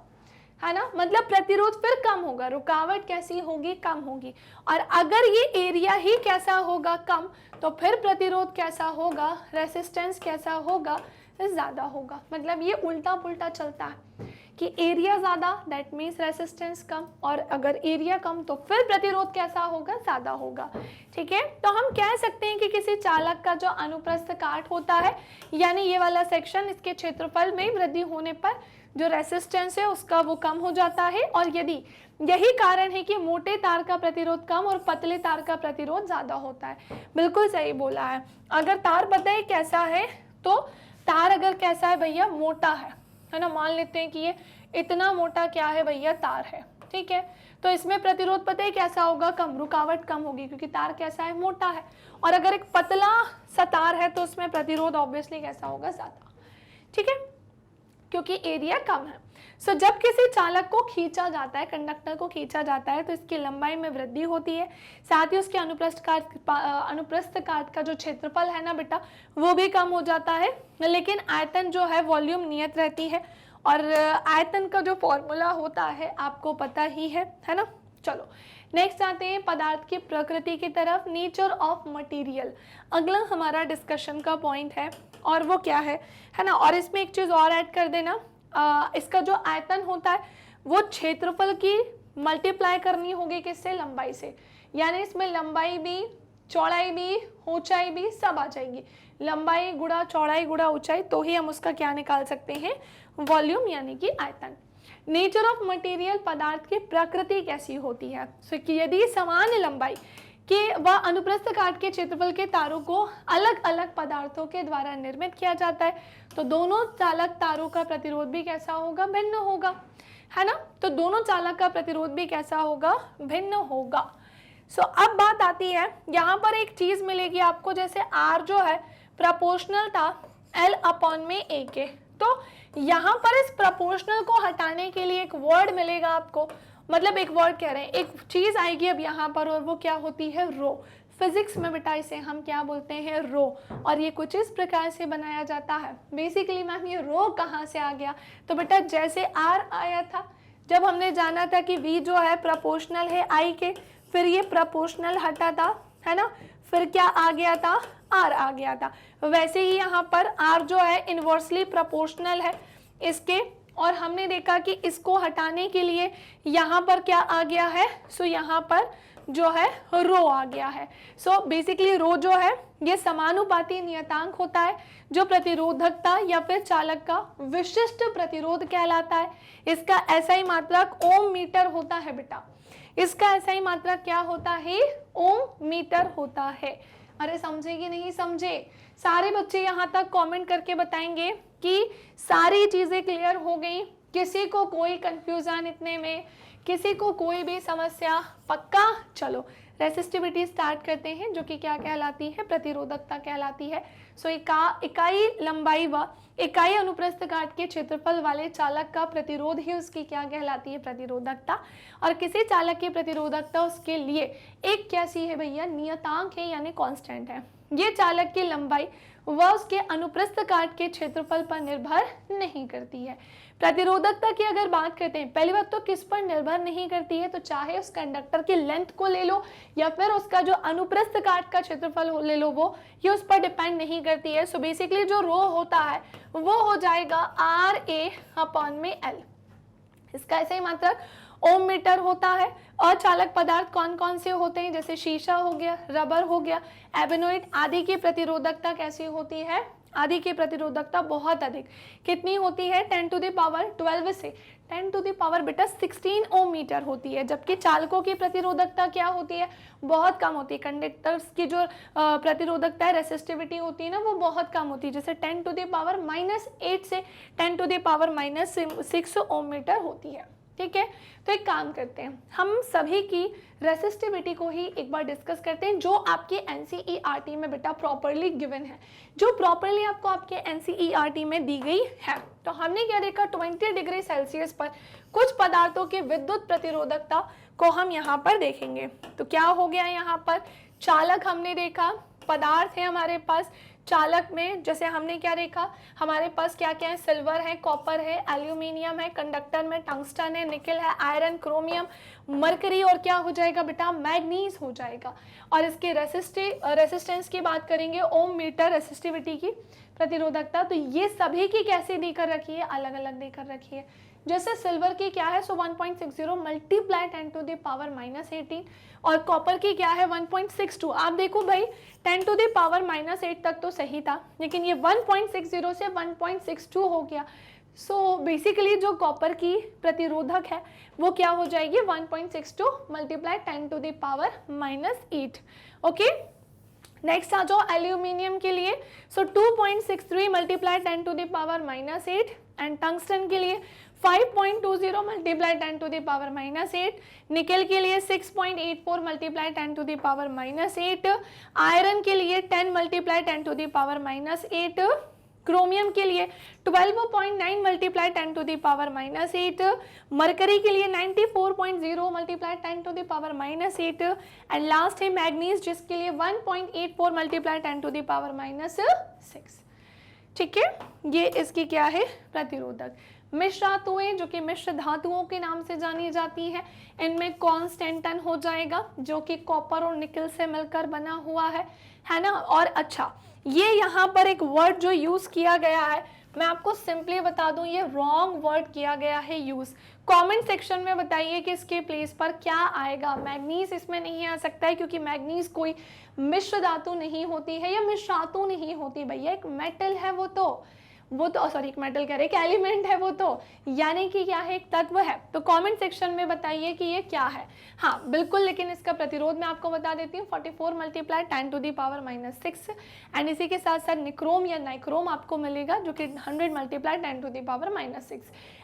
Speaker 1: है ना। मतलब प्रतिरोध फिर कम होगा, रुकावट कैसी होगी, कम होगी। और अगर ये एरिया ही कैसा होगा, कम, तो फिर प्रतिरोध कैसा होगा, रेसिस्टेंस कैसा होगा, ज़्यादा होगा। मतलब ये उल्टा पुल्टा चलता है कि एरिया ज़्यादा दैट मीन्स रेसिस्टेंस कम, और अगर एरिया कम तो फिर प्रतिरोध कैसा होगा, ज़्यादा होगा। ठीक है, तो हम कह सकते हैं कि किसी चालक का जो अनुप्रस्थ काट होता है, यानी ये वाला सेक्शन, इसके क्षेत्रफल में वृद्धि होने पर जो रेसिस्टेंस है उसका वो कम हो जाता है। और यदि यही कारण है कि मोटे तार का प्रतिरोध कम और पतले तार का प्रतिरोध ज़्यादा होता है। बिल्कुल सही बोला है। अगर तार बताए कैसा है, तो तार अगर कैसा है भैया, मोटा है ना, मान लेते हैं कि ये इतना मोटा क्या है भैया, तार है। ठीक है, तो इसमें प्रतिरोध पता है कैसा होगा, कम, रुकावट कम होगी क्योंकि तार कैसा है, मोटा है। और अगर एक पतला सा तार है तो उसमें प्रतिरोध ऑब्वियसली कैसा होगा, ज़्यादा। ठीक है, क्योंकि एरिया कम है। सो जब किसी चालक को खींचा जाता है, कंडक्टर को खींचा जाता है, तो इसकी लंबाई में वृद्धि होती है, साथ ही उसके अनुप्रस्थ काट का जो क्षेत्रफल है ना बेटा, वो भी कम हो जाता है। लेकिन आयतन जो है, वॉल्यूम नियत रहती है, और आयतन का जो फॉर्मूला होता है आपको पता ही है ना। चलो नेक्स्ट आते हैं पदार्थ की प्रकृति की तरफ, नेचर ऑफ मटेरियल। अगला हमारा डिस्कशन का पॉइंट है, और वो क्या है ना। और इसमें एक चीज़ और ऐड कर देना, इसका जो आयतन होता है वो क्षेत्रफल की मल्टीप्लाई करनी होगी किससे, लंबाई से। यानी इसमें लंबाई भी, चौड़ाई भी, ऊंचाई भी सब आ जाएगी। लंबाई गुणा चौड़ाई गुणा ऊंचाई, तो ही हम उसका क्या निकाल सकते हैं, वॉल्यूम यानी कि आयतन। नेचर ऑफ मटेरियल, पदार्थ की प्रकृति कैसी होती है। कि यदि समान लंबाई कि वह अनुप्रस्थ काट के क्षेत्रफल के तारों को अलग अलग पदार्थों के द्वारा निर्मित किया जाता है, तो दोनों चालक तारों का प्रतिरोध भी कैसा होगा, भिन्न होगा, है ना। तो दोनों चालक का प्रतिरोध भी कैसा होगा, भिन्न होगा। सो अब बात आती है, यहाँ पर एक चीज मिलेगी आपको, जैसे R जो है प्रपोर्शनल था L/A के, तो यहाँ पर इस प्रपोर्शनल को हटाने के लिए एक वर्ड मिलेगा आपको, मतलब एक वर्ड कह रहे हैं, एक चीज आएगी अब यहाँ पर, और वो क्या होती है, रो। फिजिक्स में बेटा इसे हम क्या बोलते हैं, रो। और ये कुछ इस प्रकार से बनाया जाता है। बेसिकली मैम ये रो कहाँ से आ गया, तो बेटा जैसे R आया था, जब हमने जाना था कि V जो है प्रपोर्शनल है I के, फिर ये प्रपोर्शनल हटा था, है ना, फिर क्या आ गया था, R आ गया था। वैसे ही यहाँ पर R जो है इनवर्सली प्रपोर्शनल है इसके, और हमने देखा कि इसको हटाने के लिए यहाँ पर क्या आ गया है, सो यहाँ पर जो है रो आ गया है। सो बेसिकली रो जो है ये समानुपाती नियतांक होता है, जो प्रतिरोधकता या फिर चालक का विशिष्ट प्रतिरोध कहलाता है। इसका एसआई मात्रक ओम मीटर होता है बेटा, इसका एसआई मात्रक क्या होता है, ओम मीटर होता है। अरे समझे कि नहीं समझे? सारे बच्चे यहाँ तक कमेंट करके बताएंगे कि सारी चीजें क्लियर हो गई, किसी को कोई कंफ्यूजन इतने में, किसी को कोई भी समस्या, पक्का? चलो रेसिस्टिविटी स्टार्ट करते हैं, जो कि क्या कहलाती है, प्रतिरोधकता कहलाती है। सो इकाई लंबाई व इकाई अनुप्रस्थ काट के क्षेत्रफल वाले चालक का प्रतिरोध ही उसकी क्या कहलाती है, प्रतिरोधकता। और किसी चालक की प्रतिरोधकता उसके लिए एक कैसी है भैया, नियतांक है, यानी कांस्टेंट है। ये चालक की लंबाई वह उसके अनुप्रस्थ काट के क्षेत्रफल पर निर्भर नहीं करती है। प्रतिरोधकता की अगर बात करते हैं, पहली बात तो किस पर निर्भर नहीं करती है, तो चाहे उस कंडक्टर की लेंथ को ले लो या फिर उसका जो अनुप्रस्थ काट का क्षेत्रफल ले लो, वो ये उस पर डिपेंड नहीं करती है। सो बेसिकली जो रो होता है वो हो जाएगा RA/L। इसका ऐसे ही मात्रक ओम मीटर होता है। और चालक पदार्थ कौन कौन से होते हैं, जैसे शीशा हो गया, रबर हो गया, एबेनोइड आदि की प्रतिरोधकता कैसी होती है, आदि की प्रतिरोधकता बहुत अधिक, कितनी होती है, 10⁻12 से 10⁻ बेटा 16 ओम मीटर होती है। जबकि चालकों की प्रतिरोधकता क्या होती है, बहुत कम होती है। कंडक्टर्स की जो प्रतिरोधकता है, रेसिस्टिविटी होती है ना, वो बहुत कम होती है, जैसे 10⁻⁻8 से 10⁻⁻6 ओम मीटर होती है। ठीक है। तो एक काम करते हैं, हम सभी की रेसिस्टिविटी को ही एक बार डिस्कस करते हैं, जो आपके एनसीईआरटी में बेटा प्रॉपरली गिवन है, जो प्रॉपरली आपको आपके एनसीईआरटी में दी गई है। तो हमने क्या देखा, 20 डिग्री सेल्सियस पर कुछ पदार्थों की विद्युत प्रतिरोधकता को हम यहाँ पर देखेंगे। तो क्या हो गया यहाँ पर, चालक हमने देखा, पदार्थ है हमारे पास, चालक में जैसे हमने क्या देखा, हमारे पास क्या क्या है, सिल्वर है, कॉपर है, एल्यूमिनियम है, कंडक्टर में टंगस्टन है, निकल है, आयरन, क्रोमियम, मरकरी और क्या हो जाएगा बेटा, मैग्नीज हो जाएगा। और इसके रेसिस्टेंस की बात करेंगे, ओम मीटर रेसिस्टिविटी की प्रतिरोधकता। तो ये सभी की कैसे देकर रखी है, अलग अलग देकर रखी है। जैसे सिल्वर की क्या है, 1.60 मल्टीप्लाई 10⁻⁻18 और कॉपर की क्या है 1.62। आप देखो भाई 10⁻⁻8 तक तो सही था, लेकिन ये 1.60 से 1.62 हो गया। सो बेसिकली जो कॉपर की प्रतिरोधक है वो क्या हो जाएगी, 1.62 मल्टीप्लाई 10⁻⁻8। ओके, नेक्स्ट आ जाओ एल्यूमिनियम के लिए। सो 2.63 मल्टीप्लाई 10⁻⁻8 एंड टंगस्टन के लिए 5.20 मल्टीप्लाई 10⁻⁻8, निकल के लिए 6.84 मल्टीप्लाई 10⁻⁻8, आयरन के लिए 10 मल्टीप्लाई 10⁻⁻8, क्रोमियम के लिए 12.9 मल्टीप्लाई 10⁻⁻8, मरकरी के लिए 94.0 मल्टीप्लाई 10⁻⁻8 एंड लास्ट है मैग्नीज जिसके लिए 1.84 मल्टीप्लाई 10⁻�6। ठीक है, ये इसकी क्या है प्रतिरोधक। मिश्र धातुएं जो कि मिश्र धातुओं के नाम से जानी जाती हैं, इनमें कॉन्स्टेंटन हो जाएगा जो कि कॉपर और निकल से मिलकर बना हुआ है ना। और अच्छा, ये यहाँ पर एक वर्ड जो यूज किया गया है, मैं आपको सिंपली बता दूं, ये रॉन्ग वर्ड किया गया है यूज। कमेंट सेक्शन में बताइए कि इसके प्लेस पर क्या आएगा। मैग्नीज इसमें नहीं आ सकता है क्योंकि मैग्नीज कोई मिश्र धातु नहीं होती है या मिश्र धातु नहीं होती भैया, एक मेटल है वो तो सॉरी एक मेटल कह रहे, एक एलिमेंट है वो तो, यानी कि क्या है, एक तत्व है। तो कमेंट सेक्शन में बताइए कि ये क्या है। हाँ बिल्कुल, लेकिन इसका प्रतिरोध मैं आपको बता देती हूँ 44 मल्टीप्लाई 10⁻⁻6 एंड इसी के साथ साथ निक्रोम या नाइक्रोम आपको मिलेगा जो कि 100 मल्टीप्लाई 10⁻⁻6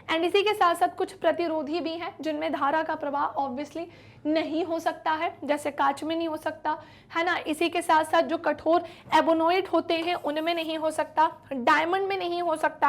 Speaker 1: एंड इसी के साथ साथ कुछ प्रतिरोधी भी हैं जिनमें धारा का प्रवाह ऑब्वियसली नहीं हो सकता है, जैसे कांच में नहीं हो सकता है ना। इसी के साथ साथ जो कठोर एबोनोइड होते हैं उनमें नहीं हो सकता, डायमंड में नहीं हो सकता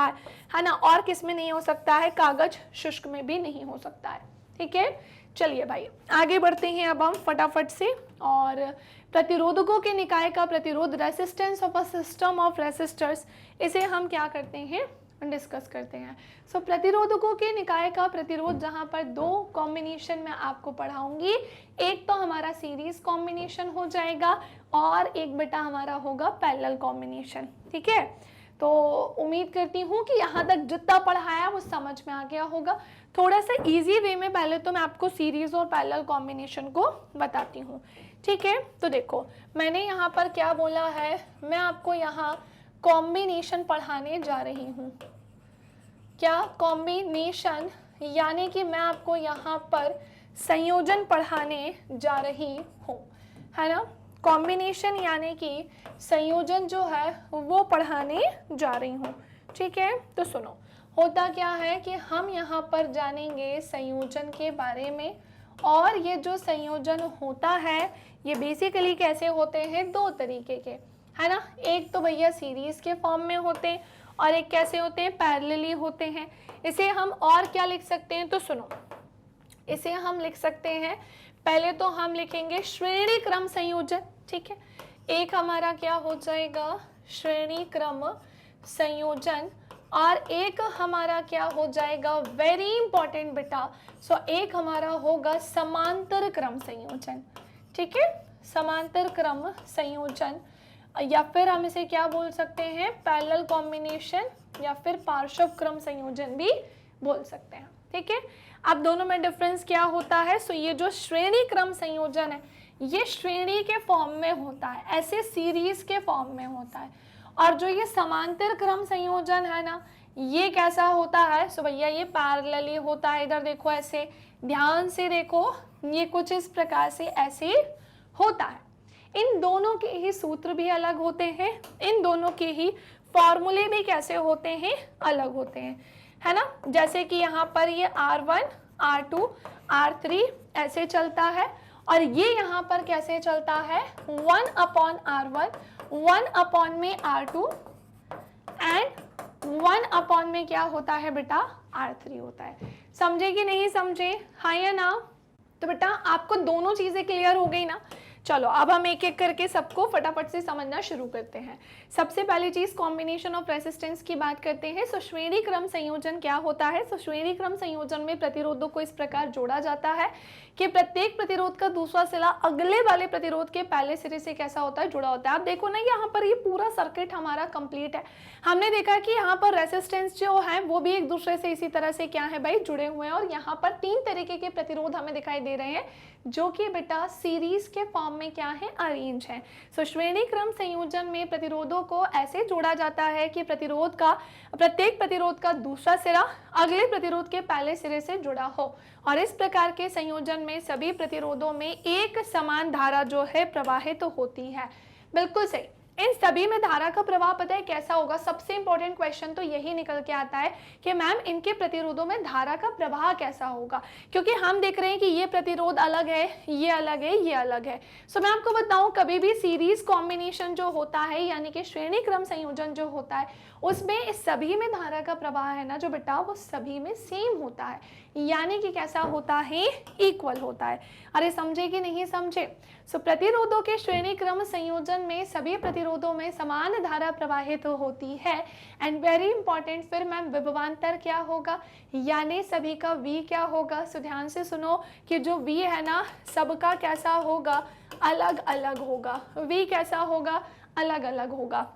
Speaker 1: है ना, और किस में नहीं हो सकता है, कागज शुष्क में भी नहीं हो सकता है। ठीक है, चलिए भाई आगे बढ़ते हैं अब हम फटाफट से। और प्रतिरोधकों के निकाय का प्रतिरोध, resistance of a system of resistors, इसे हम क्या करते हैं, डिस्कस करते हैं। सो प्रतिरोधकों के निकाय का प्रतिरोध, जहां पर दो कॉम्बिनेशन में आपको पढ़ाऊंगी, एक तो हमारा सीरीज कॉम्बिनेशन हो जाएगा और एक बेटा हमारा होगा पैरेलल कॉम्बिनेशन। ठीक है, तो उम्मीद करती हूँ कि यहाँ तक जितना पढ़ाया वो समझ में आ गया होगा। थोड़ा सा इजी वे में पहले तो मैं आपको सीरीज और पैरेलल कॉम्बिनेशन को बताती हूँ। ठीक है, तो देखो मैंने यहाँ पर क्या बोला है, मैं आपको यहाँ कॉम्बिनेशन पढ़ाने जा रही हूँ। क्या कॉम्बिनेशन, यानी कि मैं आपको यहाँ पर संयोजन पढ़ाने जा रही हूँ, है ना। कॉम्बिनेशन यानी कि संयोजन जो है वो पढ़ाने जा रही हूँ। ठीक है, तो सुनो, होता क्या है कि हम यहाँ पर जानेंगे संयोजन के बारे में, और ये जो संयोजन होता है ये बेसिकली कैसे होते हैं, दो तरीके के, है ना। एक तो भैया सीरीज के फॉर्म में होते हैं और एक कैसे होते हैं, पैरेलली होते हैं। इसे हम और क्या लिख सकते हैं, तो सुनो, इसे हम लिख सकते हैं, पहले तो हम लिखेंगे श्रेणी क्रम संयोजन। ठीक है, एक हमारा क्या हो जाएगा, श्रेणी क्रम संयोजन, और एक हमारा क्या हो जाएगा, वेरी इंपॉर्टेंट बेटा, सो एक हमारा होगा समांतर क्रम संयोजन। ठीक है, समांतर क्रम संयोजन, या फिर हम इसे क्या बोल सकते हैं, पैरेलल कॉम्बिनेशन, या फिर पार्श्व क्रम संयोजन भी बोल सकते हैं। ठीक है, अब दोनों में डिफरेंस क्या होता है, सो ये जो श्रेणी क्रम संयोजन है ये श्रेणी के फॉर्म में होता है, ऐसे सीरीज के फॉर्म में होता है, और जो ये समांतर क्रम संयोजन है ना, ये कैसा होता है, सो भैया ये पैरेलली होता है। इधर देखो, ऐसे ध्यान से देखो, ये कुछ इस प्रकार से ऐसे होता है। इन दोनों के ही सूत्र भी अलग होते हैं, इन दोनों के ही फॉर्मूले भी कैसे होते हैं, अलग होते हैं, है ना। जैसे कि यहाँ पर ये R1 R2 R3 ऐसे चलता है, और ये यहाँ पर कैसे चलता है 1/R1, 1 में R2 एंड 1 में क्या होता है बेटा R3 होता है। समझे कि नहीं समझे, हाँ या ना? तो बेटा आपको दोनों चीजें क्लियर हो गई ना। चलो अब हम एक एक करके सबको फटाफट से समझना शुरू करते हैं। सबसे पहली चीज कॉम्बिनेशन ऑफ रेसिस्टेंस की बात करते हैं। सो श्रेणी क्रम संयोजन क्या होता है? सो श्रेणी क्रम संयोजन में प्रतिरोधों को इस प्रकार जोड़ा जाता है कि प्रत्येक प्रतिरोध का दूसरा सिरा अगले वाले प्रतिरोध के पहले सिरे से कैसा होता है, जुड़ा होता है। आप देखो ना यहाँ पर ये पूरा सर्किट हमारा कंप्लीट है। हमने देखा कि यहाँ पर रेसिस्टेंस जो है वो भी एक दूसरे से इसी तरह से क्या है भाई जुड़े हुए हैं, और यहाँ पर 3 तरीके के प्रतिरोध हमें दिखाई दे रहे हैं जो कि बेटा सीरीज के फॉर्म में क्या है अरेंज है। सो श्रेणी क्रम संयोजन में प्रतिरोधों को ऐसे जोड़ा जाता है कि प्रत्येक प्रतिरोध का दूसरा सिरा अगले प्रतिरोध के पहले सिरे से जुड़ा हो, और इस प्रकार के संयोजन में सभी प्रतिरोधों में एक समान धारा जो है प्रवाहित तो होती है। बिल्कुल सही। इन सभी में धारा का प्रवाह पता है कैसा होगा? सबसे इंपॉर्टेंट क्वेश्चन तो यही निकल के आता है कि मैम इनके प्रतिरोधों में धारा का प्रवाह कैसा होगा, क्योंकि हम देख रहे हैं कि ये प्रतिरोध अलग है, ये अलग है, ये अलग है। सो मैं आपको बताऊं कभी भी सीरीज कॉम्बिनेशन जो होता है यानी कि श्रेणी क्रम संयोजन जो होता है उसमें इस सभी में धारा का प्रवाह है ना जो बेटा वो सभी में सेम होता है, यानी कि कैसा होता है इक्वल होता है। अरे समझे कि नहीं समझे? सो प्रतिरोधों के श्रेणी क्रम संयोजन में सभी प्रतिरोधों में समान धारा प्रवाहित होती है। एंड वेरी इंपॉर्टेंट, फिर मैम विभवांतर क्या होगा, यानी सभी का V क्या होगा? सो ध्यान से सुनो कि जो V है ना सबका कैसा होगा, अलग अलग होगा। V कैसा होगा, अलग अलग होगा।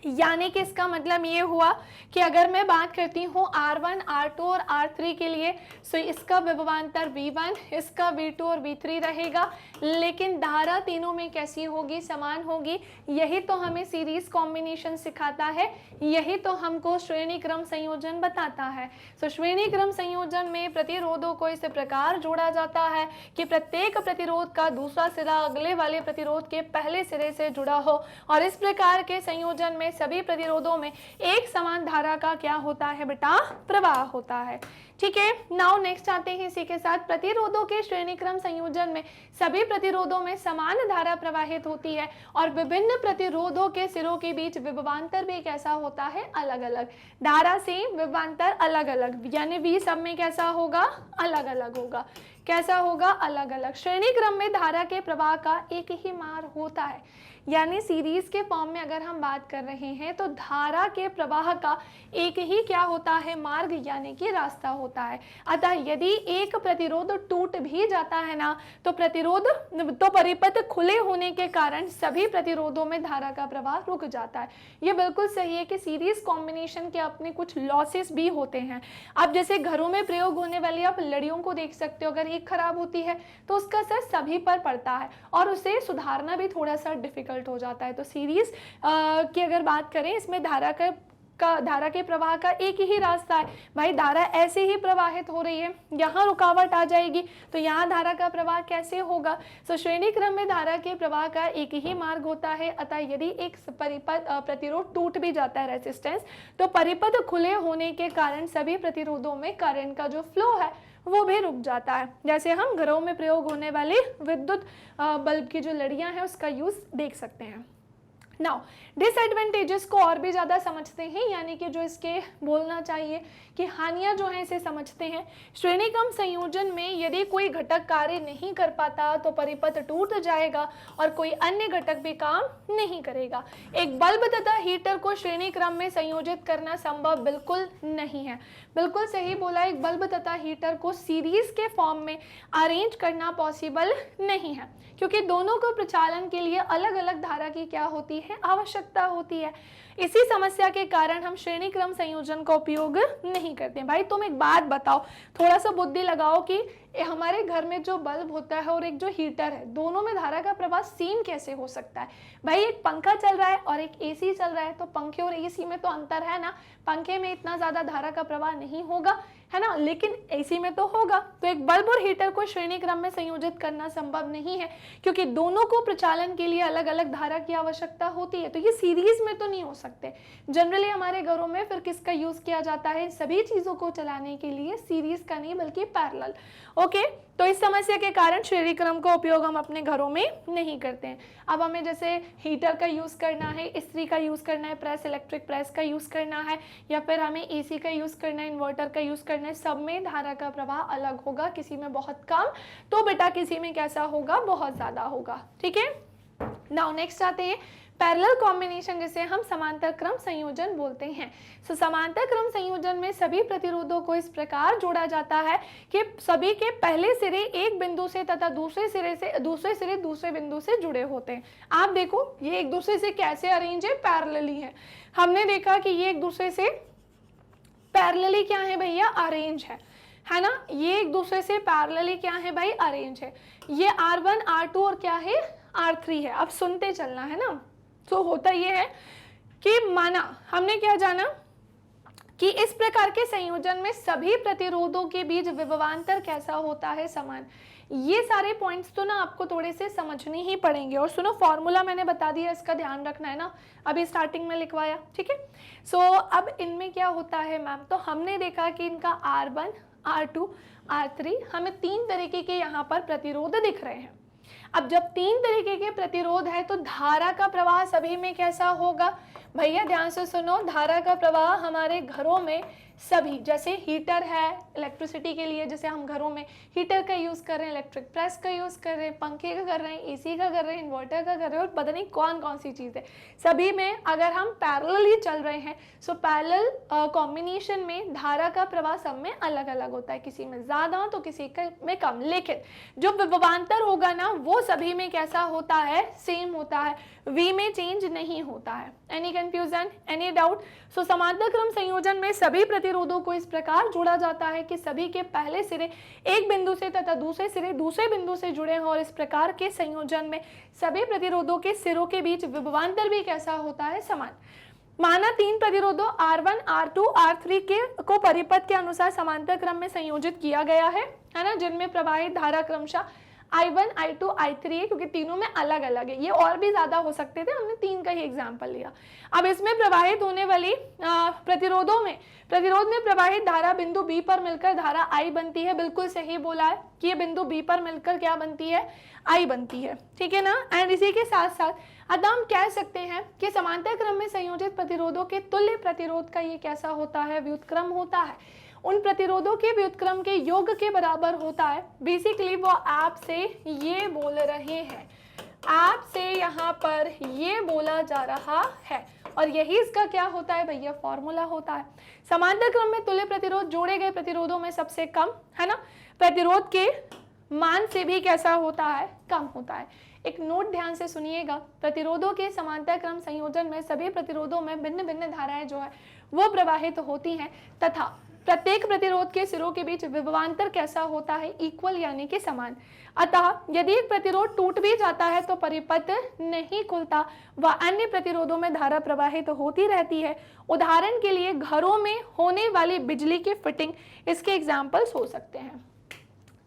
Speaker 1: यानी कि इसका मतलब ये हुआ कि अगर मैं बात करती हूँ R1, R2 और R3 के लिए, सो इसका विभवांतर V1, इसका V2 और V3 रहेगा, लेकिन धारा तीनों में कैसी होगी, समान होगी। यही तो हमें सीरीज कॉम्बिनेशन सिखाता है, यही तो हमको श्रेणी क्रम संयोजन बताता है। सो श्रेणी क्रम संयोजन में प्रतिरोधों को इस प्रकार जोड़ा जाता है कि प्रत्येक प्रतिरोध का दूसरा सिरा अगले वाले प्रतिरोध के पहले सिरे से जुड़ा हो, और इस प्रकार के संयोजन में सभी प्रतिरोधों में एक समान धारा का क्या होता है बेटा, प्रवाह होता है। ठीक है, नाउ नेक्स्ट आते हैं इसी के साथ प्रतिरोधों के श्रेणी क्रम संयोजन में सभी प्रतिरोधों में समान धारा प्रवाहित होती है, और विभिन्न प्रतिरोधों के सिरों के बीच विभवांतर भी कैसा होता है, अलग अलग। धारा से विभवांतर अलग अलग, यानी V सब में कैसा होगा, अलग अलग होगा। कैसा होगा, अलग अलग। श्रेणी क्रम में धारा के प्रवाह का एक ही मार्ग होता है, यानी सीरीज के फॉर्म में अगर हम बात कर रहे हैं तो धारा के प्रवाह का एक ही क्या होता है, मार्ग यानी कि रास्ता होता है। अतः यदि एक प्रतिरोध टूट भी जाता है ना तो परिपथ खुले होने के कारण सभी प्रतिरोधों में धारा का प्रवाह रुक जाता है। ये बिल्कुल सही है कि सीरीज कॉम्बिनेशन के अपने कुछ लॉसेस भी होते हैं। अब जैसे घरों में प्रयोग होने वाली आप लड़ियों को देख सकते हो, अगर एक खराब होती है तो उसका असर सभी पर पड़ता है और उसे सुधारना भी थोड़ा सा डिफिकल्ट हो जाता है। तो सीरीज की अगर बात करें इसमें धारा के प्रवाह का एक ही रास्ता है भाई, धारा ऐसे ही प्रवाहित हो रही है, यहाँ रुकावट आ जाएगी तो यहाँ धारा का प्रवाह कैसे होगा। सो श्रेणी क्रम में धारा के प्रवाह का एक ही मार्ग होता है। अतः यदि एक प्रतिरोध टूट भी जाता है रेजिस्टेंस, तो परिपथ खुले होने के कारण सभी प्रतिरोधों में करंट का जो फ्लो है वो भी रुक जाता है। जैसे हम घरों में प्रयोग होने वाली विद्युत बल्ब की जो लड़ियां हैं उसका यूज देख सकते हैं। नाउ डिसएडवांटेजेस को और भी ज़्यादा समझते हैं, यानी कि जो इसके बोलना चाहिए कि हानियां जो हैं इसे समझते हैं। श्रेणी क्रम संयोजन में यदि कोई घटक कार्य नहीं कर पाता तो परिपथ टूट जाएगा और कोई अन्य घटक भी काम नहीं करेगा। एक बल्ब तथा हीटर को श्रेणी क्रम में संयोजित करना संभव बिल्कुल नहीं है। बिल्कुल सही बोला, एक बल्ब तथा हीटर को सीरीज के फॉर्म में अरेंज करना पॉसिबल नहीं है, क्योंकि दोनों को प्रचालन के लिए अलग अलग धारा की क्या होती है, आवश्यकता होती है। इसी समस्या के कारण हम श्रेणी क्रम संयोजन का उपयोग नहीं करते। भाई तुम एक बात बताओ, थोड़ा सा बुद्धि लगाओ कि हमारे घर में जो बल्ब होता है और एक जो हीटर है, दोनों में धारा का प्रवाह सेम कैसे हो सकता है। भाई एक पंखा चल रहा है और एक एसी चल रहा है, तो पंखे और एसी में तो अंतर है ना। पंखे में इतना ज्यादा धारा का प्रवाह नहीं होगा, है ना, लेकिन एसी में तो होगा। तो एक बल्ब और हीटर को श्रेणी क्रम में संयोजित करना संभव नहीं है, क्योंकि दोनों को प्रचालन के लिए अलग अलग धारा की आवश्यकता होती है। तो ये सीरीज में तो नहीं हो सकते। जनरली हमारे घरों में फिर किसका यूज किया जाता है सभी चीजों को चलाने के लिए? सीरीज का नहीं बल्कि पैरेलल। ओके, तो इस समस्या के कारण श्रेणी क्रम का उपयोग हम अपने घरों में नहीं करते हैं। अब हमें जैसे हीटर का यूज करना है, इस्त्री का यूज करना है, प्रेस, इलेक्ट्रिक प्रेस का यूज करना है, या फिर हमें एसी का यूज करना है, इन्वर्टर का यूज करना है, सब में धारा का प्रवाह अलग होगा। किसी में बहुत कम तो बेटा किसी में कैसा होगा, बहुत ज्यादा होगा। ठीक है, नाउ नेक्स्ट आते हैं पैरेलल कॉम्बिनेशन, जिसे हम समांतर क्रम संयोजन बोलते हैं। सो समांतर क्रम संयोजन में सभी प्रतिरोधों को इस प्रकार जोड़ा जाता है कि सभी के पहले सिरे एक बिंदु से तथा दूसरे सिरे दूसरे बिंदु से जुड़े होते हैं। आप देखो ये एक दूसरे से कैसे अरेंज है, पैरेलली है। हमने देखा कि ये एक दूसरे से पैरेलली क्या है भैया, अरेंज है ना। ये एक दूसरे से पैरेलली क्या है भाई, अरेंज है। ये R1 R2 और क्या है, R3 है। अब सुनते चलना है ना। तो होता ये है कि माना हमने क्या जाना कि इस प्रकार के संयोजन में सभी प्रतिरोधों के बीच विभवांतर कैसा होता है, समान। ये सारे पॉइंट्स तो ना आपको थोड़े से समझने ही पड़ेंगे। और सुनो, फॉर्मूला मैंने बता दिया, इसका ध्यान रखना है ना, अभी स्टार्टिंग में लिखवाया। ठीक है, सो अब इनमें क्या होता है मैम, तो हमने देखा कि इनका R1 R2 R3 हमें 3 तरीके के यहाँ पर प्रतिरोध दिख रहे हैं। अब जब 3 तरीके के प्रतिरोध है तो धारा का प्रवाह सभी में कैसा होगा भैया, ध्यान से सुनो। धारा का प्रवाह हमारे घरों में सभी, जैसे हीटर है इलेक्ट्रिसिटी के लिए, जैसे हम घरों में हीटर का यूज कर रहे हैं, इलेक्ट्रिक प्रेस का यूज कर रहे हैं, पंखे का कर रहे हैं, एसी का कर रहे हैं, इन्वर्टर का कर रहे हैं, और पता नहीं कौन कौन सी चीज है, सभी में अगर हम पैरेलली चल रहे हैं। सो पैरेलल कॉम्बिनेशन में धारा का प्रवाह सब में अलग अलग होता है, किसी में ज्यादा तो किसी में कम, लेकिन जो विभवांतर होगा ना वो सभी में कैसा होता है, सेम होता है, V में चेंज नहीं होता है। Any confusion, any doubt? So समांतर क्रम संयोजन में सभी प्रतिरोधों को इस प्रकार जोड़ा जाता है कि सभी के पहले सिरे एक बिंदु से तथा दूसरे सिरे दूसरे बिंदु से जुड़े हों, और इस प्रकार के संयोजन में सभी प्रतिरोधों के सिरों के बीच विभवांतर भी कैसा होता है, समान। माना 3 प्रतिरोधों R1 R2 R3 के को परिपथ के अनुसार समांतर क्रम में संयोजित किया गया है ना, जिनमें प्रवाहित धारा क्रमशः I1 I2 I3 है, क्योंकि तीनों में अलग अलग है। ये और भी ज्यादा हो सकते थे, हमने 3 का ही एग्जाम्पल लिया। अब इसमें प्रवाहित होने वाली प्रतिरोध में प्रवाहित धारा बिंदु B पर मिलकर धारा I बनती है। बिल्कुल सही बोला है कि ये बिंदु B पर मिलकर क्या बनती है, I बनती है। ठीक है ना। एंड इसी के साथ साथ अतः हम कह सकते हैं कि समांतर क्रम में संयोजित प्रतिरोधों के तुल्य प्रतिरोध का ये कैसा होता है, व्युत्क्रम होता है। उन प्रतिरोधों के व्युत्क्रम के योग के बराबर होता है। बेसिकली वो आपसे ये बोल रहे हैं, आपसे यहाँ पर ये बोला जा रहा है, और यही इसका क्या होता है भैया, फॉर्मूला होता है। समांतर क्रम में तुल्य प्रतिरोध जोड़े गए प्रतिरोधों में सबसे कम, है ना, प्रतिरोध के मान से भी कैसा होता है, कम होता है। एक नोट ध्यान से सुनिएगा, प्रतिरोधों के समांतर क्रम संयोजन में सभी प्रतिरोधों में भिन्न भिन्न धाराएं जो है वो प्रवाहित होती हैं, तथा प्रत्येक प्रतिरोध के सिरों के बीच विभवांतर कैसा होता है, इक्वल यानी कि समान। अतः यदि एक प्रतिरोध टूट भी जाता है तो परिपथ नहीं खुलता व अन्य प्रतिरोधों में धारा प्रवाहित होती रहती है। उदाहरण के लिए घरों में होने वाली बिजली की फिटिंग इसके एग्जाम्पल्स हो सकते हैं।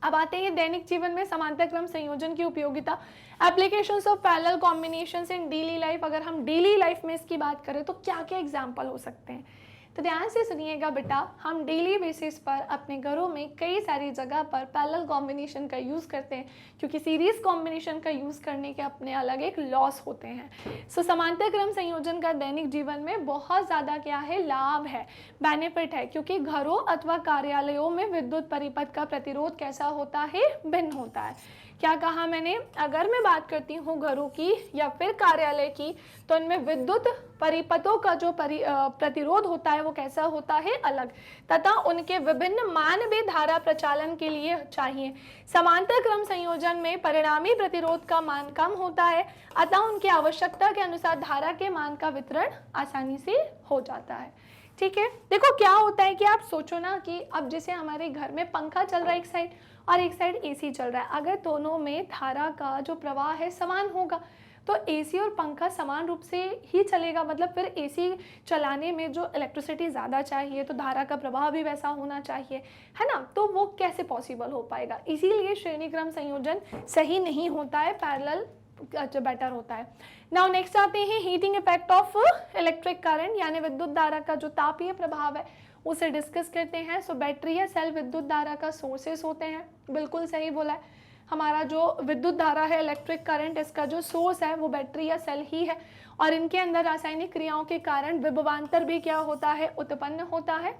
Speaker 1: अब आते हैं दैनिक जीवन में समांतर क्रम संयोजन की उपयोगिता, applications of parallel combinations in daily life. अगर हम डेली लाइफ में इसकी बात करें तो क्या क्या एग्जाम्पल हो सकते हैं, तो ध्यान से सुनिएगा बेटा। हम डेली बेसिस पर अपने घरों में कई सारी जगह पर पैरेलल कॉम्बिनेशन का यूज़ करते हैं, क्योंकि सीरीज कॉम्बिनेशन का यूज़ करने के अपने अलग एक लॉस होते हैं। सो समांतर क्रम संयोजन का दैनिक जीवन में बहुत ज़्यादा क्या है, लाभ है, बेनिफिट है, क्योंकि घरों अथवा कार्यालयों में विद्युत परिपथ का प्रतिरोध कैसा होता है, भिन्न होता है। क्या कहा मैंने, अगर मैं बात करती हूँ घरों की या फिर कार्यालय की, तो इनमें विद्युत परिपथों का जो प्रतिरोध होता है वो कैसा होता है, अलग, तथा उनके विभिन्न मान भी धारा प्रचालन के लिए चाहिए। समांतर क्रम संयोजन में परिणामी प्रतिरोध का मान कम होता है, अतः उनकी आवश्यकता के अनुसार धारा के मान का वितरण आसानी से हो जाता है। ठीक है, देखो क्या होता है कि आप सोचो ना कि अब जैसे हमारे घर में पंखा चल रहा है एक साइड और एक साइड एसी चल रहा है, अगर दोनों में धारा का जो प्रवाह है समान होगा, तो एसी और पंखा समान रूप से ही चलेगा, मतलब फिर एसी चलाने में जो इलेक्ट्रिसिटी ज़्यादा चाहिए तो धारा का प्रवाह भी वैसा होना चाहिए, है ना, तो वो कैसे पॉसिबल हो पाएगा। इसीलिए श्रेणी क्रम संयोजन सही नहीं होता है, पैरेलल बेटर होता है। नाउ नेक्स्ट आते हैं heating effect of electric current, यानी विद्युत धारा का जो तापीय प्रभाव है उसे डिस्कस करते हैं। सो बैटरी या सेल विद्युत धारा का सोर्सेस होते हैं, बिल्कुल सही बोला है। हमारा जो विद्युत धारा है, इलेक्ट्रिक करंट, इसका जो सोर्स है वो बैटरी या सेल ही है, और इनके अंदर रासायनिक क्रियाओं के कारण विभवांतर भी क्या होता है, उत्पन्न होता है,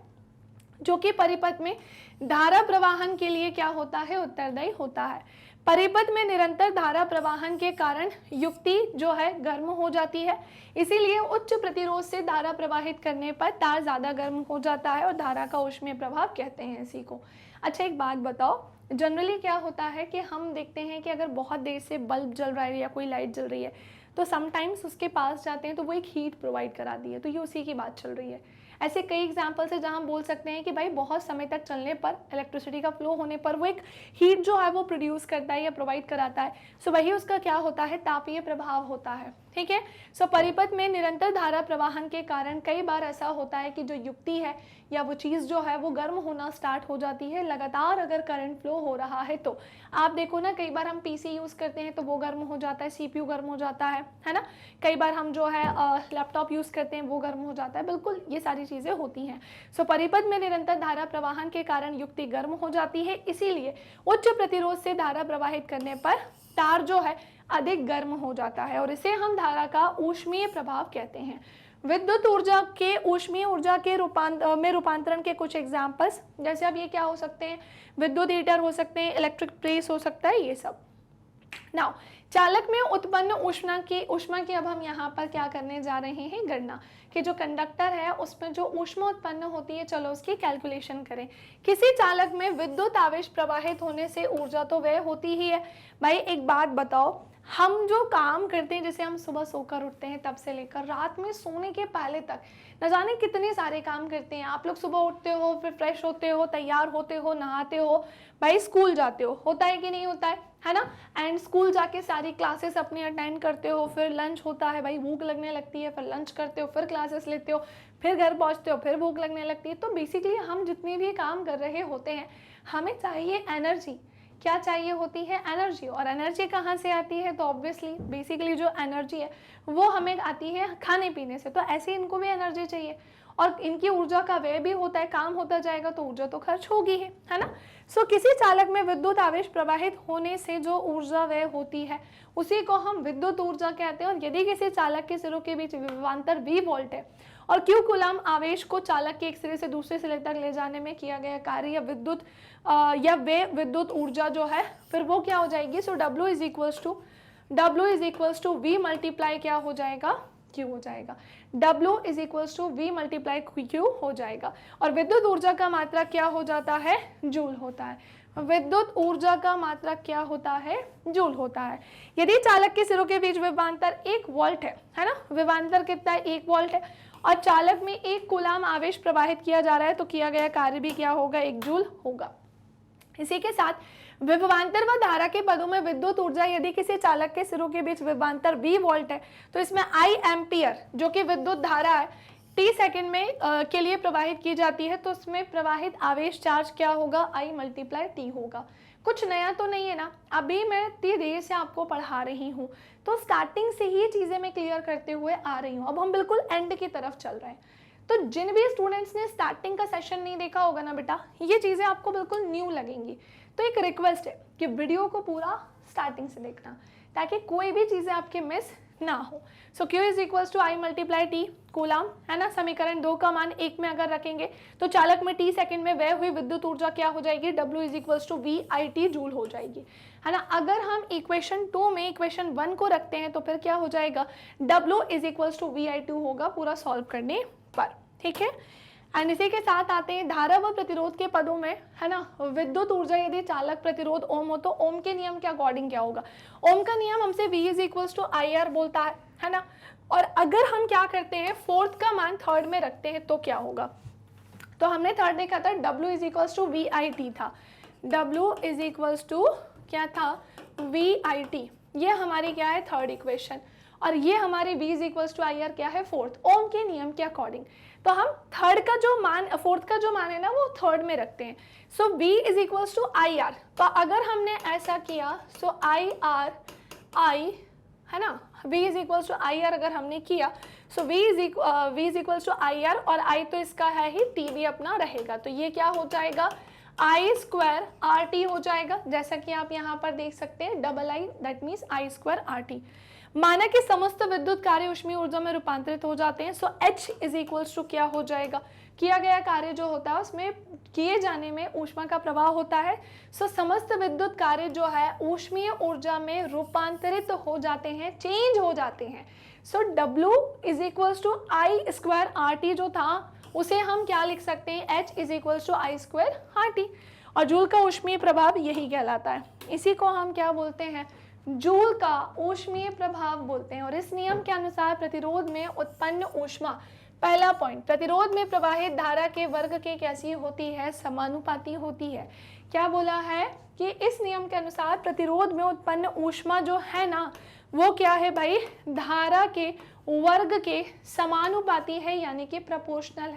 Speaker 1: जो कि परिपथ में धारा प्रवाहन के लिए क्या होता है, उत्तरदायी होता है। परिपथ में निरंतर धारा प्रवाहन के कारण युक्ति जो है गर्म हो जाती है, इसीलिए उच्च प्रतिरोध से धारा प्रवाहित करने पर तार ज़्यादा गर्म हो जाता है और धारा का ऊष्मीय प्रभाव कहते हैं इसी को। अच्छा एक बात बताओ, जनरली क्या होता है कि हम देखते हैं कि अगर बहुत देर से बल्ब जल रहा है या कोई लाइट जल रही है तो समटाइम्स उसके पास जाते हैं तो वो एक हीट प्रोवाइड करा दी है, तो ये उसी की बात चल रही है। ऐसे कई एग्जाम्पल्स है जहां हम बोल सकते हैं कि भाई बहुत समय तक चलने पर, इलेक्ट्रिसिटी का फ्लो होने पर वो एक हीट जो है वो प्रोड्यूस करता है या प्रोवाइड कराता है। सो वही उसका क्या होता है, तापीय प्रभाव होता है, ठीक है। सो परिपथ में निरंतर धारा प्रवाहन के कारण कई बार ऐसा होता है कि जो युक्ति है या वो चीज़ जो है वो गर्म होना स्टार्ट हो जाती है, लगातार अगर करंट फ्लो हो रहा है तो। आप देखो ना, कई बार हम पीसी यूज़ करते हैं तो वो गर्म हो जाता है, सीपीयू गर्म हो जाता है ना। कई बार हम जो है लैपटॉप यूज़ करते हैं वो गर्म हो जाता है, बिल्कुल ये सारी चीज़ें होती हैं। सो परिपथ में निरंतर धारा प्रवाहन के कारण युक्ति गर्म हो जाती है, इसीलिए उच्च प्रतिरोध से धारा प्रवाहित करने पर तार जो है अधिक गर्म हो जाता है और इसे हम धारा का ऊष्मीय प्रभाव कहते हैं। विद्युत ऊर्जा के ऊष्मीय ऊर्जा के रूपांतरण के कुछ एग्जाम्पल्स, जैसे अब ये क्या हो सकते हैं, विद्युत हीटर हो सकते हैं, इलेक्ट्रिक प्रेस हो सकता है, ये सब। नाउ चालक में उत्पन्न ऊष्मा की अब हम यहाँ पर क्या करने जा रहे हैं, गणना, कि जो कंडक्टर है उसमें जो ऊष्मा उत्पन्न होती है, चलो उसकी कैलकुलेशन करें। किसी चालक में विद्युत आवेश प्रवाहित होने से ऊर्जा तो व्यय होती ही है। भाई एक बात बताओ, हम जो काम करते हैं, जैसे हम सुबह सोकर उठते हैं तब से लेकर रात में सोने के पहले तक, न जाने कितने सारे काम करते हैं। आप लोग सुबह उठते हो, फिर फ्रेश होते हो, तैयार होते हो, नहाते हो, भाई स्कूल जाते हो, होता है कि नहीं होता है ना। एंड स्कूल जाके सारी क्लासेस अपनी अटेंड करते हो, फिर लंच होता है, भाई भूख लगने लगती है, फिर लंच करते हो, फिर क्लासेस लेते हो, फिर घर पहुंचते हो, फिर भूख लगने लगती है। तो बेसिकली हम जितने भी काम कर रहे होते हैं, हमें चाहिए एनर्जी। क्या चाहिए होती है, एनर्जी। और एनर्जी कहाँ से आती है, तो ऑब्वियसली बेसिकली जो एनर्जी है वो हमें आती है खाने पीने से, तो ऐसे इनको भी एनर्जी चाहिए और इनकी ऊर्जा का व्यय भी होता है, काम होता जाएगा तो ऊर्जा तो खर्च होगी है ना। सो किसी चालक में विद्युत आवेश प्रवाहित होने से जो ऊर्जा व्यय होती है उसी को हम विद्युत ऊर्जा कहते हैं। और यदि किसी चालक के सिरों के बीच विभवांतर V वोल्ट है और Q कूलाम आवेश को चालक के एक सिरे से दूसरे सिरे तक ले जाने में किया गया कार्य या वे विद्युत ऊर्जा जो है फिर वो क्या हो जाएगी। So W is equals to V multiply क्या हो जाएगा, Q हो जाएगा। W is equals to V multiply Q हो जाएगा। और विद्युत ऊर्जा का मात्रा क्या हो जाता है, जूल होता है। विद्युत ऊर्जा का मात्रा क्या होता है, जूल होता है। यदि चालक के सिरों के बीच विभवांतर 1 वोल्ट है ना, विभवांतर कितना है, 1 वोल्ट है, और चालक में 1 कूलाम आवेश प्रवाहित किया जा रहा है तो किया गया कार्य भी क्या होगा, 1 जूल होगा। इसी के साथ विभवांतर व धारा के पदों में विद्युत ऊर्जा, यदि किसी चालक के सिरों के बीच विभवांतर V वोल्ट है तो इसमें I एम्पियर जो कि विद्युत धारा है t सेकंड में के लिए प्रवाहित की जाती है, तो उसमें प्रवाहित आवेश चार्ज क्या होगा, I मल्टीप्लाई t होगा। कुछ नया तो नहीं है ना, अभी मैं इतनी देर से आपको पढ़ा रही हूँ तो स्टार्टिंग से ही चीज़ें मैं क्लियर करते हुए आ रही हूँ। अब हम बिल्कुल एंड की तरफ चल रहे हैं, तो जिन भी स्टूडेंट्स ने स्टार्टिंग का सेशन नहीं देखा होगा ना बेटा, ये चीज़ें आपको बिल्कुल न्यू लगेंगी। तो एक रिक्वेस्ट है कि वीडियो को पूरा स्टार्टिंग से देखना ताकि कोई भी चीज़ें आपके मिस ना हो। So Q is equals to I multiply T coulomb, है ना। समीकरण 2 का मान 1 में अगर रखेंगे तो चालक में T सेकंड में व्यय हुई विद्युत ऊर्जा क्या हो जाएगी, W is equals to VIT joule हो जाएगी, है ना। अगर हम इक्वेशन 2 में इक्वेशन 1 को रखते हैं तो फिर क्या हो जाएगा, W is equals to VI2 होगा पूरा सॉल्व करने पर, ठीक है। एंड इसी के साथ आते हैं धारा व प्रतिरोध के पदों में, है ना। विद्युत ऊर्जा यदि चालक प्रतिरोध ओम हो तो ओम के नियम के अकॉर्डिंग क्या होगा, ओम का नियम हमसे V is equals to IR बोलता है ना। और अगर हम क्या करते हैं, फोर्थ का मान थर्ड में रखते हैं तो क्या होगा, तो हमने थर्ड देखा था W is equals to VIT था, W इज इक्वल्स टू क्या था, VIT, ये हमारी क्या है थर्ड इक्वेशन। और ये हमारे V is equals to I R क्या है, फोर्थ, ओम के नियम के अकॉर्डिंग। तो हम थर्ड का जो मान, फोर्थ का जो मान है ना वो थर्ड में रखते हैं। So V is equals to I R. तो अगर हमने ऐसा किया सो आई आर आई है ना, V is equals to I R अगर हमने किया so V is equals to I R, और I तो इसका है ही, T भी अपना रहेगा। तो ये क्या हो जाएगा, आई स्क्वायर आर टी हो जाएगा, जैसा कि आप यहाँ पर देख सकते हैं, double I that means I square R T. माना कि समस्त विद्युत कार्य ऊष्मीय ऊर्जा में रूपांतरित हो जाते हैं, सो H इज इक्वल्स टू क्या हो जाएगा, किया गया कार्य जो होता है उसमें किए जाने में ऊष्मा का प्रवाह होता है। सो समस्त विद्युत कार्य जो है ऊष्मीय ऊर्जा में रूपांतरित हो जाते हैं, चेंज हो जाते हैं। So W is equals to I square R T जो था उसे हम क्या लिख सकते हैं, H is equals to I square R T. और जूल का ऊष्मीय प्रभाव यही कहलाता है, इसी को हम क्या बोलते हैं, जूल का ऊष्मीय प्रभाव बोलते हैं। और इस नियम के अनुसार प्रतिरोध में उत्पन्न ऊष्मा, पहला पॉइंट, प्रतिरोध में प्रवाहित धारा के वर्ग के कैसी होती है, समानुपाती होती है। क्या बोला है कि इस नियम के अनुसार प्रतिरोध में उत्पन्न ऊष्मा जो है ना वो क्या है भाई, धारा के वर्ग के समानुपाती है, यानी कि प्रोपोर्शनल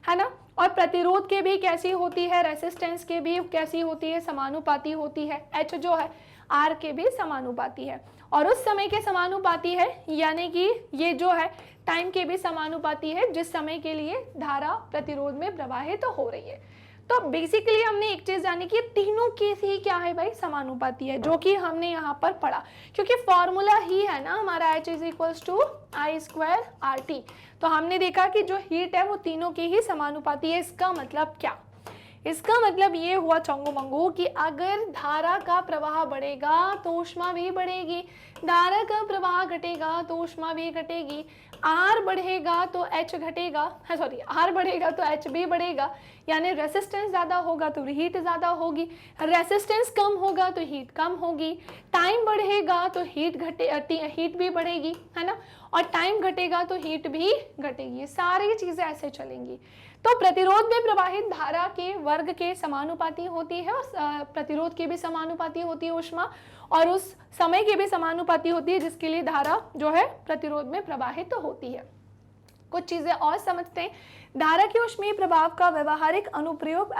Speaker 1: है ना। और प्रतिरोध के भी कैसी होती है, रेसिस्टेंस के भी कैसी होती है, समानुपाती होती है। H जो है R के भी समानुपाती है, और उस समय के समानुपाती है, यानी कि ये जो है टाइम के भी समानुपाती है, जिस समय के लिए धारा प्रतिरोध में प्रवाहित तो हो रही है। तो बेसिकली हमने एक चीज जानी कि तीनों केस ही क्या है भाई, समानुपाती है, जो कि हमने यहाँ पर पढ़ा, क्योंकि फॉर्मूला ही है ना हमारा H is equals to I square R T. तो हमने देखा कि जो हीट है वो तीनों की ही समानुपाती है। इसका मतलब क्या, इसका मतलब ये हुआ चंगू मंगू कि अगर धारा का प्रवाह बढ़ेगा तो ऊष्मा भी बढ़ेगी, धारा का प्रवाह घटेगा तो ऊष्मा भी घटेगी, R बढ़ेगा तो H घटेगा, सॉरी R बढ़ेगा तो H भी बढ़ेगा, यानी रेसिस्टेंस ज़्यादा होगा तो हीट ज़्यादा होगी, रेसिस्टेंस कम होगा तो हीट कम होगी, टाइम बढ़ेगा तो हीट भी बढ़ेगी है ना, और टाइम घटेगा तो हीट भी घटेगी। सारी चीज़ें ऐसे चलेंगी। तो प्रतिरोध में प्रवाहित धारा के वर्ग के समानुपाती होती है, और प्रतिरोध की भी समानुपाती होती है ऊष्मा, और उस समय की भी समानुपाती होती है जिसके लिए धारा जो है प्रतिरोध में प्रवाहित तो होती है। कुछ चीजें और समझते हैं। धारा के ऊष्मीय प्रभाव का व्यवहारिक अनुप्रयोग,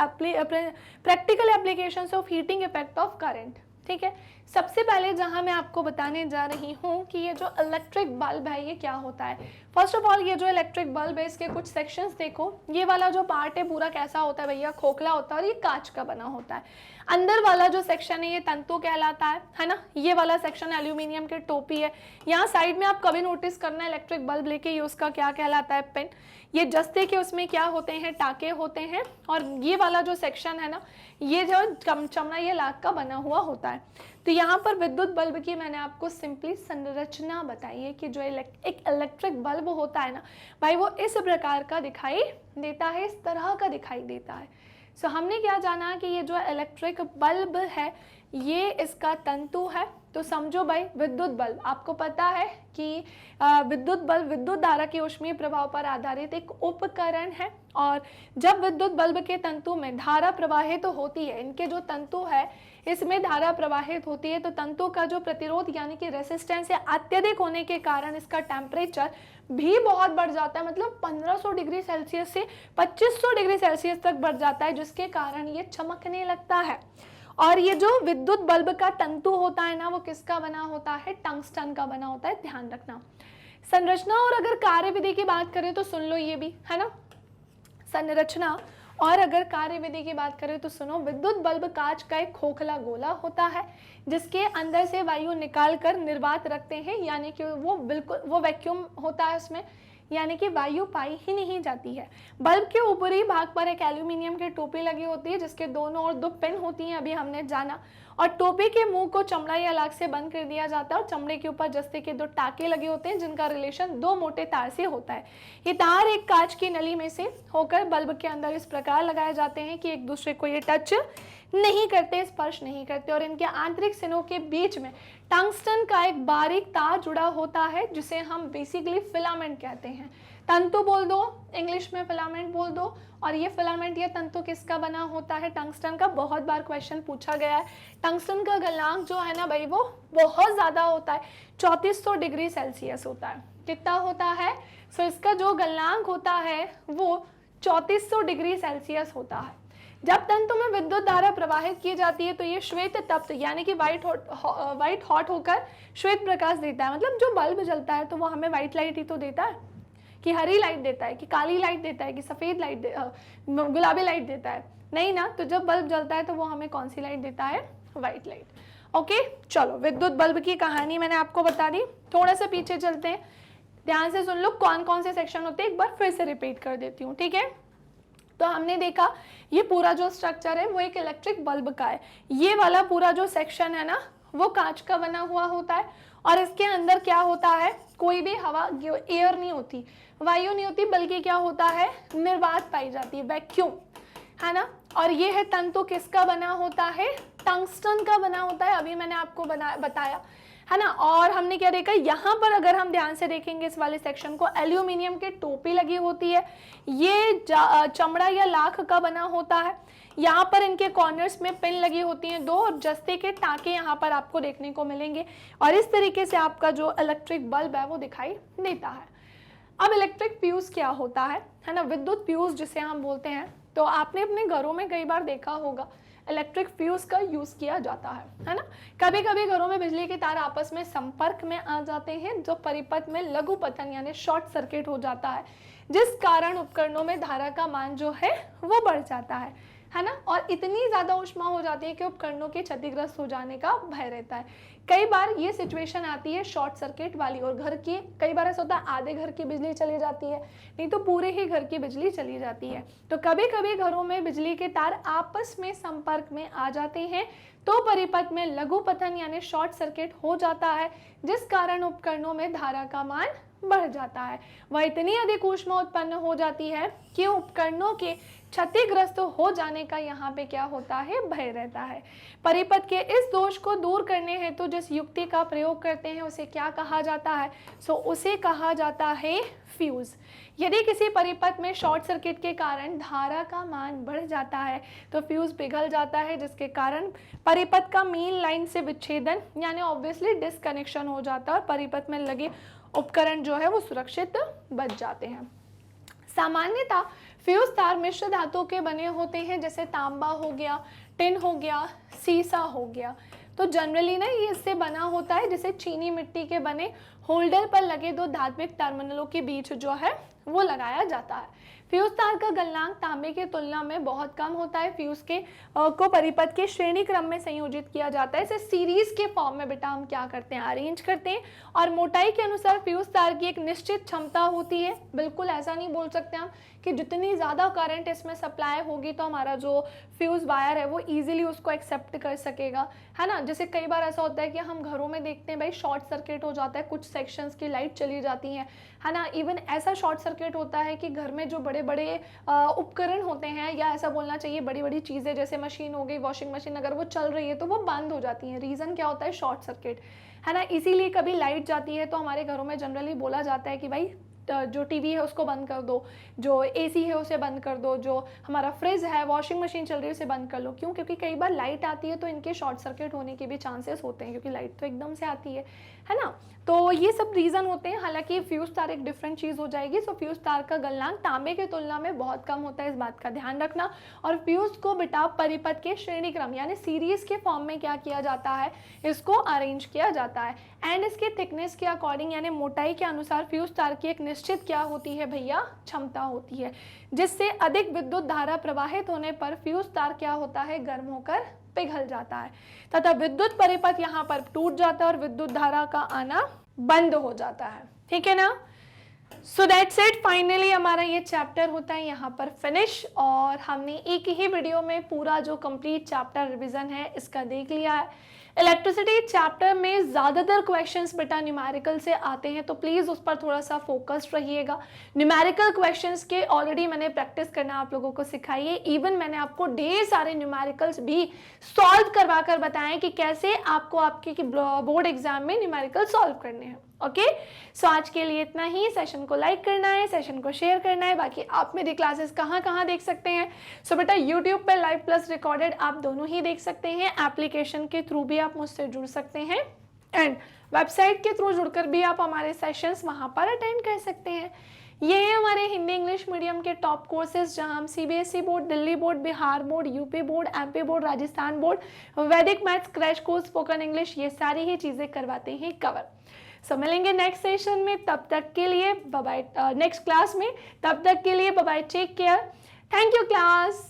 Speaker 1: practical applications of heating effect of current. ठीक है, सबसे पहले जहां मैं आपको बताने जा रही हूं कि ये जो इलेक्ट्रिक बल्ब है ये क्या होता है। फर्स्ट ऑफ ऑल ये जो इलेक्ट्रिक बल्ब है इसके कुछ सेक्शंस देखो। ये वाला जो पार्ट है पूरा कैसा होता है भैया, खोखला होता है, और ये कांच का बना होता है। अंदर वाला जो सेक्शन है ये तंतु कहलाता है ना। ये वाला सेक्शन एल्यूमिनियम की टोपी है। यहाँ साइड में आप कभी नोटिस करना इलेक्ट्रिक बल्ब लेके ये उसका क्या कहलाता है, पिन। ये जस्ते के उसमें क्या होते हैं, टाके होते हैं। और ये वाला जो सेक्शन है ना, ये जो चमड़ा ये लाख का बना हुआ होता है। तो यहाँ पर विद्युत बल्ब की मैंने आपको सिंपली संरचना बताई है कि जो एक इलेक्ट्रिक बल्ब होता है ना भाई, वो इस प्रकार का दिखाई देता है, इस तरह का दिखाई देता है। सो हमने क्या जाना कि ये जो इलेक्ट्रिक बल्ब है ये इसका तंतु है। तो समझो भाई विद्युत बल्ब, आपको पता है कि विद्युत बल्ब विद्युत धारा के ऊष्मीय प्रभाव पर आधारित एक उपकरण है। और जब विद्युत बल्ब के तंतु में धारा प्रवाहित तो होती है, इनके जो तंतु है इसमें धारा प्रवाहित होती है, तो तंतु का जो प्रतिरोध यानी कि रेसिस्टेंस है अत्यधिक होने के कारण इसका टेम्परेचर भी बहुत बढ़ जाता है। मतलब 1500 डिग्री सेल्सियस से 2500 डिग्री सेल्सियस तक बढ़ जाता है, जिसके कारण ये चमकने लगता है। और ये जो विद्युत बल्ब का तंतु होता है ना वो किसका बना होता है, टंगस्टन का बना होता है, ध्यान रखना। संरचना और अगर कार्यविधि की बात करें तो सुन लो, ये भी है ना संरचना। और अगर कार्यविधि की बात करें तो सुनो, विद्युत बल्ब कांच का एक खोखला गोला होता है जिसके अंदर से वायु निकाल कर निर्वात रखते हैं, यानी कि वो वैक्यूम होता है उसमें, यानी कि वायु पाई ही नहीं जाती है। बल्ब के ऊपरी भाग पर एक एल्यूमिनियम की टोपी लगी होती है जिसके दोनों ओर 2 पिन होती हैं, अभी हमने जाना। और टोपी के मुंह को चमड़ा या लाख से बंद कर दिया जाता है, और चमड़े के ऊपर जस्ते के 2 टाके लगे होते हैं जिनका रिलेशन 2 मोटे तार से होता है। ये तार एक कांच की नली में से होकर बल्ब के अंदर इस प्रकार लगाए जाते हैं कि एक दूसरे को ये टच नहीं करते, स्पर्श नहीं करते। और इनके आंतरिक सिरों के बीच में टंगस्टन का एक बारीक तार जुड़ा होता है जिसे हम बेसिकली फिलामेंट कहते हैं। तंतु बोल दो, इंग्लिश में फिलामेंट बोल दो। और ये फिलामेंट या तंतु किसका बना होता है? टंगस्टन का। बहुत बार क्वेश्चन पूछा गया है। टंगस्टन का गलनांक जो है ना भाई वो बहुत ज़्यादा होता है, 3400 डिग्री सेल्सियस होता है। कितना होता है? सो इसका जो गलनांक होता है वो 3400 डिग्री सेल्सियस होता है। जब तंतु में विद्युत धारा प्रवाहित की जाती है तो ये श्वेत तप्त यानी कि वाइट हॉट होकर श्वेत प्रकाश देता है। मतलब जो बल्ब जलता है तो वो हमें व्हाइट लाइट ही तो देता है, कि हरी लाइट देता है, कि काली लाइट देता है, कि सफ़ेद लाइट गुलाबी लाइट देता है? नहीं ना। तो जब बल्ब जलता है तो वो हमें कौन सी लाइट देता है? White light. ओके, चलो विद्युत बल्ब की कहानी मैंने आपको बता दी। थोड़ा सा पीछे चलते हैं, ध्यान से सुन लो कौन कौन से सेक्शन होते हैं, एक बार फिर से रिपीट कर देती हूँ, ठीक है। तो हमने देखा ये पूरा जो स्ट्रक्चर है वो एक इलेक्ट्रिक बल्ब का है। ये वाला पूरा जो सेक्शन है ना वो कांच का बना हुआ होता है और इसके अंदर क्या होता है? कोई भी हवा, एयर नहीं होती, वायु नहीं होती, बल्कि क्या होता है? निर्वात पाई जाती है, वैक्यूम, है ना। और ये है तंतु किसका बना होता है? टंगस्टन का बना होता है। अभी मैंने आपको बताया, है ना। और हमने क्या देखा यहाँ पर, अगर हम ध्यान से देखेंगे इस वाले सेक्शन को, एल्यूमिनियम की टोपी लगी होती है। ये चमड़ा या लाख का बना होता है। यहाँ पर इनके कॉर्नर्स में पिन लगी होती हैं 2 और जस्ते के टाँके यहाँ पर आपको देखने को मिलेंगे। और इस तरीके से आपका जो इलेक्ट्रिक बल्ब है वो दिखाई देता है। अब इलेक्ट्रिक फ्यूज क्या होता है ना, विद्युत फ्यूज जिसे हम बोलते हैं। तो आपने अपने घरों में कई बार देखा होगा इलेक्ट्रिक फ्यूज का यूज किया जाता है ना। कभी कभी घरों में बिजली के तार आपस में संपर्क में आ जाते हैं, जो परिपथ में लघु पतन यानी शॉर्ट सर्किट हो जाता है, जिस कारण उपकरणों में धारा का मान जो है वो बढ़ जाता है ना। और इतनी ज्यादा ऊष्मा हो जाती है कि उपकरणों के क्षतिग्रस्त हो जाने का भय रहता है। कई बार ये सिचुएशन आती है शॉर्ट सर्किट वाली, और घर की कई बार ऐसा होता है आधे घर की बिजली चली जाती है, नहीं तो पूरे ही घर की बिजली चली जाती है। तो कभी कभी घरों में बिजली के तार आपस में संपर्क में आ जाते हैं तो परिपथ में लघु पतन यानी शॉर्ट सर्किट हो जाता है, जिस कारण उपकरणों में धारा का मान बढ़ जाता है। वह इतनी अधिक ऊष्मा उत्पन्न हो जाती है कि उपकरणों के क्षतिग्रस्त हो जाने का यहाँ पे क्या होता है? भय रहता है। परिपथ के इस दोष को दूर करने हेतु जिस युक्ति का प्रयोग करते हैं उसे क्या कहा जाता है? उसे कहा जाता है फ्यूज। यदि किसी परिपथ में शॉर्ट सर्किट के कारण धारा का मान बढ़ जाता है तो फ्यूज पिघल जाता है, जिसके कारण परिपथ का मेन लाइन से विच्छेदन यानी ऑब्वियसली डिस्कनेक्शन हो जाता है और परिपथ में लगे उपकरण जो है वो सुरक्षित बच जाते हैं। सामान्यतः फ्यूज तार मिश्र धातु के बने होते हैं, जैसे तांबा हो गया, टिन हो गया, सीसा हो गया। तो जनरली ना ये इससे बना होता है, जैसे चीनी मिट्टी के बने होल्डर पर लगे 2 धात्विक टर्मिनलों के बीच जो है वो लगाया जाता है। फ्यूज तार का गलनांक तांबे की तुलना में बहुत कम होता है। फ्यूज के को परिपथ के श्रेणी क्रम में संयोजित किया जाता है। इसे सीरीज के फॉर्म में बेटा हम क्या करते हैं? अरेंज करते हैं। और मोटाई के अनुसार फ्यूज तार की एक निश्चित क्षमता होती है। बिल्कुल ऐसा नहीं बोल सकते हम कि जितनी ज़्यादा करंट इसमें सप्लाई होगी तो हमारा जो फ्यूज वायर है वो इजीली उसको एक्सेप्ट कर सकेगा, है ना। जैसे कई बार ऐसा होता है कि हम घरों में देखते हैं भाई शॉर्ट सर्किट हो जाता है, कुछ सेक्शंस की लाइट चली जाती हैं, है ना। इवन ऐसा शॉर्ट सर्किट होता है कि घर में जो बड़े बड़े उपकरण होते हैं, या ऐसा बोलना चाहिए बड़ी बड़ी चीज़ें जैसे मशीन हो गई, वॉशिंग मशीन, अगर वो चल रही है तो वो बंद हो जाती हैं। रीज़न क्या होता है? शॉर्ट सर्किट, है ना। इसीलिए कभी लाइट जाती है तो हमारे घरों में जनरली बोला जाता है कि भाई जो टीवी है उसको बंद कर दो, जो एसी है उसे बंद कर दो, जो हमारा फ्रिज है, वॉशिंग मशीन चल रही है उसे बंद कर लो। क्यों? क्योंकि कई बार लाइट आती है तो इनके शॉर्ट सर्किट होने के भी चांसेस होते हैं, क्योंकि लाइट तो एकदम से आती है ना। तो ये सब रीज़न होते हैं। हालांकि फ्यूज तार एक डिफरेंट चीज़ हो जाएगी। सो फ्यूज तार का गलनांक तांबे की तुलना में बहुत कम होता है, इस बात का ध्यान रखना। और फ्यूज को बेटा परिपथ के श्रेणी क्रम यानी सीरीज के फॉर्म में क्या किया जाता है? इसको अरेंज किया जाता है। एंड इसके थिकनेस के अकॉर्डिंग यानी मोटाई के अनुसार फ्यूज तार की एक निश्चित क्या होती है भैया? क्षमता होती है, जिससे अधिक विद्युत धारा प्रवाहित होने पर फ्यूज तार क्या होता है? गर्म होकर पिघल जाता है तथा विद्युत परिपथ यहाँ पर टूट जाता है और विद्युत धारा का आना बंद हो जाता है। ठीक है ना। So that's it. फाइनली हमारा ये चैप्टर होता है यहाँ पर फिनिश, और हमने एक ही वीडियो में पूरा जो कंप्लीट चैप्टर रिवीजन है इसका देख लिया है। इलेक्ट्रिसिटी चैप्टर में ज़्यादातर क्वेश्चंस बेटा न्यूमेरिकल से आते हैं, तो प्लीज़ उस पर थोड़ा सा फोकस्ड रहिएगा। न्यूमेरिकल क्वेश्चंस के ऑलरेडी मैंने प्रैक्टिस करना आप लोगों को सिखाई है। इवन मैंने आपको ढेर सारे न्यूमेरिकल्स भी सॉल्व करवा कर बताएं कि कैसे आपको आपके बोर्ड एग्जाम में न्यूमेरिकल सॉल्व करने हैं। ओके, सो आज के लिए इतना ही। सेशन को लाइक करना है, सेशन को शेयर करना है। बाकी आप मेरी क्लासेस कहाँ कहाँ देख सकते हैं? सो बेटा यूट्यूब पर लाइव प्लस रिकॉर्डेड आप दोनों ही देख सकते हैं। एप्लीकेशन के थ्रू भी आप मुझसे जुड़ सकते हैं एंड वेबसाइट के थ्रू जुड़कर भी आप हमारे सेशंस वहाँ पर अटेंड कर सकते हैं। ये है हमारे हिंदी इंग्लिश मीडियम के टॉप कोर्सेज, जहां हम CBSE board, Delhi board, Bihar board, UP board, MP board, Rajasthan board, Vedic maths, crash course, spoken English, ये सारी ही चीज़ें करवाते हैं कवर। सो मिलेंगे नेक्स्ट सेशन में, तब तक के लिए बाय बाय, नेक्स्ट क्लास में, तब तक के लिए bye bye, take care, thank you class.